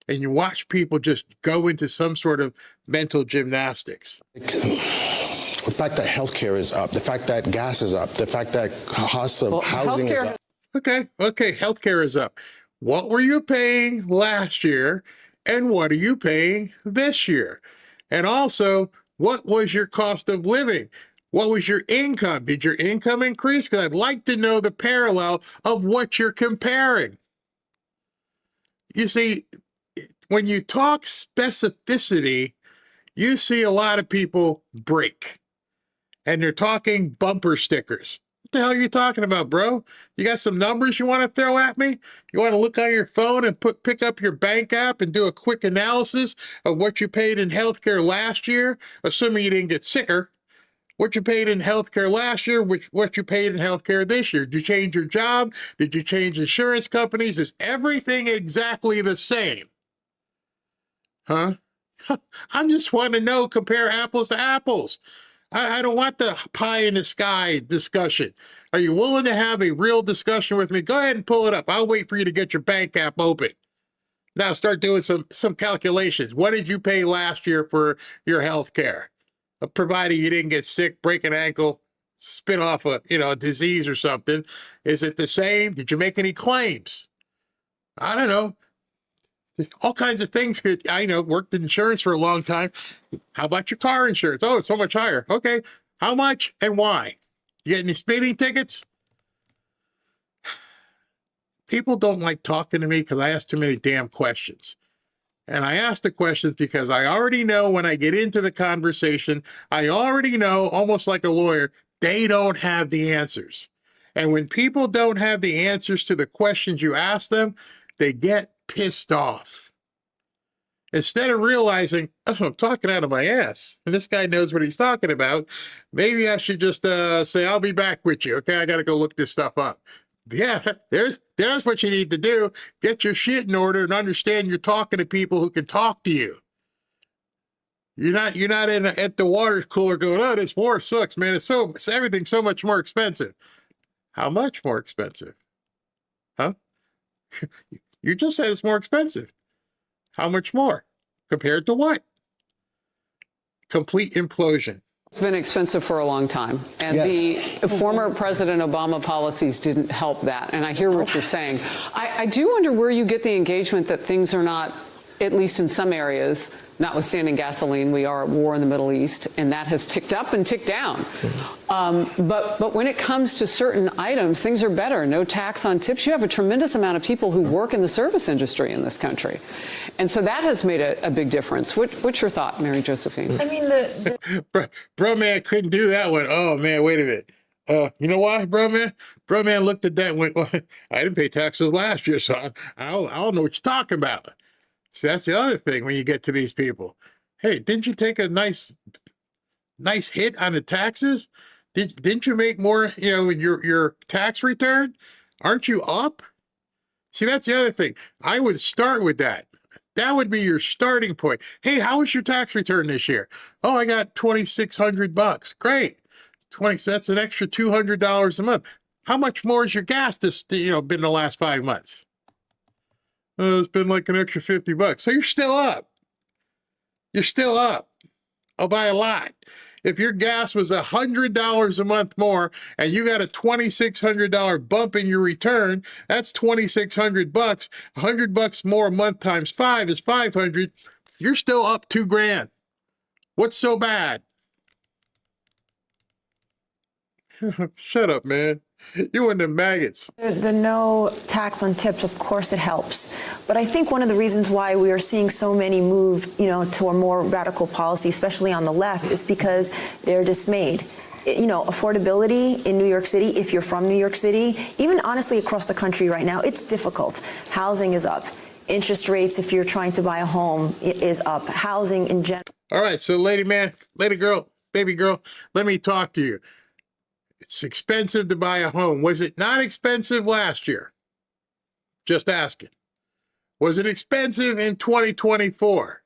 And you watch people just go into some sort of mental gymnastics. The fact that healthcare is up, the fact that gas is up, the fact that cost of housing is up. Okay, healthcare is up. What were you paying last year, and what are you paying this year? And also, what was your cost of living? What was your income? Did your income increase? Because I'd like to know the parallel of what you're comparing. You see, when you talk specificity, you see a lot of people break. And they're talking bumper stickers. What the hell are you talking about, bro? You got some numbers you want to throw at me? You want to look on your phone and pick up your bank app and do a quick analysis of what you paid in healthcare last year, assuming you didn't get sicker? What you paid in healthcare last year, what you paid in healthcare this year? Did you change your job? Did you change insurance companies? Is everything exactly the same? Huh? I just want to know, compare apples to apples. I don't want the pie in the sky discussion. Are you willing to have a real discussion with me? Go ahead and pull it up. I'll wait for you to get your bank app open. Now start doing some calculations. What did you pay last year for your health care? Providing you didn't get sick, break an ankle, spin off a disease or something. Is it the same? Did you make any claims? I don't know. All kinds of things. I worked in insurance for a long time. How about your car insurance? Oh, it's so much higher. Okay. How much and why? You get any speeding tickets? People don't like talking to me because I ask too many damn questions. And I ask the questions because I already know when I get into the conversation, I already know, almost like a lawyer, they don't have the answers. And when people don't have the answers to the questions you ask them, they get pissed off. Instead of realizing, oh, I'm talking out of my ass, and this guy knows what he's talking about, maybe I should just say, I'll be back with you. Okay, I got to go look this stuff up. Yeah, there's what you need to do. Get your shit in order and understand you're talking to people who can talk to you. You're not at the water cooler going, oh, this war sucks, man. Everything's so much more expensive. How much more expensive? Huh? You just said it's more expensive. How much more? Compared to what? Complete implosion. It's been expensive for a long time. And Yes. the former President Obama policies didn't help that. And I hear what you're saying. I do wonder where you get the engagement that things are not, at least in some areas, notwithstanding gasoline, we are at war in the Middle East, and that has ticked up and ticked down. But when it comes to certain items, things are better. No tax on tips. You have a tremendous amount of people who work in the service industry in this country. And so that has made a big difference. What's your thought, Mary Josephine? I mean, Bro man couldn't do that one. Oh man, wait a minute. You know why, bro man? Bro man looked at that and went, well, I didn't pay taxes last year, so I don't know what you're talking about. So that's the other thing when you get to these people. Hey, didn't you take a nice hit on the taxes? Didn't you make more, in your tax return? Aren't you up? See, that's the other thing. I would start with that. That would be your starting point. Hey, how was your tax return this year? Oh, I got $2,600. Great. That's an extra $200 a month. How much more is your gas been the last 5 months? It's been like an extra $50. So you're still up. You're still up. Oh, by a lot. If your gas was $100 a month more and you got a $2,600 bump in your return, that's $2,600. $100 more a month times 5 is $500. You're still up $2,000. What's so bad? Shut up, man. You and the maggots. the no tax on tips, of course it helps. But I think one of the reasons why we are seeing so many move, to a more radical policy, especially on the left, is because they're dismayed. Affordability in New York City, if you're from New York City, even honestly across the country right now, it's difficult. Housing is up. Interest rates, if you're trying to buy a home, is up. Housing in general. All right, so lady girl, baby girl, let me talk to you. It's expensive to buy a home. Was it not expensive last year? Just asking. Was it expensive in 2024?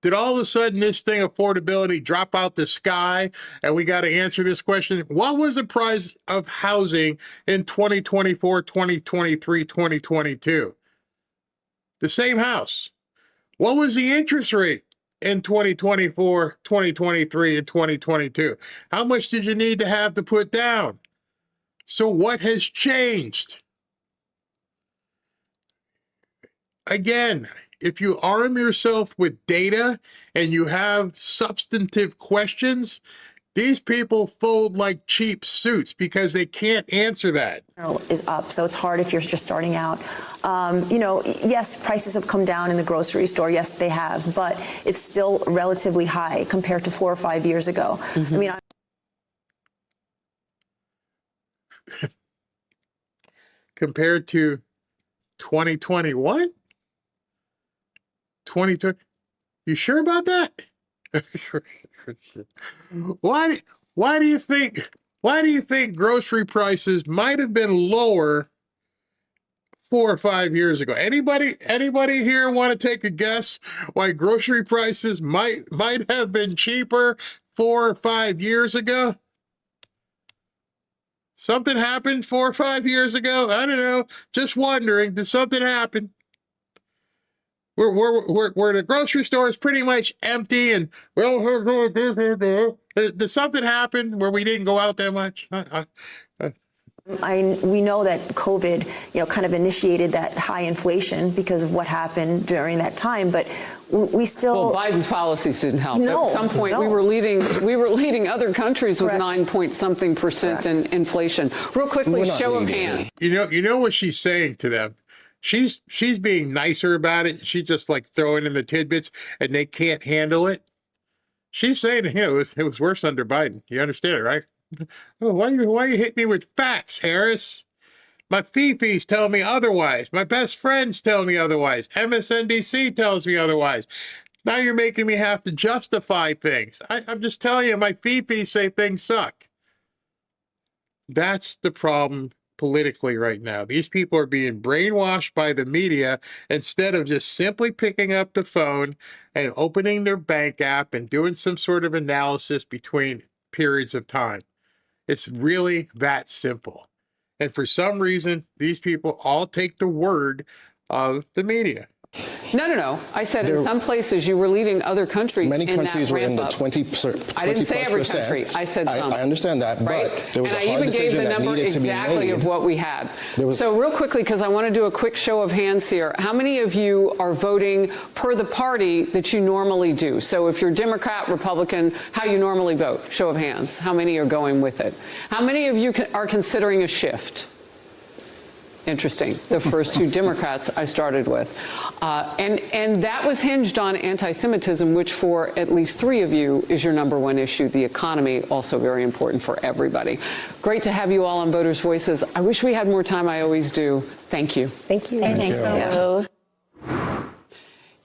Did all of a sudden this thing, affordability, drop out the sky and we got to answer this question? What was the price of housing in 2024, 2023, 2022? The same house. What was the interest rate in 2024, 2023, and 2022? How much did you need to have to put down? So what has changed? Again, if you arm yourself with data and you have substantive questions, these people fold like cheap suits because they can't answer that. Is up, so it's hard if you're just starting out. Yes, prices have come down in the grocery store. Yes, they have, but it's still relatively high compared to 4 or 5 years ago. Mm-hmm. I mean, compared to 2021? 22? You sure about that? Why do you think grocery prices might have been lower 4 or 5 years ago? Anybody here want to take a guess why grocery prices might have been cheaper 4 or 5 years ago? Something happened 4 or 5 years ago? I don't know. Just wondering, did something happen? Where the grocery store is pretty much empty, and did something happen where we didn't go out that much? We know that COVID, kind of initiated that high inflation because of what happened during that time, but we still. Well, Biden's policies didn't help. No, At some point, no. we were leading other countries with Correct. 9-point-something% in inflation. Real quickly, show of hands. You know what she's saying to them? She's being nicer about it. She's just like throwing in the tidbits, and they can't handle it. She's saying, it was worse under Biden. You understand it, right? Oh, why you hit me with facts, Harris? My fifis tell me otherwise. My best friends tell me otherwise. MSNBC tells me otherwise. Now you're making me have to justify things. I'm just telling you, my fifis say things suck. That's the problem politically right now. These people are being brainwashed by the media instead of just simply picking up the phone and opening their bank app and doing some sort of analysis between periods of time. It's really that simple. And for some reason, these people all take the word of the media. No. I said in some places you were leading other countries. Many in countries that were in the ramp-up. 20%. I didn't say every country. I said some. I understand that, right? but there was and a I hard even gave decision the that number needed to be exactly made. of what we had. So real quickly, because I want to do a quick show of hands here. How many of you are voting per the party that you normally do? So if you're Democrat, Republican, how you normally vote? Show of hands. How many are going with it? How many of you are considering a shift? Interesting. The first two Democrats I started with. And that was hinged on anti-Semitism, which for at least 3 of you is your number one issue. The economy, also very important for everybody. Great to have you all on Voters' Voices. I wish we had more time. I always do. Thank you. Thank you. Thank you so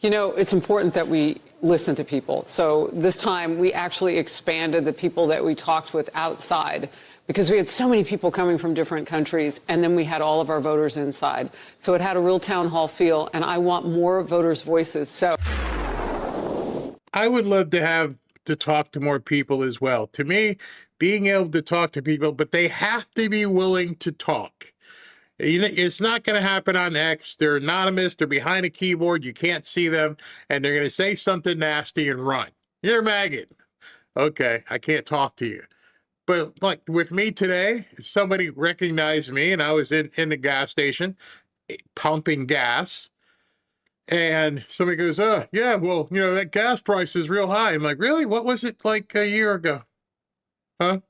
much. It's important that we listen to people. So this time we actually expanded the people that we talked with outside, because we had so many people coming from different countries, and then we had all of our voters inside. So it had a real town hall feel, and I want more voters' voices. So I would love to talk to more people as well. To me, being able to talk to people, but they have to be willing to talk. It's not going to happen on X. They're anonymous. They're behind a keyboard. You can't see them, and they're going to say something nasty and run. You're a maggot. Okay, I can't talk to you. But like with me today, somebody recognized me, and I was in the gas station pumping gas. And somebody goes, yeah, well, that gas price is real high. I'm like, really? What was it like a year ago? Huh?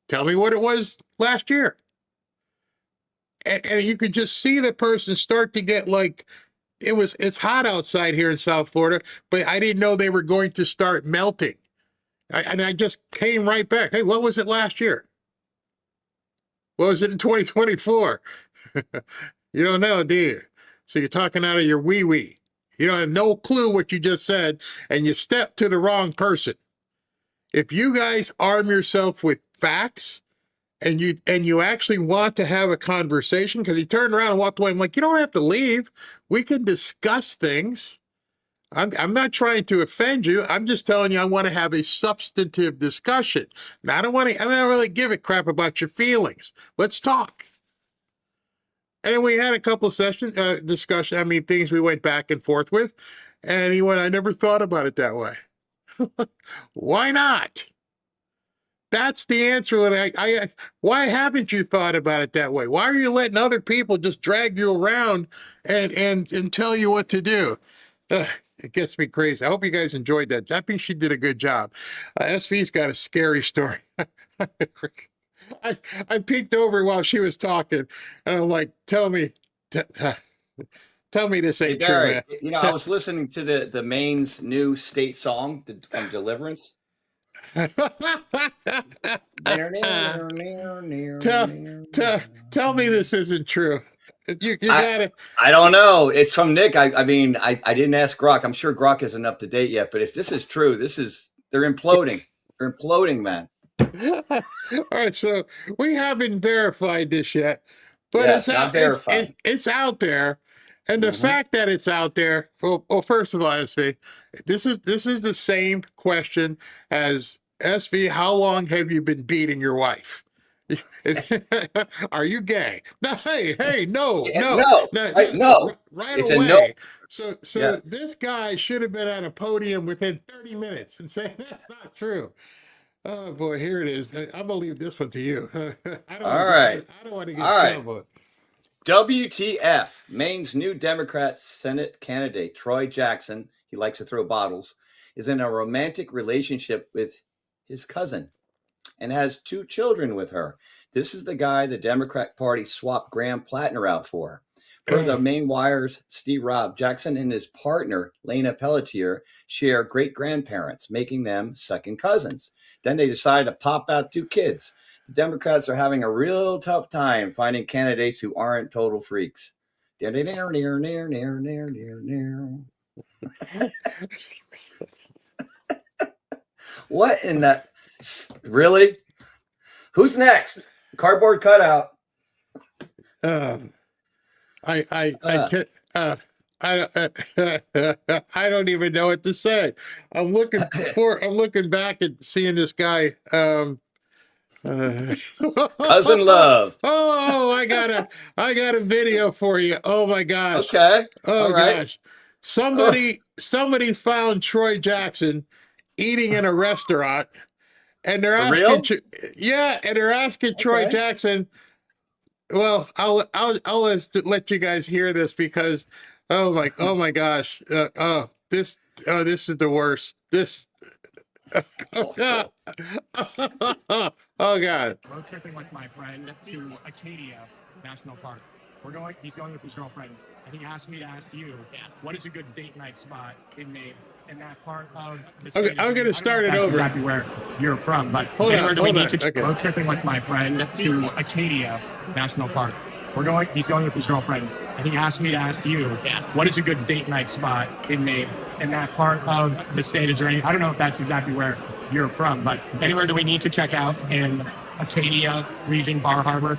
Tell me what it was last year. And you could just see the person start to get like, it's hot outside here in South Florida, but I didn't know they were going to start melting. And I just came right back. Hey, what was it last year? What was it in 2024? You don't know, do you? So you're talking out of your wee-wee. You don't have no clue what you just said, and you step to the wrong person. If you guys arm yourself with facts, and you actually want to have a conversation, because he turned around and walked away. I'm like, you don't have to leave. We can discuss things. I'm not trying to offend you. I'm just telling you I want to have a substantive discussion. Now, I don't really give a crap about your feelings. Let's talk. And we had a couple of discussion, things we went back and forth with. And he went, I never thought about it that way. Why not? That's the answer. Why haven't you thought about it that way? Why are you letting other people just drag you around and tell you what to do? It gets me crazy. I hope you guys enjoyed that. I think she did a good job. SV's got a scary story. I peeked over while she was talking, and I'm like, tell me this ain't true, man. I was listening to the Maine's new state song from Deliverance. Tell me this isn't true. You got it. I don't know. It's from Nick. I mean, I didn't ask Grok. I'm sure Grok isn't up to date yet. But if this is true, they're imploding. They're imploding, man. All right, so we haven't verified this yet, but Yeah, it's not out. verified. It's out there, and the fact that it's out there. Well, first of all, SV, this is the same question as SV. How long have you been beating your wife? Are you gay? No, hey, no, right It's away. a no. So Yeah. this guy should have been at a podium within 30 minutes and saying that's not true. Oh boy, here it is. I'm gonna leave this one to you. I don't want to get in trouble. WTF? Maine's new Democrat Senate candidate, Troy Jackson, he likes to throw bottles, is in a romantic relationship with his cousin and has 2 children with her. This is the guy the Democrat Party swapped Graham Plattner out for. Per the Maine Wire's Steve Robb, Jackson and his partner, Lena Pelletier, share great-grandparents, making them second cousins. Then they decided to pop out 2 kids. The Democrats are having a real tough time finding candidates who aren't total freaks. What in that? Really? Who's next? Cardboard cutout. I don't even know what to say. I'm looking back and seeing this guy. Cousin Love. Oh, I got a video for you. Oh my gosh. Okay. Oh all right. gosh. Somebody found Troy Jackson eating in a restaurant, and they're For asking, real? and they're asking Troy Okay. Jackson. Well, I'll let you guys hear this because, oh my gosh, this is the worst. This, oh god. Road tripping with my friend to Acadia National Park. He's going with his girlfriend, and he asked me to ask you, what is a good date night spot in Maine? In that part of the state. Okay, I'm gonna start it over. Exactly where you're from, but Hold on. Okay. road tripping with my friend to Acadia National Park. He's going with his girlfriend, and he asked me to ask you, what is a good date night spot in Maine? In that part of the state, is there any? I don't know if that's exactly where you're from, but anywhere that we need to check out in Acadia region, Bar Harbor.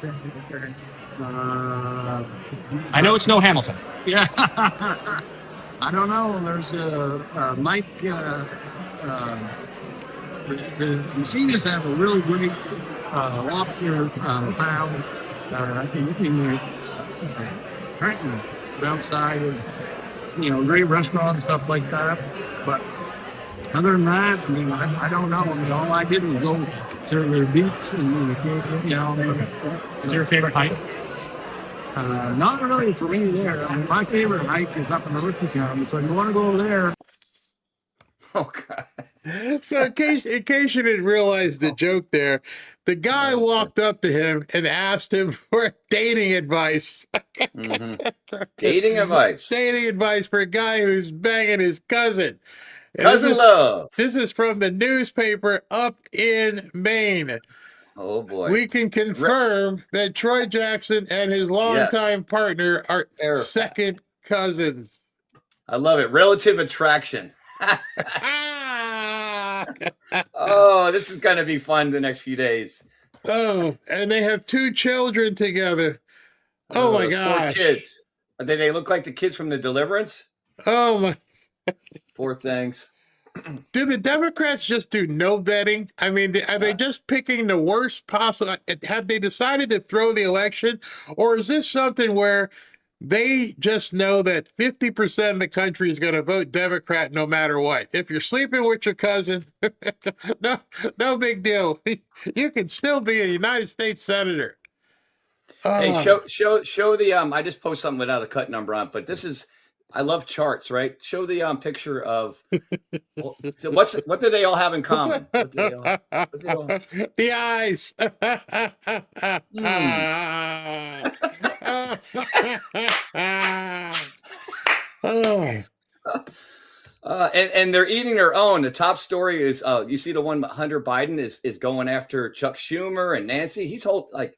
I know it's no Hamilton. Yeah. I don't know. There's Mike. The seniors have a really great lobster pound in Trenton, outside of great restaurants, stuff like that. But other than that, I mean, I don't know. I mean, all I did was go to the beach and Is there a favorite hike? not really for me there. I mean, my favorite hike is up in Aroostook County, so you want to go there. Oh, God. So in case you didn't realize the joke there, the guy walked up to him and asked him for dating advice. Dating advice. Dating advice for a guy who's banging his cousin. And Cousin Love. This is from the newspaper up in Maine. Oh, boy. We can confirm that Troy Jackson and his longtime partner are second cousins. I love it. Relative attraction. Oh, this is going to be fun the next few days. Oh, and they have 2 children together. Oh my gosh. 4 kids. They look like the kids from the Deliverance. Oh my. Poor things. Do the Democrats just do no vetting? I mean, are they just picking the worst possible? Have they decided to throw the election? Or is this something where they just know that 50% of the country is going to vote Democrat no matter what? If you're sleeping with your cousin, no big deal. You can still be a United States Senator. Hey, show the I just posted something without a cut number on, but this is, I love charts, right? Show the picture of what do they all have in common? The eyes. And they're eating their own. The top story is you see the one Hunter Biden is going after Chuck Schumer and Nancy. He's who? I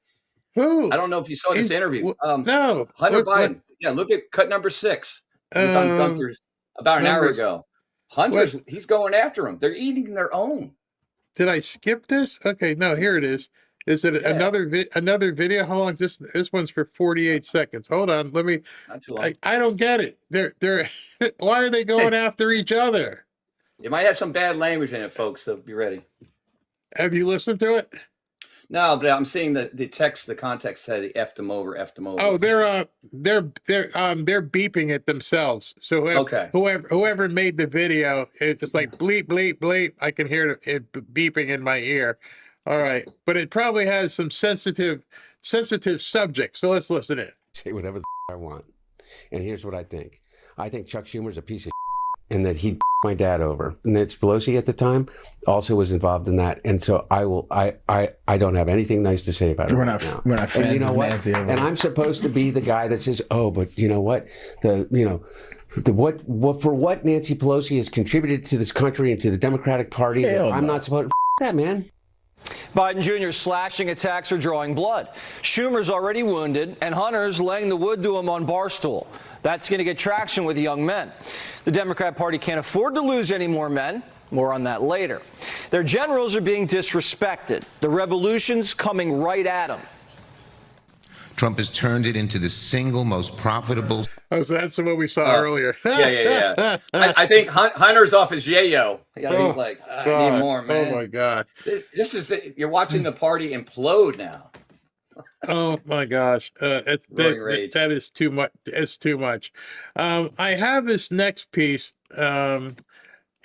don't know if you saw this interview. No, Hunter Biden. Yeah, look at cut number 6. It was on Gunther's about an hour ago. He's going after him. They're eating their own. Did I skip this? Okay, no, here it is. Is it another video? How long is this? This one's for 48 seconds. Hold on, let me. Not too long. I don't get it. They're why are they going after each other? It might have some bad language in it, folks. So be ready. Have you listened to it? No, but I'm seeing the text. The context said he effed him over. Oh, they're beeping it themselves. So whoever made the video, it's just like bleep bleep bleep. I can hear it beeping in my ear. All right, but it probably has some sensitive subjects. So let's listen in. Say whatever the I want, and here's what I think. I think Chuck Schumer's a piece of and that he my dad over. And Nancy Pelosi at the time also was involved in that. And so I don't have anything nice to say about it. We're not fans and you know of what? Nancy. And I'm supposed to be the guy that says, oh, but you know what? What for what Nancy Pelosi has contributed to this country and to the Democratic Party, I'm not supposed to that, man. Biden Jr. slashing attacks are drawing blood. Schumer's already wounded, and Hunter's laying the wood to him on Barstool. That's going to get traction with young men. The Democrat Party can't afford to lose any more men. More on that later. Their generals are being disrespected. The revolution's coming right at them. Trump has turned it into the single most profitable. Oh, so that's what we saw earlier. Yeah. I think Hunter's off his yayo. He's like, I need more, man. Oh my God. This is you're watching the party implode now. Oh my gosh, that is too much. It's too much. I have this next piece.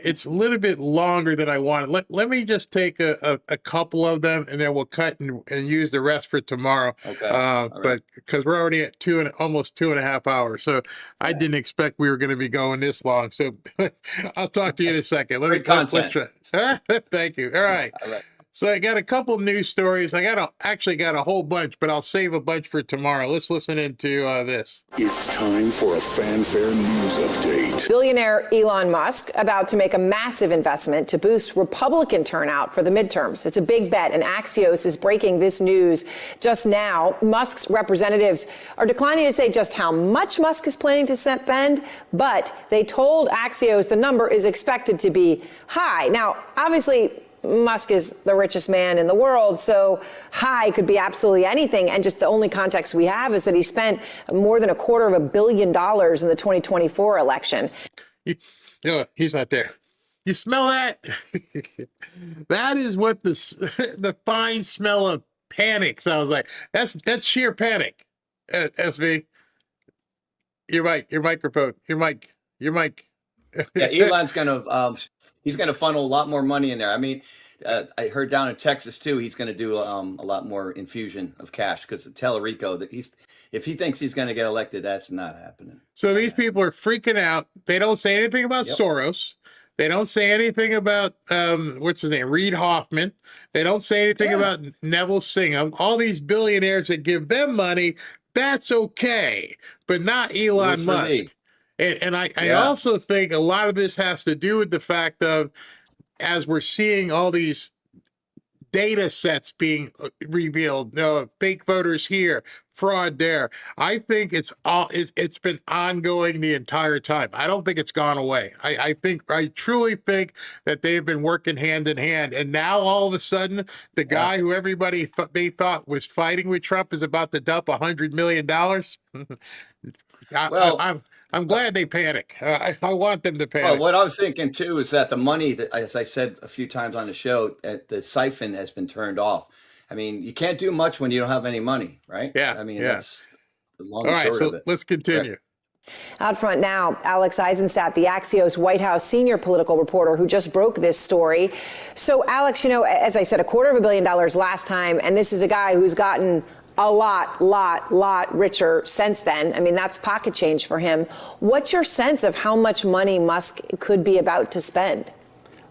It's a little bit longer than I wanted. Let me just take a couple of them, and then we'll cut and use the rest for tomorrow. Okay. But because we're already at almost 2.5 hours, so I didn't expect we were going to be going this long. So I'll talk to you in a second. Let's try. Thank you. All right. So I got a couple news stories. I actually got a whole bunch, but I'll save a bunch for tomorrow. Let's listen into this. It's time for a fanfare news update. Billionaire Elon Musk about to make a massive investment to boost Republican turnout for the midterms. It's a big bet, and Axios is breaking this news just now. Musk's representatives are declining to say just how much Musk is planning to spend, but they told Axios the number is expected to be high. Now, obviously, Musk is the richest man in the world, so high could be absolutely anything. And just the only context we have is that he spent more than $250 million in the 2024 election. He's not there. You smell that? That is what the fine smell of panic sounds like. That's sheer panic. SV, your microphone, your mic. Yeah, Elon's gonna. He's going to funnel a lot more money in there. I mean, I heard down in Texas, too, he's going to do a lot more infusion of cash because Tellerico, if he thinks he's going to get elected, that's not happening. So these people are freaking out. They don't say anything about Soros. They don't say anything about, what's his name, Reid Hoffman. They don't say anything about Neville Singham. All these billionaires that give them money, that's okay, but not Elon Musk. And I also think a lot of this has to do with the fact of, as we're seeing all these data sets being revealed, fake voters here, fraud there. I think it's been ongoing the entire time. I don't think it's gone away. I truly think that they've been working hand in hand. And now all of a sudden, the guy who everybody they thought was fighting with Trump is about to dump $100 million. I'm glad they panic. I want them to panic. Well, what I was thinking too is that the money that, as I said a few times on the show, the siphon has been turned off. I mean, you can't do much when you don't have any money, right? Yeah. I mean, that's the long and short of it. All right, so let's continue. Out front now, Alex Eisenstadt, the Axios White House senior political reporter who just broke this story. So, Alex, as I said, $250 million last time, and this is a guy who's gotten a lot richer since then. I mean, that's pocket change for him. What's your sense of how much money Musk could be about to spend?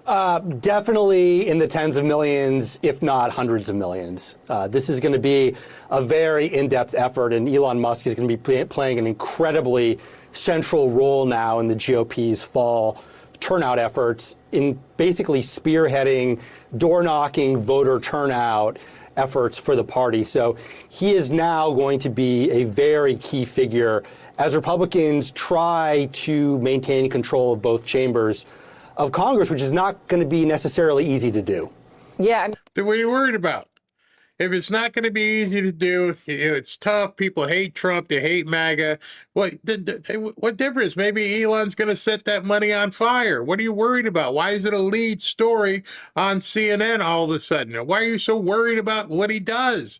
Definitely in the tens of millions, if not hundreds of millions. This is going to be a very in-depth effort, and Elon Musk is going to be playing an incredibly central role now in the GOP's fall turnout efforts in basically spearheading, door-knocking voter turnout efforts for the party. So he is now going to be a very key figure as Republicans try to maintain control of both chambers of Congress, which is not going to be necessarily easy to do. Yeah. Then what are you worried about? If it's not going to be easy to do, it's tough. People hate Trump. They hate MAGA. What difference? Maybe Elon's going to set that money on fire. What are you worried about? Why is it a lead story on CNN all of a sudden? Why are you so worried about what he does?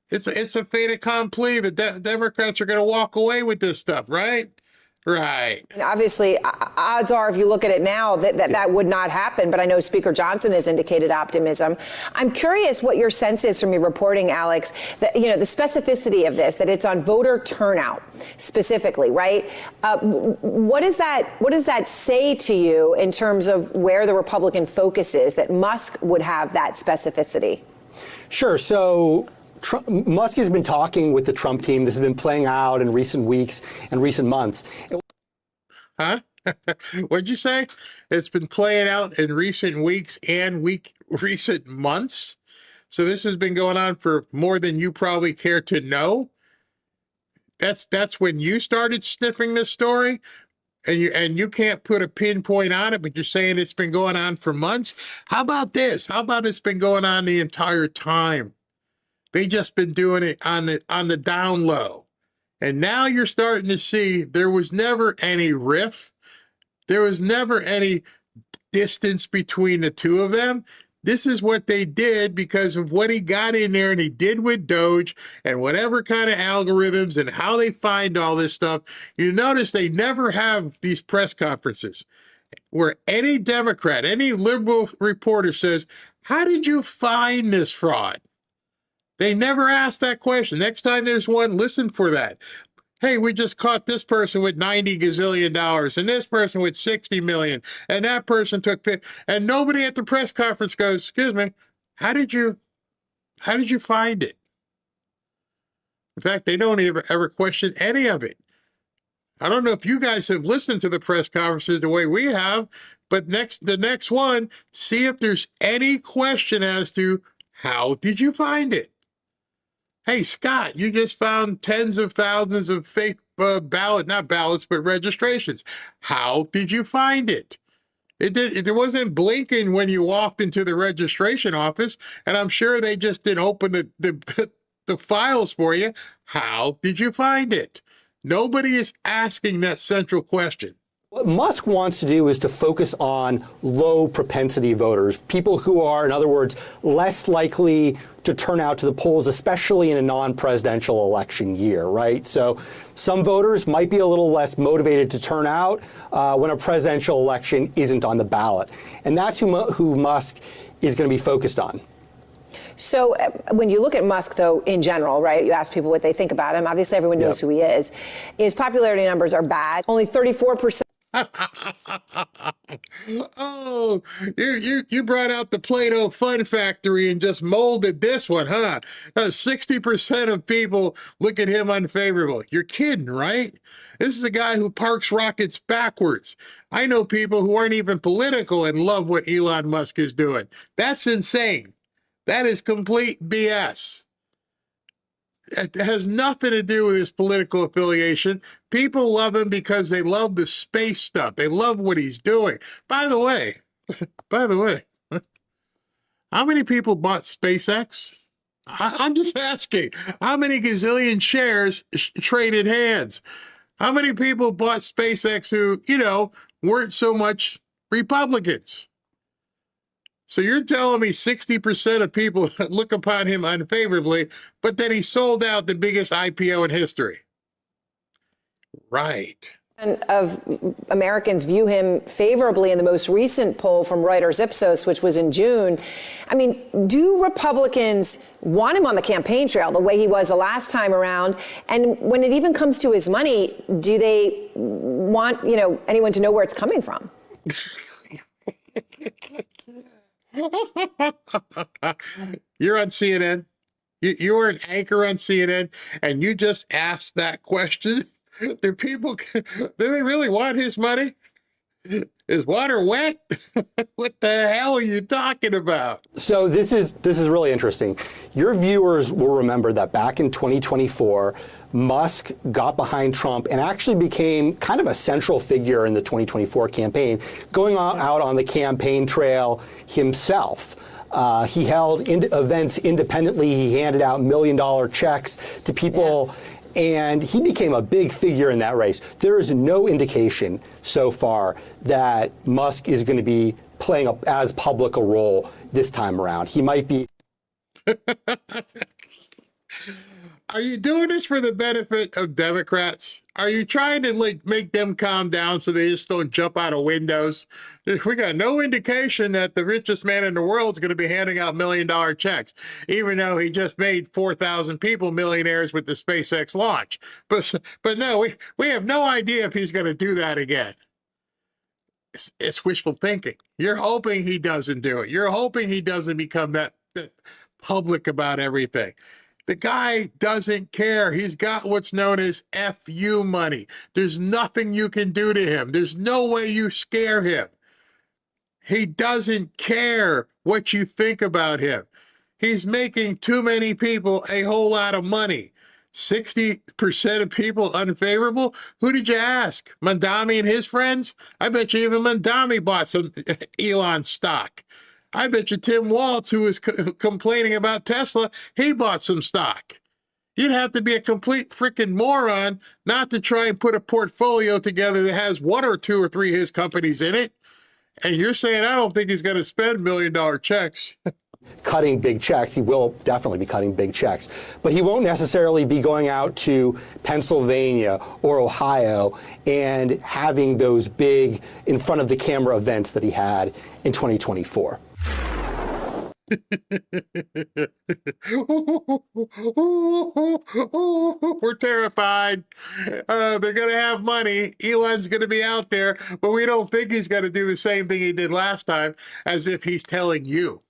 It's a fait accompli. The Democrats are going to walk away with this stuff, right? Right. And obviously, odds are, if you look at it now, that would not happen. But I know Speaker Johnson has indicated optimism. I'm curious what your sense is from your reporting, Alex, that, the specificity of this, that it's on voter turnout specifically, right? What does that say to you in terms of where the Republican focus is, that Musk would have that specificity? Sure. So Musk has been talking with the Trump team. This has been playing out in recent weeks and recent months. Huh? What'd you say? It's been playing out in recent weeks and recent months. So this has been going on for more than you probably care to know. That's when you started sniffing this story, and you can't put a pinpoint on it, but you're saying it's been going on for months. How about this? How about it's been going on the entire time? They just been doing it on the down low. And now you're starting to see there was never any rift. There was never any distance between the two of them. This is what they did because of what he got in there and he did with Doge and whatever kind of algorithms and how they find all this stuff. You notice they never have these press conferences where any Democrat, any liberal reporter says, how did you find this fraud? They never ask that question. Next time there's one, listen for that. Hey, we just caught this person with $90 gazillion and this person with 60 million and that person took, and nobody at the press conference goes, excuse me, how did you find it? In fact, they don't ever question any of it. I don't know if you guys have listened to the press conferences the way we have, but the next one, see if there's any question as to how did you find it? Hey, Scott, you just found tens of thousands of fake not ballots, but registrations. How did you find it? It wasn't blinking when you walked into the registration office, and I'm sure they just didn't open the files for you. How did you find it? Nobody is asking that central question. What Musk wants to do is to focus on low propensity voters, people who are, in other words, less likely to turn out to the polls, especially in a non-presidential election year, right? So some voters might be a little less motivated to turn out when a presidential election isn't on the ballot. And that's who Musk is going to be focused on. So when you look at Musk, though, in general, right, you ask people what they think about him. Obviously, everyone knows who he is. His popularity numbers are bad. Only 34%. Oh, you brought out the Play-Doh Fun Factory and just molded this one, huh? 60% of people look at him unfavorably. You're kidding, right? This is a guy who parks rockets backwards. I know people who aren't even political and love what Elon Musk is doing. That's insane. That is complete BS. It has nothing to do with his political affiliation. People love him because they love the space stuff. They love what he's doing. By the way, how many people bought SpaceX? I'm just asking. How many gazillion shares traded hands? How many people bought SpaceX who, weren't so much Republicans? So you're telling me 60% of people look upon him unfavorably, but then he sold out the biggest IPO in history. Right. And of Americans view him favorably in the most recent poll from Reuters Ipsos, which was in June. I mean, do Republicans want him on the campaign trail the way he was the last time around? And when it even comes to his money, do they want, anyone to know where it's coming from? You're on CNN. You were an anchor on CNN, and you just asked that question. Do they really want his money? Is water wet? What the hell are you talking about? So this is really interesting. Your viewers will remember that back in 2024, Musk got behind Trump and actually became kind of a central figure in the 2024 campaign, going out on the campaign trail himself. He held events independently. He handed out $1 million checks to people. Yeah. And he became a big figure in that race. There is no indication so far that Musk is going to be playing as public a role this time around. He might be. Are you doing this for the benefit of Democrats? Are you trying to make them calm down so they just don't jump out of windows? We got no indication that the richest man in the world is going to be handing out $1 million checks, even though he just made 4,000 people millionaires with the SpaceX launch. But no, we have no idea if he's going to do that again. It's wishful thinking. You're hoping he doesn't do it. You're hoping he doesn't become that public about everything. The guy doesn't care. He's got what's known as FU money. There's nothing you can do to him. There's no way you scare him. He doesn't care what you think about him. He's making too many people a whole lot of money. 60% of people unfavorable? Who did you ask? Mandami and his friends? I bet you even Mandami bought some Elon stock. I bet you Tim Waltz, who was complaining about Tesla, he bought some stock. You'd have to be a complete freaking moron not to try and put a portfolio together that has 1 or 2 or 3 of his companies in it. And you're saying, I don't think he's going to spend $1 million checks. Cutting big checks. He will definitely be cutting big checks. But he won't necessarily be going out to Pennsylvania or Ohio and having those big in front of the camera events that he had in 2024. We're terrified. They're going to have money. Elon's going to be out there, but we don't think he's going to do the same thing he did last time, as if he's telling you.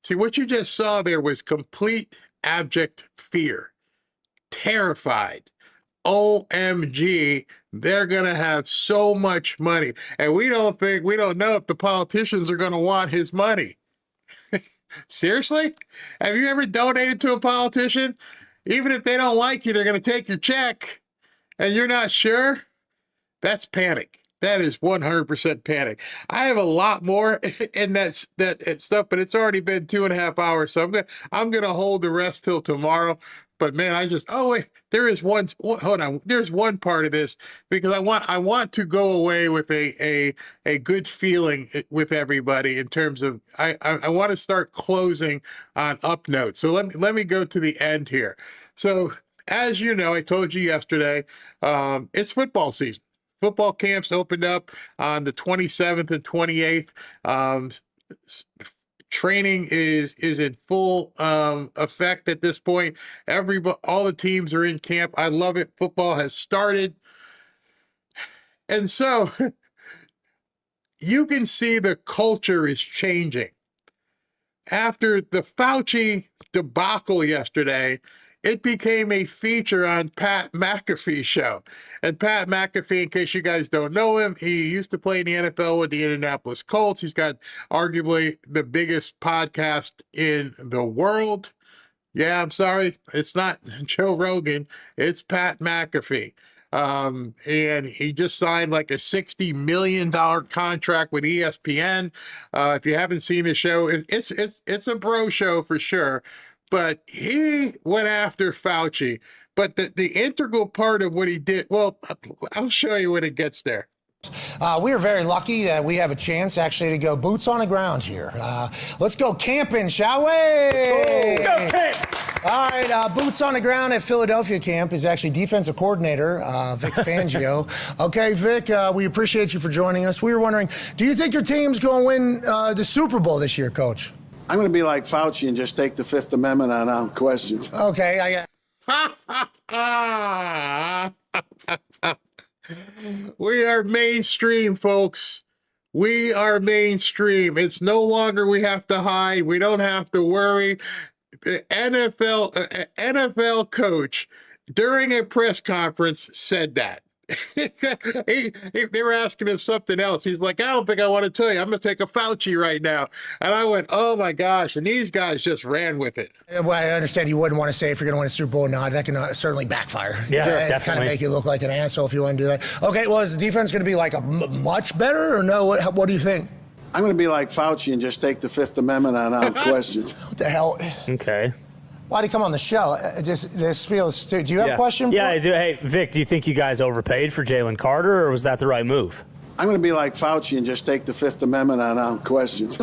See, what you just saw there was complete abject fear. Terrified. OMG, they're going to have so much money. And we don't know if the politicians are going to want his money. Seriously? Have you ever donated to a politician? Even if they don't like you, they're going to take your check and you're not sure? That's panic. That is 100% panic. I have a lot more in that stuff, but it's already been 2.5 hours, so I'm gonna hold the rest till tomorrow. But man, there is one. Hold on, there's one part of this because I want to go away with a good feeling with everybody in terms of I want to start closing on up notes. So let me go to the end here. So as you know, I told you yesterday, it's football season. Football camps opened up on the 27th and 28th. Training is in full effect at this point. All the teams are in camp. I love it. Football has started. And so you can see the culture is changing. After the Fauci debacle yesterday, it became a feature on Pat McAfee's show. And Pat McAfee, in case you guys don't know him, he used to play in the NFL with the Indianapolis Colts. He's got arguably the biggest podcast in the world. Yeah, I'm sorry. It's not Joe Rogan. It's Pat McAfee. And he just signed like a $60 million contract with ESPN. If you haven't seen his show, it's a bro show for sure. But he went after Fauci. But the integral part of what he did, well, I'll show you when it gets there. We are very lucky that we have a chance actually to go boots on the ground here. Let's go camping, shall we? Let's go camp. All right, boots on the ground at Philadelphia camp is actually defensive coordinator, Vic Fangio. Okay, Vic, we appreciate you for joining us. We were wondering, do you think your team's going to win the Super Bowl this year, Coach? I'm going to be like Fauci and just take the Fifth Amendment on questions. Okay, We are mainstream, folks. We are mainstream. It's no longer we have to hide. We don't have to worry. The NFL coach during a press conference said that. They were asking him something else. He's like, I don't think I want to tell you. I'm going to take a Fauci right now. And I went, oh my gosh. And these guys just ran with it. Well, I understand you wouldn't want to say if you're going to win a Super Bowl or not. That can certainly backfire. Yeah, definitely. Kind of make you look like an asshole if you want to do that. Okay, well, is the defense going to be like much better or no? What do you think? I'm going to be like Fauci and just take the Fifth Amendment on questions. What the hell? Okay. Why'd he come on the show? This feels stupid. Do you have a question? Yeah, I do. Hey, Vic, do you think you guys overpaid for Jalen Carter, or was that the right move? I'm going to be like Fauci and just take the Fifth Amendment on questions.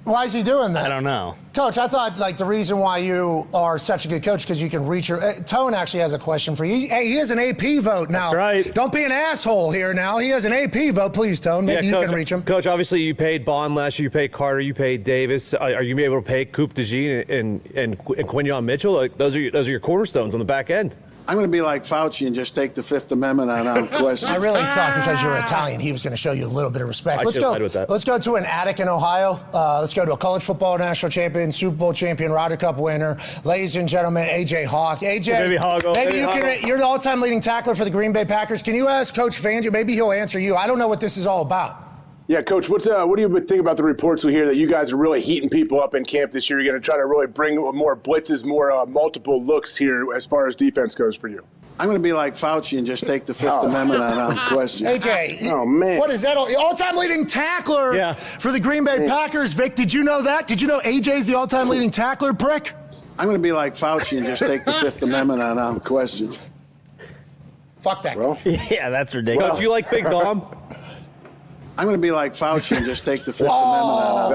Why is he doing that? I don't know. Coach, I thought like the reason why you are such a good coach because you can reach your... Tone actually has a question for you. Hey, he has an AP vote now. That's right. Don't be an asshole here now. He has an AP vote. Please, Tone. Maybe you can reach him. Coach, obviously you paid Bond last year. You paid Carter. You paid Davis. Are you going to be able to pay Coop DeJean and Quinyon Mitchell? Like, those are your cornerstones on the back end. I'm going to be like Fauci and just take the Fifth Amendment on questions. I really thought because you're Italian, he was going to show you a little bit of respect. Let's go to an attic in Ohio. Let's go to a college football national champion, Super Bowl champion, Ryder Cup winner, ladies and gentlemen, AJ Hawk. AJ, maybe you can. You're the all-time leading tackler for the Green Bay Packers. Can you ask Coach Fangio? Maybe he'll answer you. I don't know what this is all about. Yeah, Coach, what do you think about the reports we hear that you guys are really heating people up in camp this year? You're going to try to really bring more blitzes, more multiple looks here as far as defense goes for you. I'm going to be like Fauci and just take the Fifth Amendment on questions. AJ, oh man, what is that? All-time leading tackler for the Green Bay Packers. Vic, did you know that? Did you know AJ's the all-time leading tackler, prick? I'm going to be like Fauci and just take the Fifth Amendment on questions. Fuck that. Well, yeah, that's ridiculous. Coach, you like Big Dom? I'm going to be like Fauci and just take the Fifth Amendment on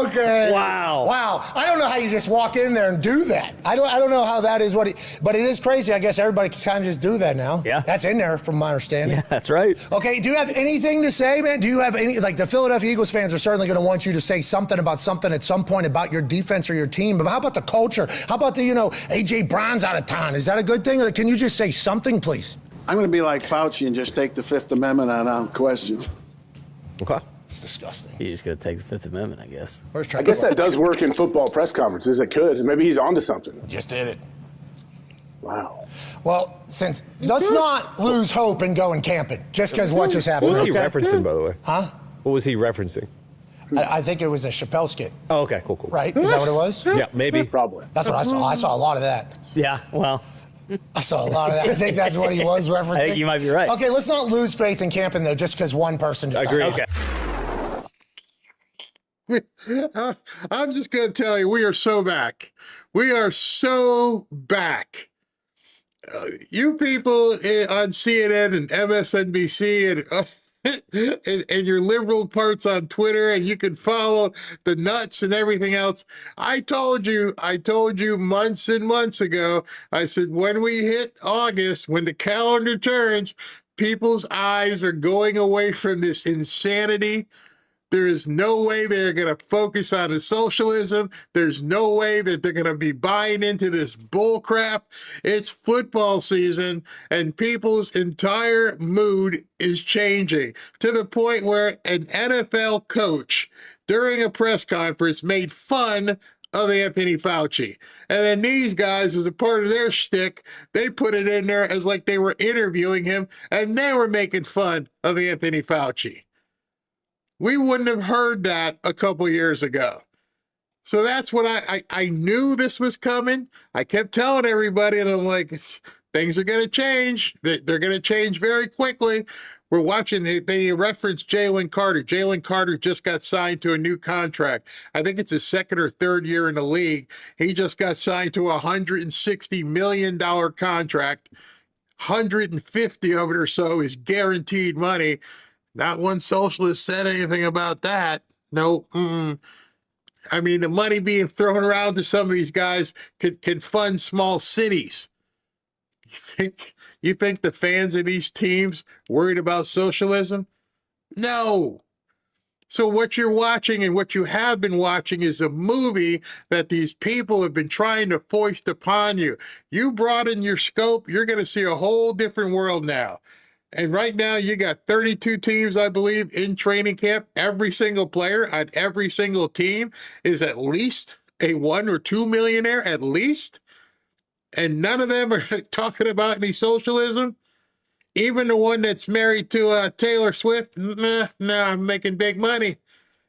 Okay. Wow. I don't know how you just walk in there and do that. I don't know how that is but it is crazy. I guess everybody can kind of just do that now. Yeah. That's in there from my understanding. Yeah, that's right. Okay, do you have anything to say, man? Do you have any, like the Philadelphia Eagles fans are certainly going to want you to say something at some point about your defense or your team, but how about the culture? How about the, AJ Brown's out of town? Is that a good thing? Can you just say something, please? I'm going to be like Fauci and just take the Fifth Amendment on questions. Okay. It's disgusting. You're just going to take the Fifth Amendment, I guess. I guess that does work in football press conferences. It could. Maybe he's onto something. Just did it. Wow. Well, let's not lose hope and go and camp it just because what just happened. What was he referencing, by the way? Huh? What was he referencing? I think it was a Chappelle skit. Oh, okay, cool. Right? Is that what it was? Yeah, maybe. Probably. That's what I saw. I saw a lot of that. Yeah, well. I saw a lot of that. I think that's what he was referencing. I think you might be right. Okay, let's not lose faith in camping, though, just because one person decided. Agreed. Okay. I'm just going to tell you, we are so back. We are so back. You people on CNN and MSNBC and your liberal parts on Twitter, and you can follow the nuts and everything else. I told you months and months ago, I said, when we hit August, when the calendar turns, people's eyes are going away from this insanity. There is no way they're going to focus on the socialism. There's no way that they're going to be buying into this bull crap. It's football season, and people's entire mood is changing to the point where an NFL coach during a press conference made fun of Anthony Fauci. And then these guys, as a part of their shtick, they put it in there as like they were interviewing him, and they were making fun of Anthony Fauci. We wouldn't have heard that a couple years ago. So that's what I knew this was coming. I kept telling everybody, and I'm like, things are going to change. They're going to change very quickly. We're watching, they reference Jalen Carter. Jalen Carter just got signed to a new contract. I think it's his second or third year in the league. He just got signed to a $160 million contract. 150 of it or so is guaranteed money. Not one socialist said anything about that. No. I mean, the money being thrown around to some of these guys can fund small cities. You think the fans of these teams worried about socialism? No. So what you're watching and what you have been watching is a movie that these people have been trying to foist upon you. You broaden your scope, you're going to see a whole different world now. And right now, you got 32 teams, I believe, in training camp. Every single player on every single team is at least a 1 or 2 millionaire, at least. And none of them are talking about any socialism. Even the one that's married to Taylor Swift, nah, I'm making big money.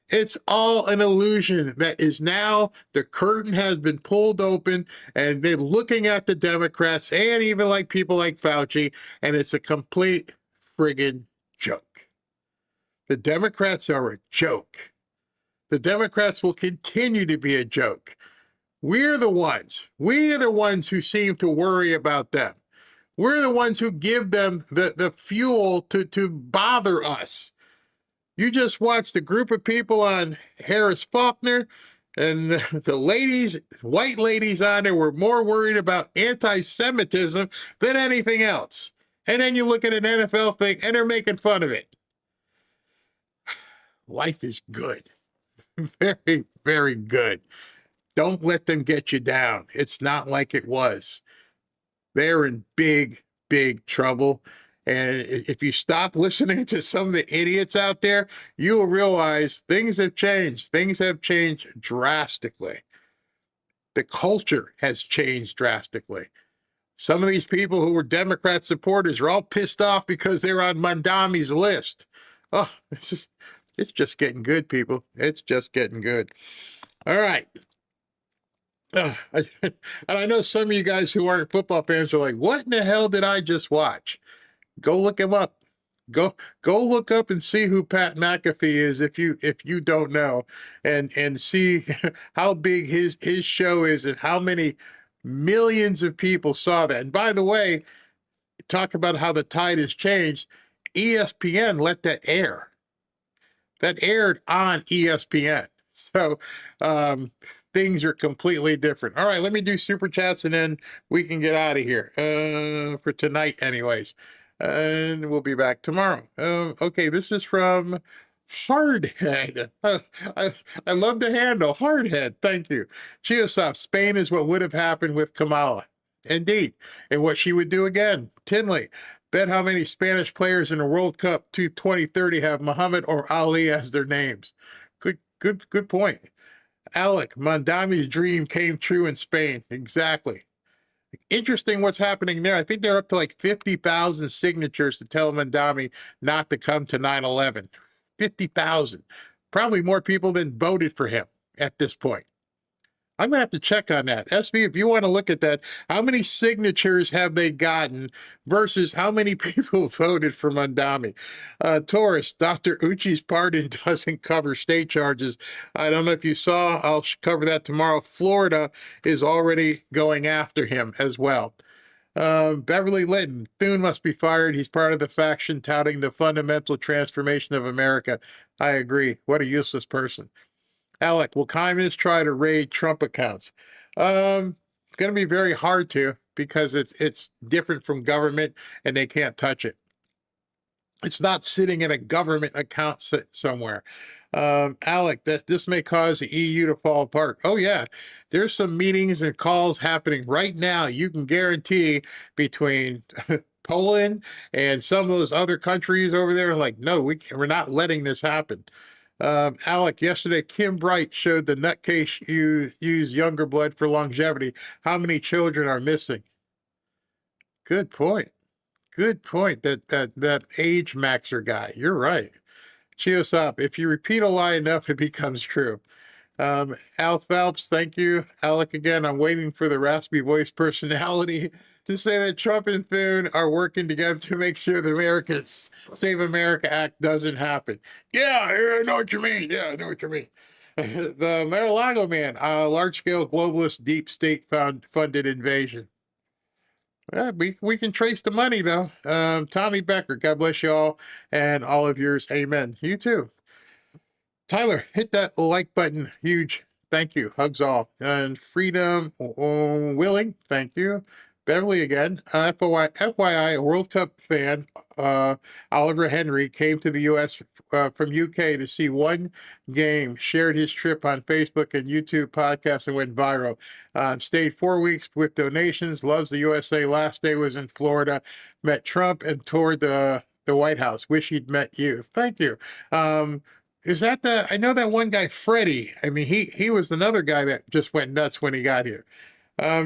It's all an illusion that is now the curtain has been pulled open and they're looking at the Democrats and even like people like Fauci, and it's a complete friggin' joke. The Democrats are a joke. The Democrats will continue to be a joke. We're the ones who seem to worry about them. We're the ones who give them the fuel to bother us. You just watched a group of people on Harris Faulkner, and the ladies, white ladies on there, were more worried about anti-Semitism than anything else. And then you look at an NFL thing, and they're making fun of it. Life is good. Very, very good. Don't let them get you down. It's not like it was. They're in big, big trouble. And if you stop listening to some of the idiots out there, you will realize things have changed. Things have changed drastically. The culture has changed drastically. Some of these people who were Democrat supporters are all pissed off because they're on Mandami's list. Oh, it's just getting good, people. It's just getting good. All right. And I know some of you guys who aren't football fans are like, what in the hell did I just watch? Go look him up. Go look up and see who Pat McAfee is if you don't know, and see how big his show is and how many millions of people saw that. And by the way, talk about how the tide has changed. ESPN let that air. That aired on ESPN. So things are completely different. All right, let me do super chats and then we can get out of here for tonight anyways. And we'll be back tomorrow. Okay, this is from Hardhead. I love the handle, Hardhead. Thank you. Chiosop, Spain is what would have happened with Kamala. Indeed. And what she would do again. Tinley, bet how many Spanish players in the World Cup 2030 have Muhammad or Ali as their names. Good point. Alec, Mandami's dream came true in Spain. Exactly. Interesting what's happening there. I think they're up to like 50,000 signatures to tell Mandami not to come to 9/11. 50,000. Probably more people than voted for him at this point. I'm going to have to check on that. SV, if you want to look at that, how many signatures have they gotten versus how many people voted for Mandami? Taurus, Dr. Uchi's pardon doesn't cover state charges. I don't know if you saw, I'll cover that tomorrow. Florida is already going after him as well. Beverly Litton, Thune must be fired. He's part of the faction touting the fundamental transformation of America. I agree. What a useless person. Alec, will communists try to raid Trump accounts? It's going to be very hard to, because it's different from government and they can't touch it. It's not sitting in a government account somewhere. Alec, that this may cause the EU to fall apart. Oh yeah, there's some meetings and calls happening right now. You can guarantee between Poland and some of those other countries over there, like, no, we're not letting this happen. Alec, yesterday, Kim Bright showed the nutcase use younger blood for longevity. How many children are missing? Good point. Good point. That age maxer guy. You're right. Chiosop, if you repeat a lie enough, it becomes true. Al Phelps, thank you. Alec, again, I'm waiting for the raspy voice personality to say that Trump and Thune are working together to make sure the Save America Act doesn't happen. Yeah, I know what you mean. Yeah, I know what you mean. The Mar-a-Lago man, large-scale globalist deep state funded invasion. We can trace the money, though. Tommy Becker, God bless you all, and all of yours. Amen. You too. Tyler, hit that like button. Huge. Thank you. Hugs all. And Freedom Willing, thank you. Beverly again. FYI, a World Cup fan, Oliver Henry, came to the U.S. From UK to see one game, shared his trip on Facebook and YouTube podcast and went viral. Stayed 4 weeks with donations, loves the USA. Last day was in Florida, met Trump and toured the White House. Wish he'd met you. Thank you. Is that I know that one guy, Freddie. I mean, he was another guy that just went nuts when he got here.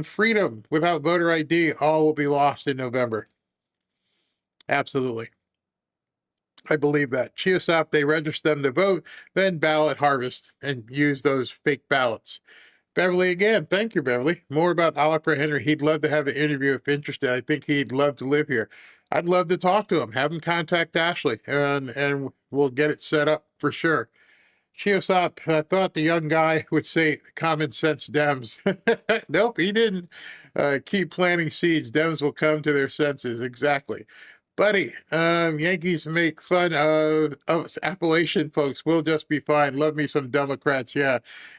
Freedom without voter ID, all will be lost in November. Absolutely. I believe that. Chiosop, they register them to vote, then ballot harvest and use those fake ballots. Beverly, again, thank you, Beverly. More about Oliver Henry. He'd love to have an interview if interested. I think he'd love to live here. I'd love to talk to him. Have him contact Ashley, and we'll get it set up for sure. Chiosop, I thought the young guy would say common sense Dems. Nope, he didn't. Keep planting seeds. Dems will come to their senses. Exactly. Buddy, Yankees make fun of us Appalachian folks. We'll just be fine. Love me some Democrats. Yeah.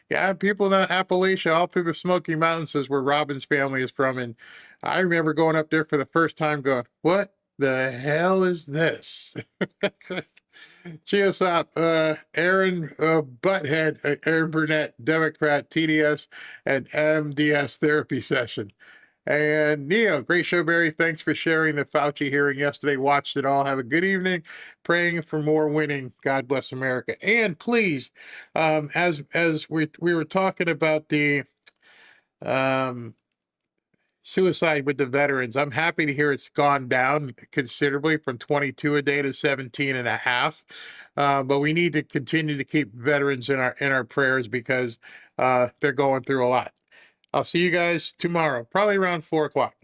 Yeah, people in Appalachia, all through the Smoky Mountains is where Robin's family is from. And I remember going up there for the first time going, what the hell is this? Chiosop, Aaron Butthead, Aaron Burnett, Democrat, TDS, and MDS therapy session. And Neo, great show, Barry. Thanks for sharing the Fauci hearing yesterday. Watched it all. Have a good evening. Praying for more winning. God bless America. And please, as we were talking about the suicide with the veterans, I'm happy to hear it's gone down considerably from 22 a day to 17 and a half. But we need to continue to keep veterans in our prayers because they're going through a lot. I'll see you guys tomorrow, probably around 4 o'clock.